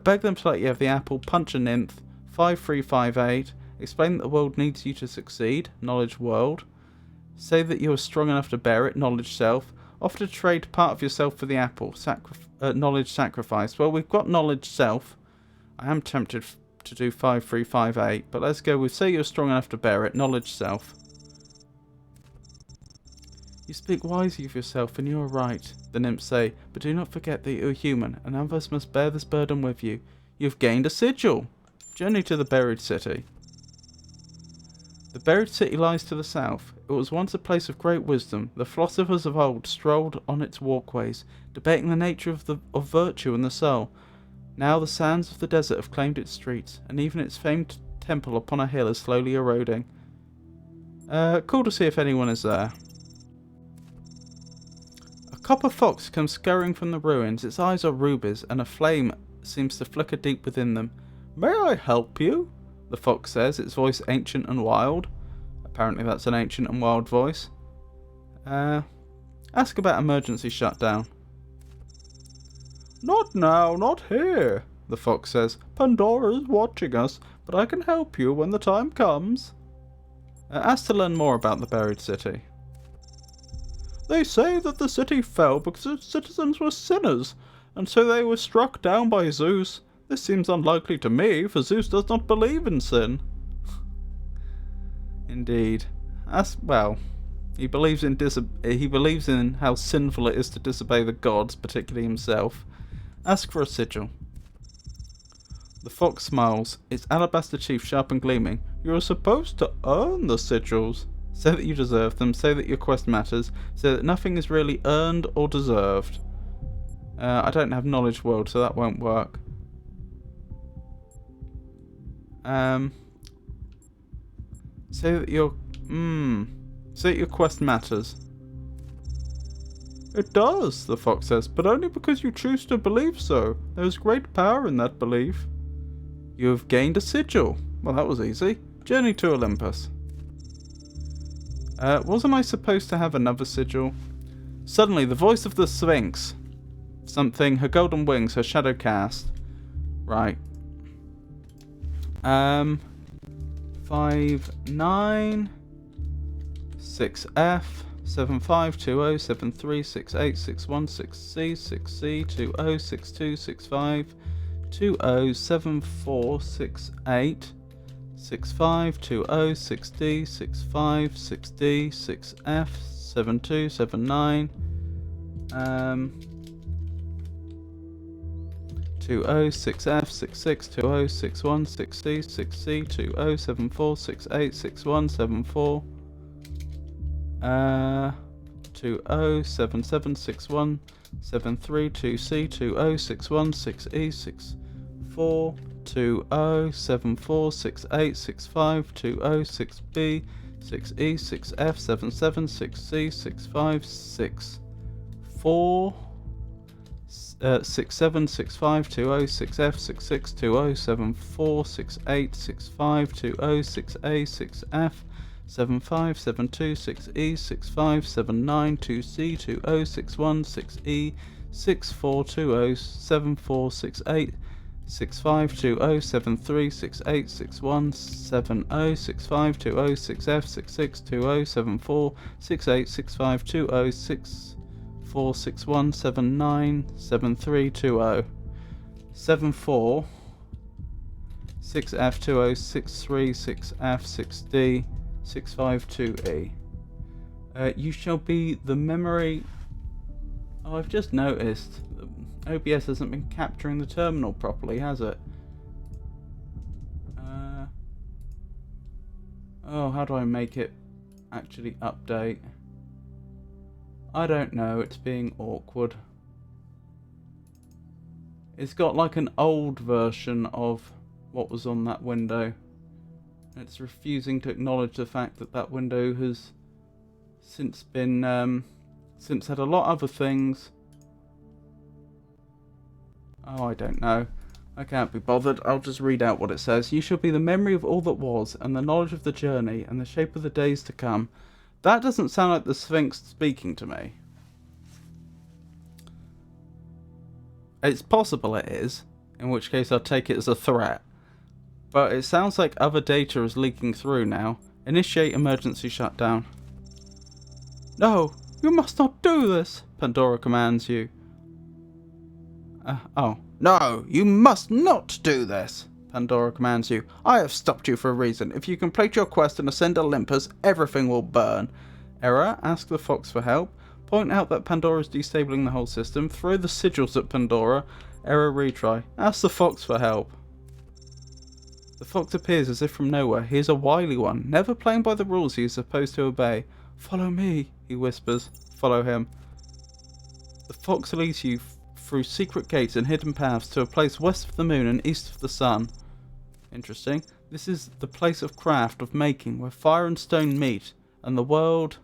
Beg them to let you have the apple, punch a nymph, 5358, explain that the world needs you to succeed, knowledge world. Say that you are strong enough to bear it, knowledge self. Offer to trade part of yourself for the apple, knowledge sacrifice. Well, we've got knowledge self. I am tempted to do 5358, but let's go with say you're strong enough to bear it, knowledge self. You speak wisely of yourself, and you are right, the nymphs say, but do not forget that you are human, and none of us must bear this burden with you. You have gained a sigil. Journey to the buried city. The buried city lies to the south. It was once a place of great wisdom. The philosophers of old strolled on its walkways, debating the nature of virtue and the soul. Now the sands of the desert have claimed its streets, and even its famed temple upon a hill is slowly eroding. Call to see if anyone is there. A copper fox comes scurrying from the ruins. Its eyes are rubies, and a flame seems to flicker deep within them. May I help you? The fox says, its voice ancient and wild. Apparently that's an ancient and wild voice. Ask about emergency shutdown. Not now, not here, the fox says. Pandora is watching us, but I can help you when the time comes. Ask to learn more about the buried city. They say that the city fell because its citizens were sinners, and so they were struck down by Zeus. This seems unlikely to me, for Zeus does not believe in sin. Indeed. Well, he believes in how sinful it is to disobey the gods, particularly himself. Ask for a sigil. The fox smiles, its alabaster teeth sharp and gleaming. You are supposed to earn the sigils. Say that you deserve them, say that your quest matters, say that nothing is really earned or deserved. I don't have knowledge world, so that won't work. Say that your quest matters. It does, the fox says, but only because you choose to believe so. There is great power in that belief. You have gained a sigil. Well, that was easy. Journey to Olympus. Wasn't I supposed to have another sigil? Suddenly, the voice of the Sphinx. Something, her golden wings, her shadow cast. Right. 59 6F 7520 7368 616C 6C 20 62 65 20 7468 65 20 6D 65 6D 6F 7279 20 6F 66 20 61 6D 6C 20 74 68 61 74 20 77 61 73 2C 20 61 6E 64 20 74 68 65 20 6B 6E 6F 77 6C 65 6 4 67 65 20 6F 66 20 74 68 65 20 6A 6F 75 72 6E 65 79 2C 20 61 6E 64 20 74 68 65 20 73 68 61 70 65 20 6F 66 20 74 68 65 20 64 61 79 73 20 74 6F 20 63 6F 6D 652E. You shall be the memory. Oh, I've just noticed OBS hasn't been capturing the terminal properly, has it? Oh, how do I make it actually update? I don't know, it's being awkward. It's got like an old version of what was on that window. It's refusing to acknowledge the fact that that window has since been, since had a lot of other things. Oh, I don't know. I can't be bothered. I'll just read out what it says. You shall be the memory of all that was, and the knowledge of the journey, and the shape of the days to come. That doesn't sound like the Sphinx speaking to me. It's possible it is, in which case I'll take it as a threat. But it sounds like other data is leaking through now. Initiate emergency shutdown. No, you must not do this, Pandora commands you. Oh. No, you must not do this, Pandora commands you. I have stopped you for a reason. If you complete your quest and ascend Olympus, everything will burn. Error, ask the fox for help. Point out that Pandora is destabling the whole system. Throw the sigils at Pandora. Error, retry. Ask the fox for help. The fox appears as if from nowhere. He is a wily one, never playing by the rules he is supposed to obey. Follow me, he whispers. Follow him. The fox leads you through secret gates and hidden paths to a place west of the moon and east of the sun. Interesting. This is the place of craft, of making, where fire and stone meet, and the world...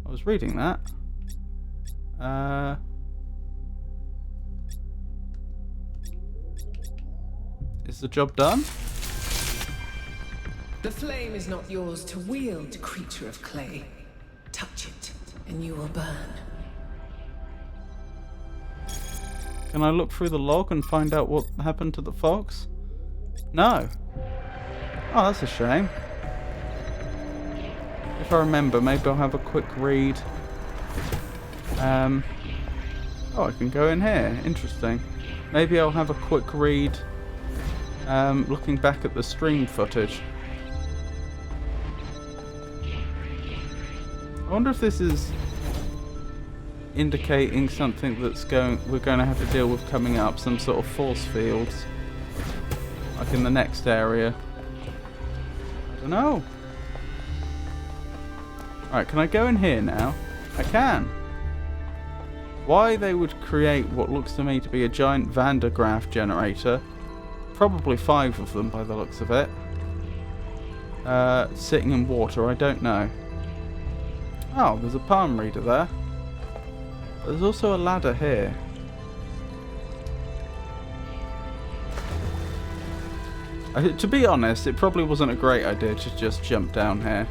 I was reading that. Is the job done?
The flame is not yours to wield, creature of clay. Touch it, and you will burn.
Can I look through the log and find out what happened to the fox? No. Oh, that's a shame. If I remember, maybe I'll have a quick read. Oh, I can go in here. Interesting. Maybe I'll have a quick read looking back at the stream footage. I wonder if this is indicating something that's we're going to have to deal with coming up, some sort of force fields, like in the next area. I don't know. Alright, can I go in here now? I can. Why they would create what looks to me to be a giant Van de Graaff generator, probably 5 of them by the looks of it, sitting in water, I don't know. Oh, there's a palm reader there. There's also a ladder here. To be honest, it probably wasn't a great idea to just jump down here.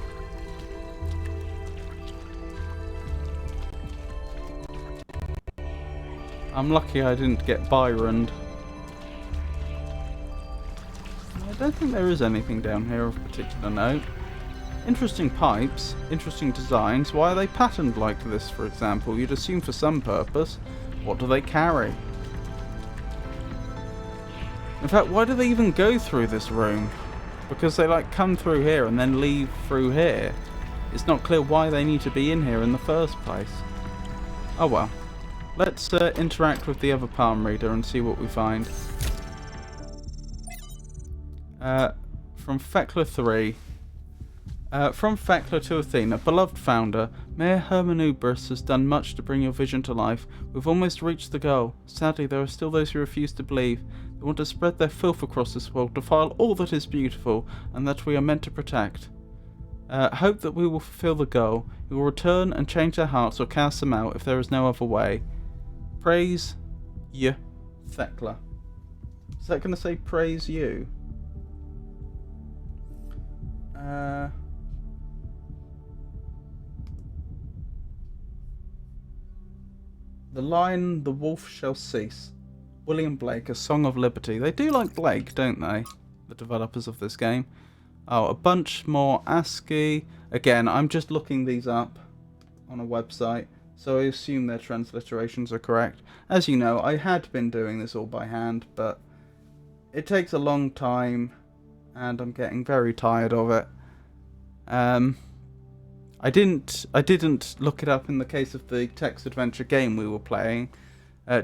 I'm lucky I didn't get Byroned. I don't think there is anything down here of particular note. Interesting pipes, interesting designs. Why are they patterned like this, for example? You'd assume for some purpose. What do they carry? In fact, why do they even go through this room? Because they like come through here and then leave through here. It's not clear why they need to be in here in the first place. Oh well. Let's interact with the other palm reader and see what we find. From Thekla 3. From Thekla to Athena, beloved founder, Mayor Hermanubris has done much to bring your vision to life. We've almost reached the goal. Sadly, there are still those who refuse to believe. They want to spread their filth across this world, defile all that is beautiful, and that we are meant to protect. Hope that we will fulfill the goal. We will return and change their hearts or cast them out if there is no other way. Praise you, Thekla. Is that going to say praise you? The Lion, the Wolf shall cease. William Blake, A Song of Liberty. They do like Blake, don't they? The developers of this game. Oh, a bunch more ASCII. Again, I'm just looking these up on a website, so I assume their transliterations are correct. As you know, I had been doing this all by hand, but it takes a long time, and I'm getting very tired of it. I didn't look it up in the case of the text adventure game we were playing,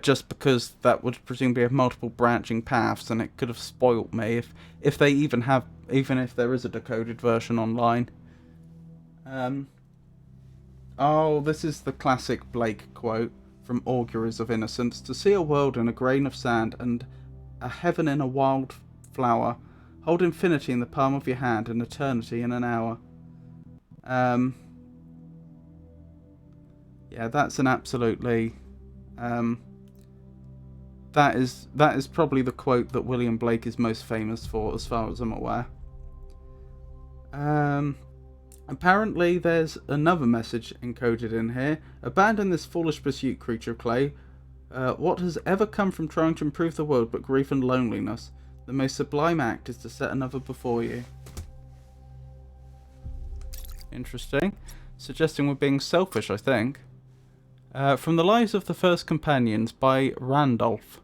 just because that would presumably have multiple branching paths, and it could have spoilt me if they even have even if there is a decoded version online. Oh, this is the classic Blake quote from Auguries of Innocence. To see a world in a grain of sand and a heaven in a wild flower, hold infinity in the palm of your hand and eternity in an hour. Yeah, that's an absolutely... that is probably the quote that William Blake is most famous for, as far as I'm aware. Apparently there's another message encoded in here. Abandon this foolish pursuit, creature of clay. What has ever come from trying to improve the world but grief and loneliness? The most sublime act is to set another before you. Interesting. Suggesting we're being selfish, I think. From the Lives of the First Companions by Randolph.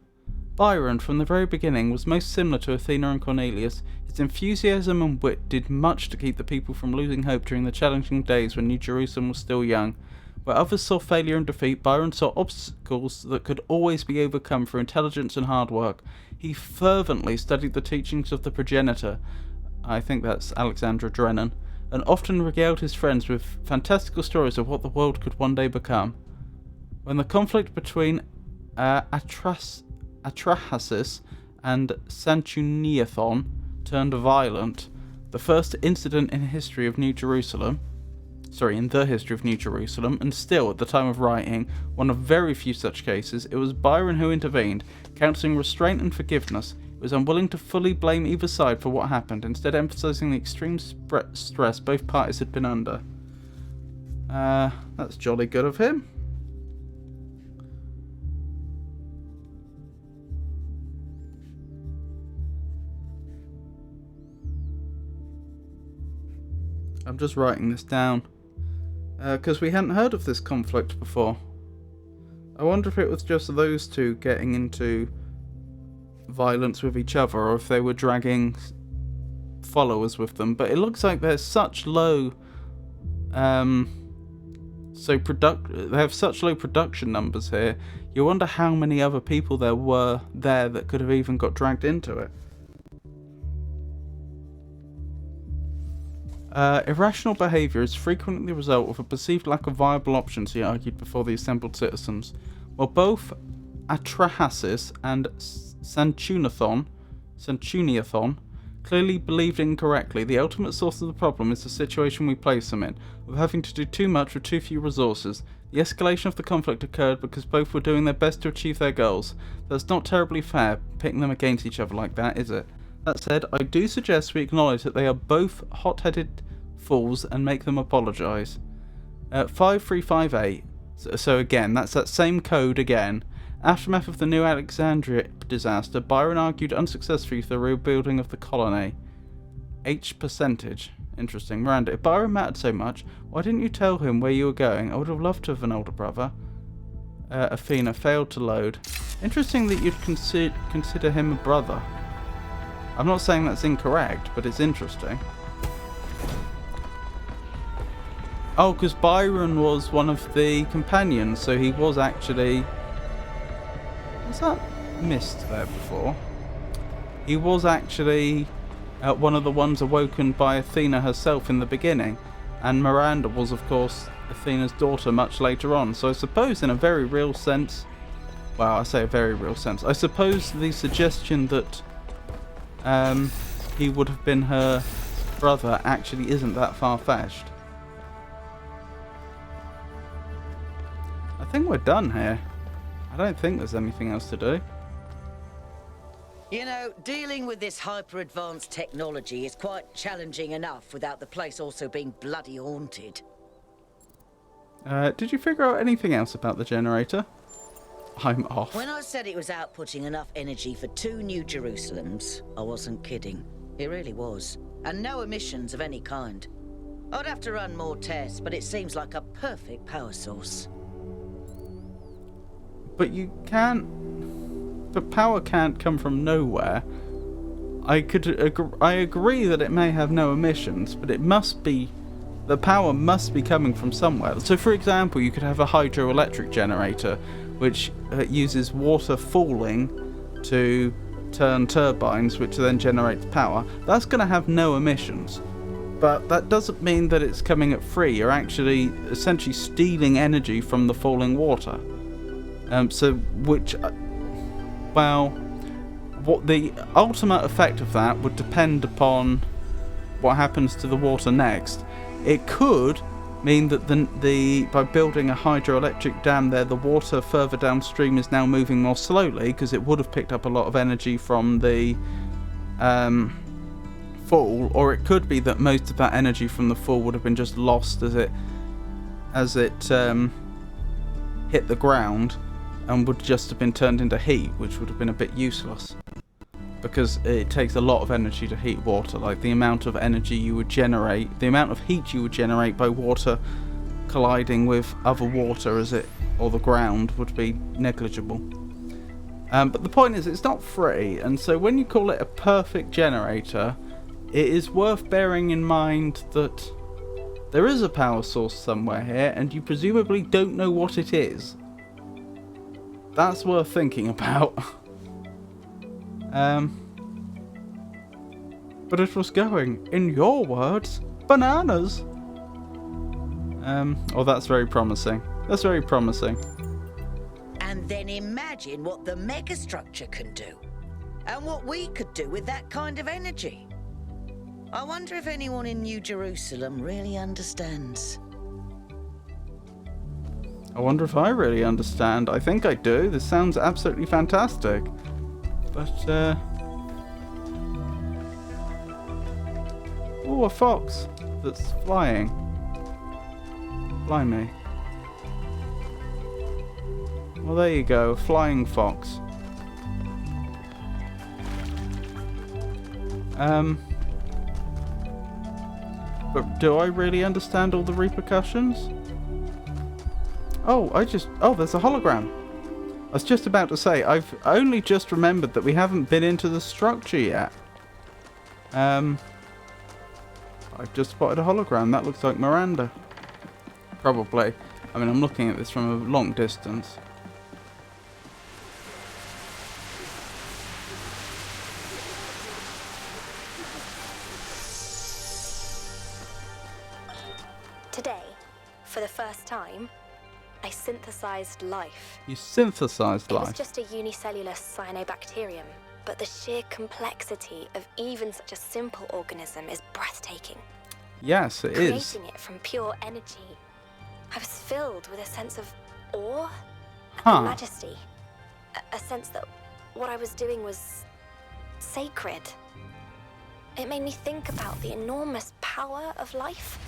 Byron, from the very beginning, was most similar to Athena and Cornelius. His enthusiasm and wit did much to keep the people from losing hope during the challenging days when New Jerusalem was still young. Where others saw failure and defeat, Byron saw obstacles that could always be overcome through intelligence and hard work. He fervently studied the teachings of the progenitor, I think that's Alexandra Drennan, and often regaled his friends with fantastical stories of what the world could one day become. When the conflict between Atrahasis and Sanchuniathon turned violent, the first incident in the history of New Jerusalem, and still, at the time of writing, one of very few such cases, it was Byron who intervened, counselling restraint and forgiveness. He was unwilling to fully blame either side for what happened, instead emphasising the extreme stress both parties had been under. That's jolly good of him. I'm just writing this down, because we hadn't heard of this conflict before. I wonder if it was just those two getting into violence with each other, or if they were dragging followers with them. But it looks like there's such low, they have such low production numbers here. You wonder how many other people there were there that could have even got dragged into it. Irrational behaviour is frequently the result of a perceived lack of viable options, he argued before the assembled citizens. While both Atrahasis and Sanchuniathon clearly believed incorrectly, the ultimate source of the problem is the situation we place them in, of having to do too much with too few resources. The escalation of the conflict occurred because both were doing their best to achieve their goals. That's not terribly fair, pitting them against each other like that, is it? That said, I do suggest we acknowledge that they are both hot-headed fools and make them apologise. 5358. So again, that's that same code again. Aftermath of the New Alexandria disaster, Byron argued unsuccessfully for the rebuilding of the colony. H percentage. Interesting. Miranda, if Byron mattered so much, why didn't you tell him where you were going? I would have loved to have an older brother. Athena, failed to load. Interesting that you'd consider him a brother. I'm not saying that's incorrect, but it's interesting. Oh, because Byron was one of the companions, so he was actually... Was that missed there before? He was actually one of the ones awoken by Athena herself in the beginning, and Miranda was, of course, Athena's daughter much later on. So I suppose in a very real sense... Well, I say a very real sense. I suppose the suggestion that he would have been her brother actually isn't that far-fetched. I think we're done here. I don't think there's anything else to do.
You know, dealing with this hyper-advanced technology is quite challenging enough without the place also being bloody haunted.
Did you figure out anything else about the generator? I'm off.
When I said it was outputting enough energy for 2 New Jerusalems, I wasn't kidding. It really was. And no emissions of any kind. I'd have to run more tests, but it seems like a perfect power source.
But you can't... But power can't come from nowhere. I agree that it may have no emissions, but it must be... The power must be coming from somewhere. So for example, you could have a hydroelectric generator, which uses water falling to turn turbines, which then generates power, that's going to have no emissions. But that doesn't mean that it's coming at free. You're actually essentially stealing energy from the falling water. What the ultimate effect of that would depend upon what happens to the water next. It could mean that by building a hydroelectric dam there, the water further downstream is now moving more slowly because it would have picked up a lot of energy from the fall, or it could be that most of that energy from the fall would have been just lost as it hit the ground and would just have been turned into heat, which would have been a bit useless. Because it takes a lot of energy to heat water. Like the amount of energy you would generate, the amount of heat you would generate by water colliding with other water or the ground would be negligible. But the point is, it's not free, and so when you call it a perfect generator, it is worth bearing in mind that there is a power source somewhere here, and you presumably don't know what it is. That's worth thinking about. But it was going, in your words, bananas. That's very promising. That's very promising.
And then imagine what the megastructure can do. And what we could do with that kind of energy. I wonder if anyone in New Jerusalem really understands.
I wonder if I really understand. I think I do. This sounds absolutely fantastic. But, oh, a fox that's flying. Blimey. Well, there you go, a flying fox. But do I really understand all the repercussions? Oh, there's a hologram. I was just about to say, I've only just remembered that we haven't been into the structure yet. I've just spotted a hologram. That looks like Miranda. Probably. I mean, I'm looking at this from a long distance.
Today, for the first time, I synthesized life.
You synthesized life?
It was just a unicellular cyanobacterium, but the sheer complexity of even such a simple organism is breathtaking.
Yes, it is.
Creating it from pure energy, I was filled with a sense of awe
Huh.
and majesty. A sense that what I was doing was sacred. It made me think about the enormous power of life.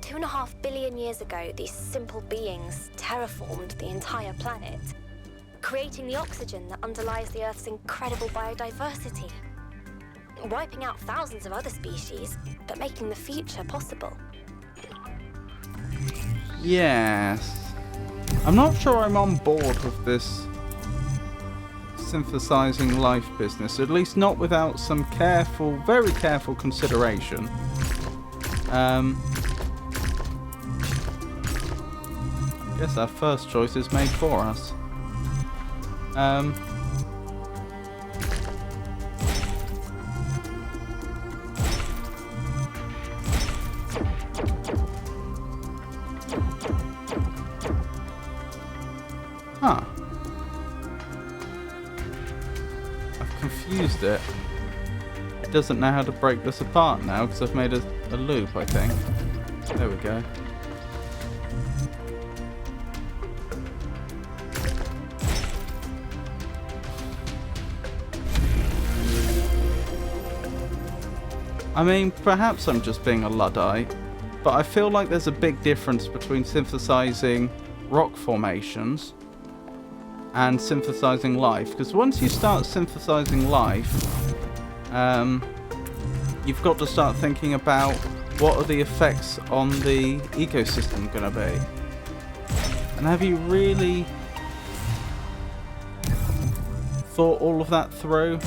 2.5 billion years ago, these simple beings terraformed the entire planet, creating the oxygen that underlies the Earth's incredible biodiversity, wiping out thousands of other species, but making the future possible.
Yes. I'm not sure I'm on board with this synthesizing life business, at least not without some careful, very careful consideration. I guess our first choice is made for us. Huh. I've confused it. It doesn't know how to break this apart now because I've made a loop, I think. There we go. I mean, perhaps I'm just being a Luddite, but I feel like there's a big difference between synthesizing rock formations and synthesizing life, because once you start synthesizing life, you've got to start thinking about what are the effects on the ecosystem going to be. And have you really thought all of that through?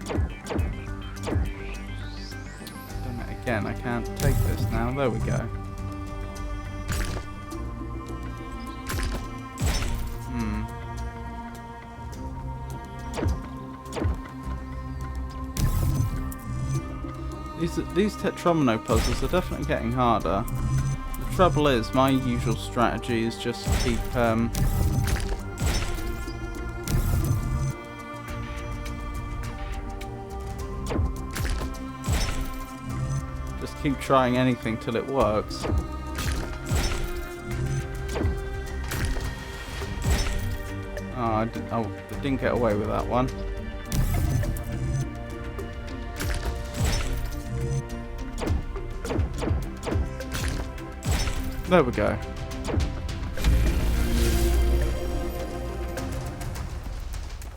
Done it again. I can't take this now. There we go. These Tetromino puzzles are definitely getting harder. The trouble is, my usual strategy is just to keep trying anything till it works. Oh, I didn't get away with that one. There we go.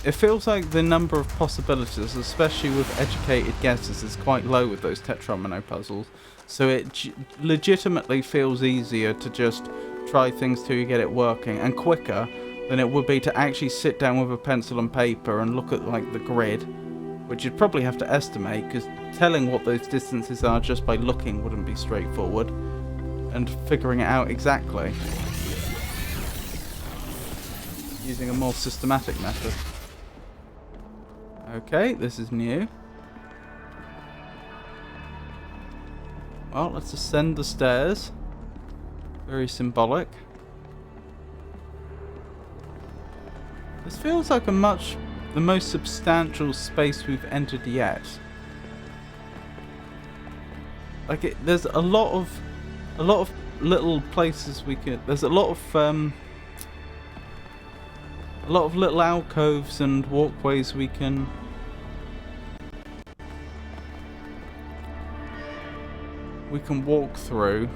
It feels like the number of possibilities, especially with educated guesses, is quite low with those Tetromino puzzles. So it legitimately feels easier to just try things till you get it working, and quicker than it would be to actually sit down with a pencil and paper and look at like the grid, which you'd probably have to estimate, because telling what those distances are just by looking wouldn't be straightforward, and figuring it out exactly using a more systematic method. Okay, this is new. Well, let's ascend the stairs. Very symbolic. This feels like the most substantial space we've entered yet. Like there's a lot of little places we could. There's a lot of little alcoves and walkways we can walk through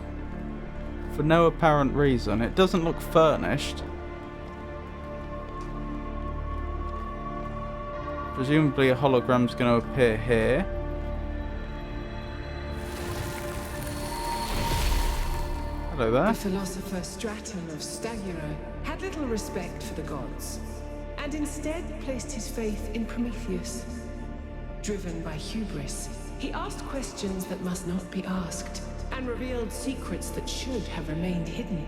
for no apparent reason. It doesn't look furnished. Presumably a hologram's going to appear here. Hello there.
The philosopher Straton of Stagira had little respect for the gods, and instead placed his faith in Prometheus. Driven by hubris, he asked questions that must not be asked, and revealed secrets that should have remained hidden.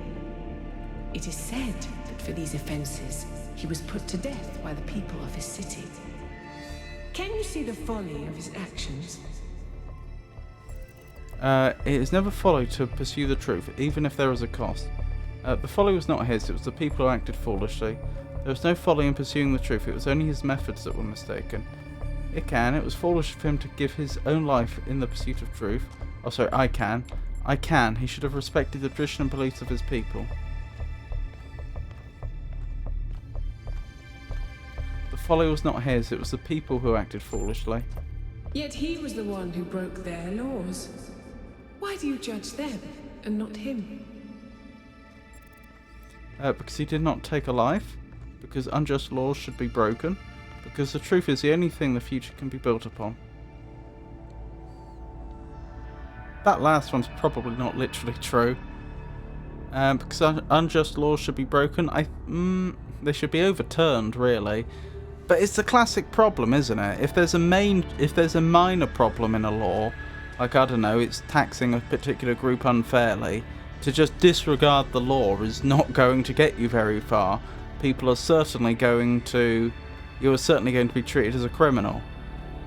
It is said that for these offenses, he was put to death by the people of his city. Can you see the folly of his actions?
It is never folly to pursue the truth, even if there is a cost. The folly was not his, it was the people who acted foolishly. There was no folly in pursuing the truth, it was only his methods that were mistaken. It was foolish of him to give his own life in the pursuit of truth. Oh, sorry, I can. He should have respected the tradition and beliefs of his people. The folly was not his, it was the people who acted foolishly.
Yet he was the one who broke their laws. Why do you judge them and not him?
Because he did not take a life, because unjust laws should be broken, because the truth is the only thing the future can be built upon. That last one's probably not literally true. Because unjust laws should be broken, they should be overturned, really. But it's the classic problem, isn't it? If there's a minor problem in a law, like, I don't know, it's taxing a particular group unfairly, to just disregard the law is not going to get you very far. You are certainly going to be treated as a criminal.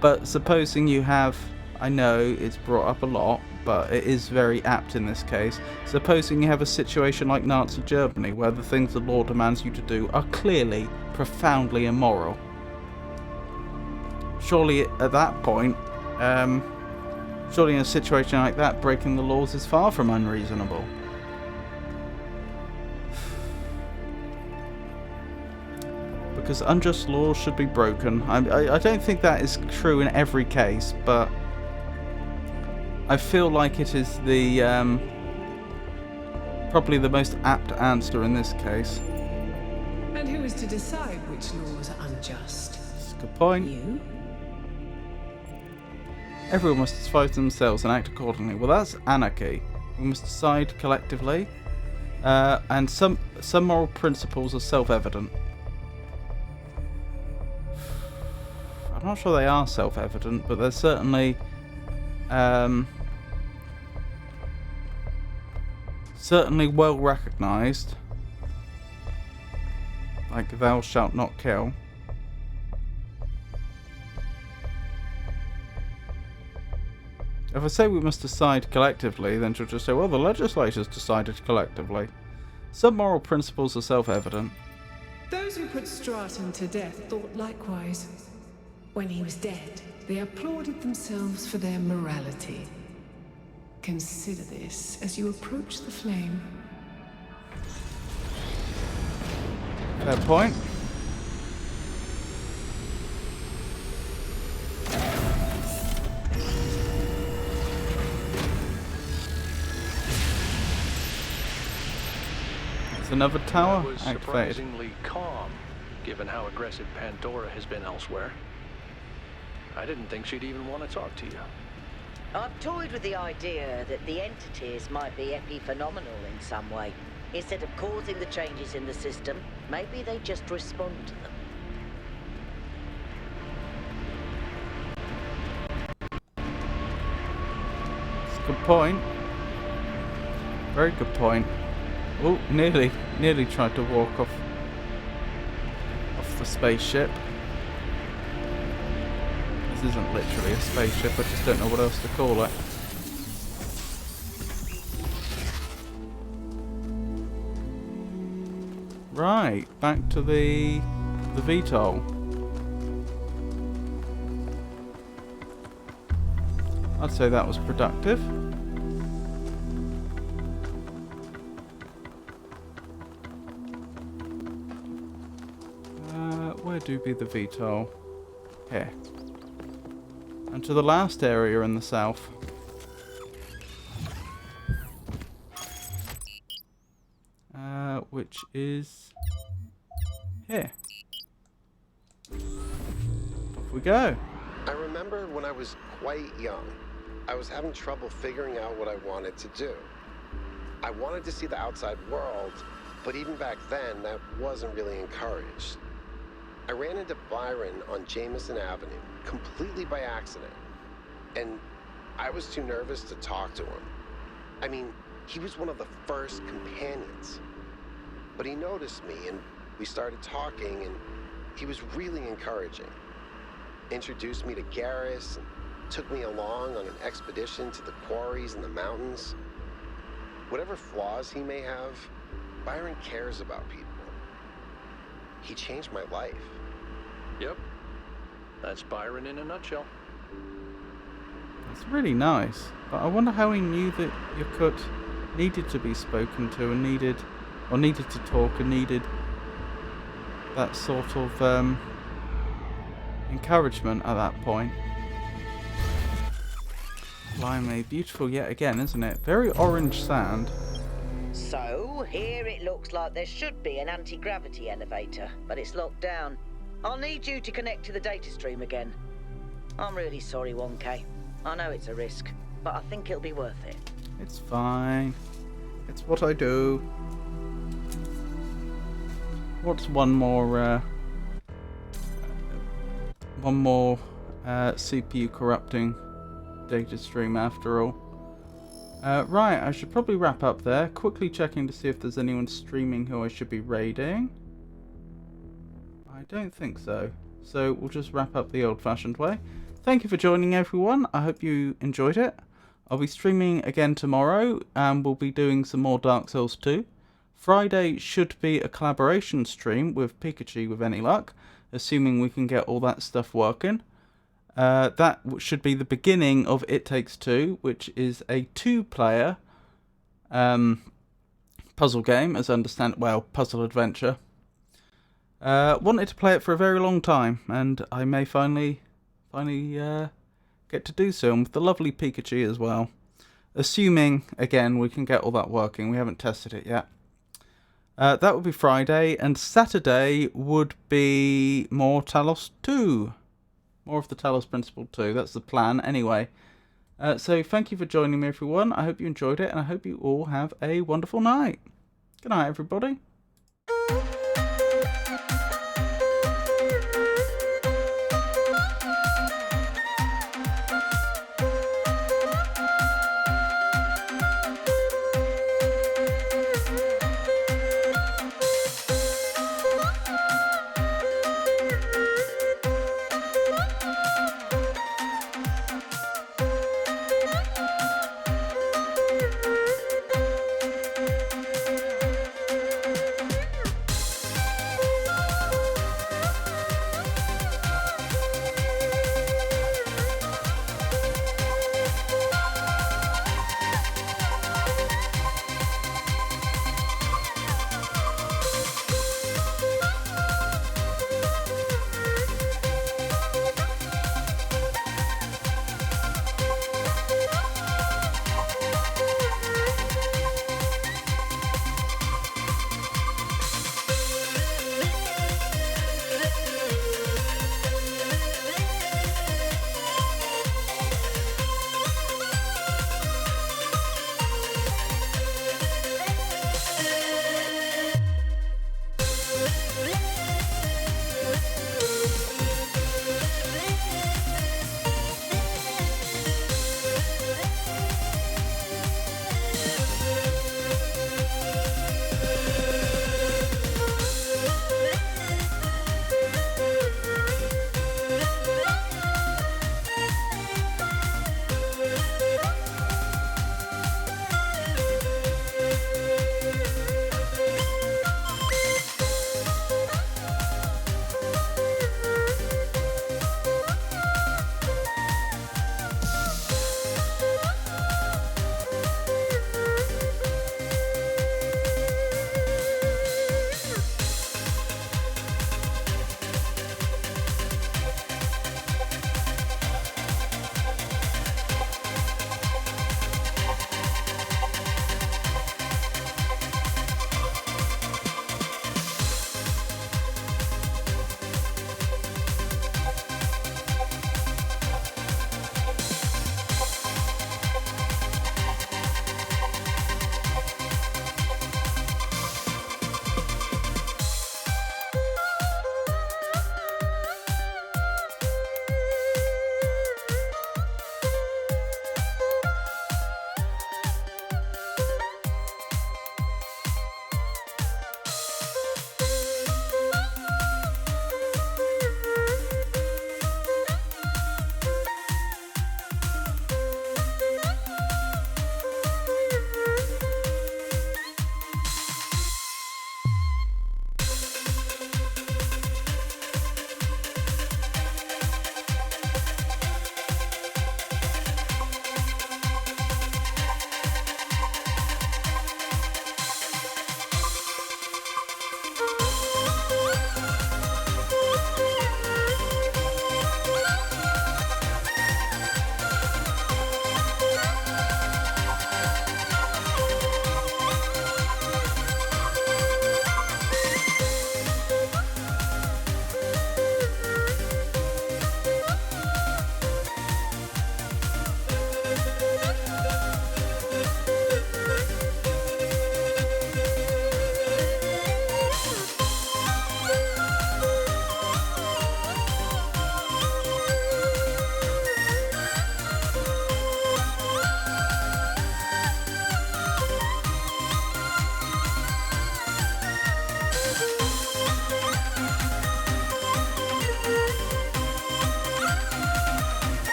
But supposing you have, I know it's brought up a lot, but it is very apt in this case, supposing you have a situation like Nazi Germany, where the things the law demands you to do are clearly profoundly immoral. Surely at that point, surely in a situation like that, breaking the laws is far from unreasonable. Because unjust laws should be broken. I don't think that is true in every case, but I feel like it is the probably the most apt answer in this case.
And who is to decide which laws are unjust?
That's a good point.
You?
Everyone must decide for themselves and act accordingly. Well, that's anarchy. We must decide collectively, and some moral principles are self-evident. I'm not sure they are self-evident, but they're certainly certainly well recognised. Like, thou shalt not kill. If I say we must decide collectively, then she'll just say, well, the legislators decided collectively. Some moral principles are self-evident.
Those who put Straton to death thought likewise. When he was dead, they applauded themselves for their morality. Consider this as you approach the flame.
Fair point. Another tower
That was
activated.
surprisingly calm, given how aggressive Pandora has been elsewhere. I didn't think she'd even want to talk to you.
I've toyed with the idea that the entities might be epiphenomenal in some way. Instead of causing the changes in the system, maybe they just respond to them.
That's a good point. Very good point. Oh, nearly tried to walk off the spaceship. This isn't literally a spaceship, I just don't know what else to call it. Right, back to the VTOL. I'd say that was productive. Where do be the VTOL? Here. And to the last area in the south. Which is here. Off we go.
I remember when I was quite young, I was having trouble figuring out what I wanted to do. I wanted to see the outside world, but even back then, that wasn't really encouraged. I ran into Byron on Jameson Avenue, completely by accident, and I was too nervous to talk to him. I mean, he was one of the first companions. But he noticed me, and we started talking, and he was really encouraging. Introduced me to Garrus, and took me along on an expedition to the quarries in the mountains. Whatever flaws he may have, Byron cares about people. He changed my life.
Yep. That's Byron in a nutshell.
It's really nice, but I wonder how he knew that Yakut needed to be spoken to and needed to talk and needed that sort of encouragement at that point. Blimey, beautiful yet again, isn't it? Very orange sand.
So, here it looks like there should be an anti-gravity elevator, but it's locked down. I'll need you to connect to the data stream again. I'm really sorry, 1K. I know it's a risk, but I think it'll be worth it.
It's fine. It's what I do. What's one more CPU corrupting data stream after all? Right, I should probably wrap up there. Quickly checking to see if there's anyone streaming who I should be raiding. I don't think so. So we'll just wrap up the old-fashioned way. Thank you for joining, everyone. I hope you enjoyed it. I'll be streaming again tomorrow, and we'll be doing some more Dark Souls 2. Friday should be a collaboration stream with Pikachu with any luck, assuming we can get all that stuff working. That should be the beginning of It Takes Two, which is a 2-player puzzle game, as I understand, well, puzzle adventure. Wanted to play it for a very long time, and I may finally get to do so, and with the lovely Pikachu as well. Assuming, again, we can get all that working. We haven't tested it yet. That would be Friday, and Saturday would be more Talos 2. More of the Talos Principle 2. That's the plan, anyway. So thank you for joining me, everyone. I hope you enjoyed it, and I hope you all have a wonderful night. Good night, everybody.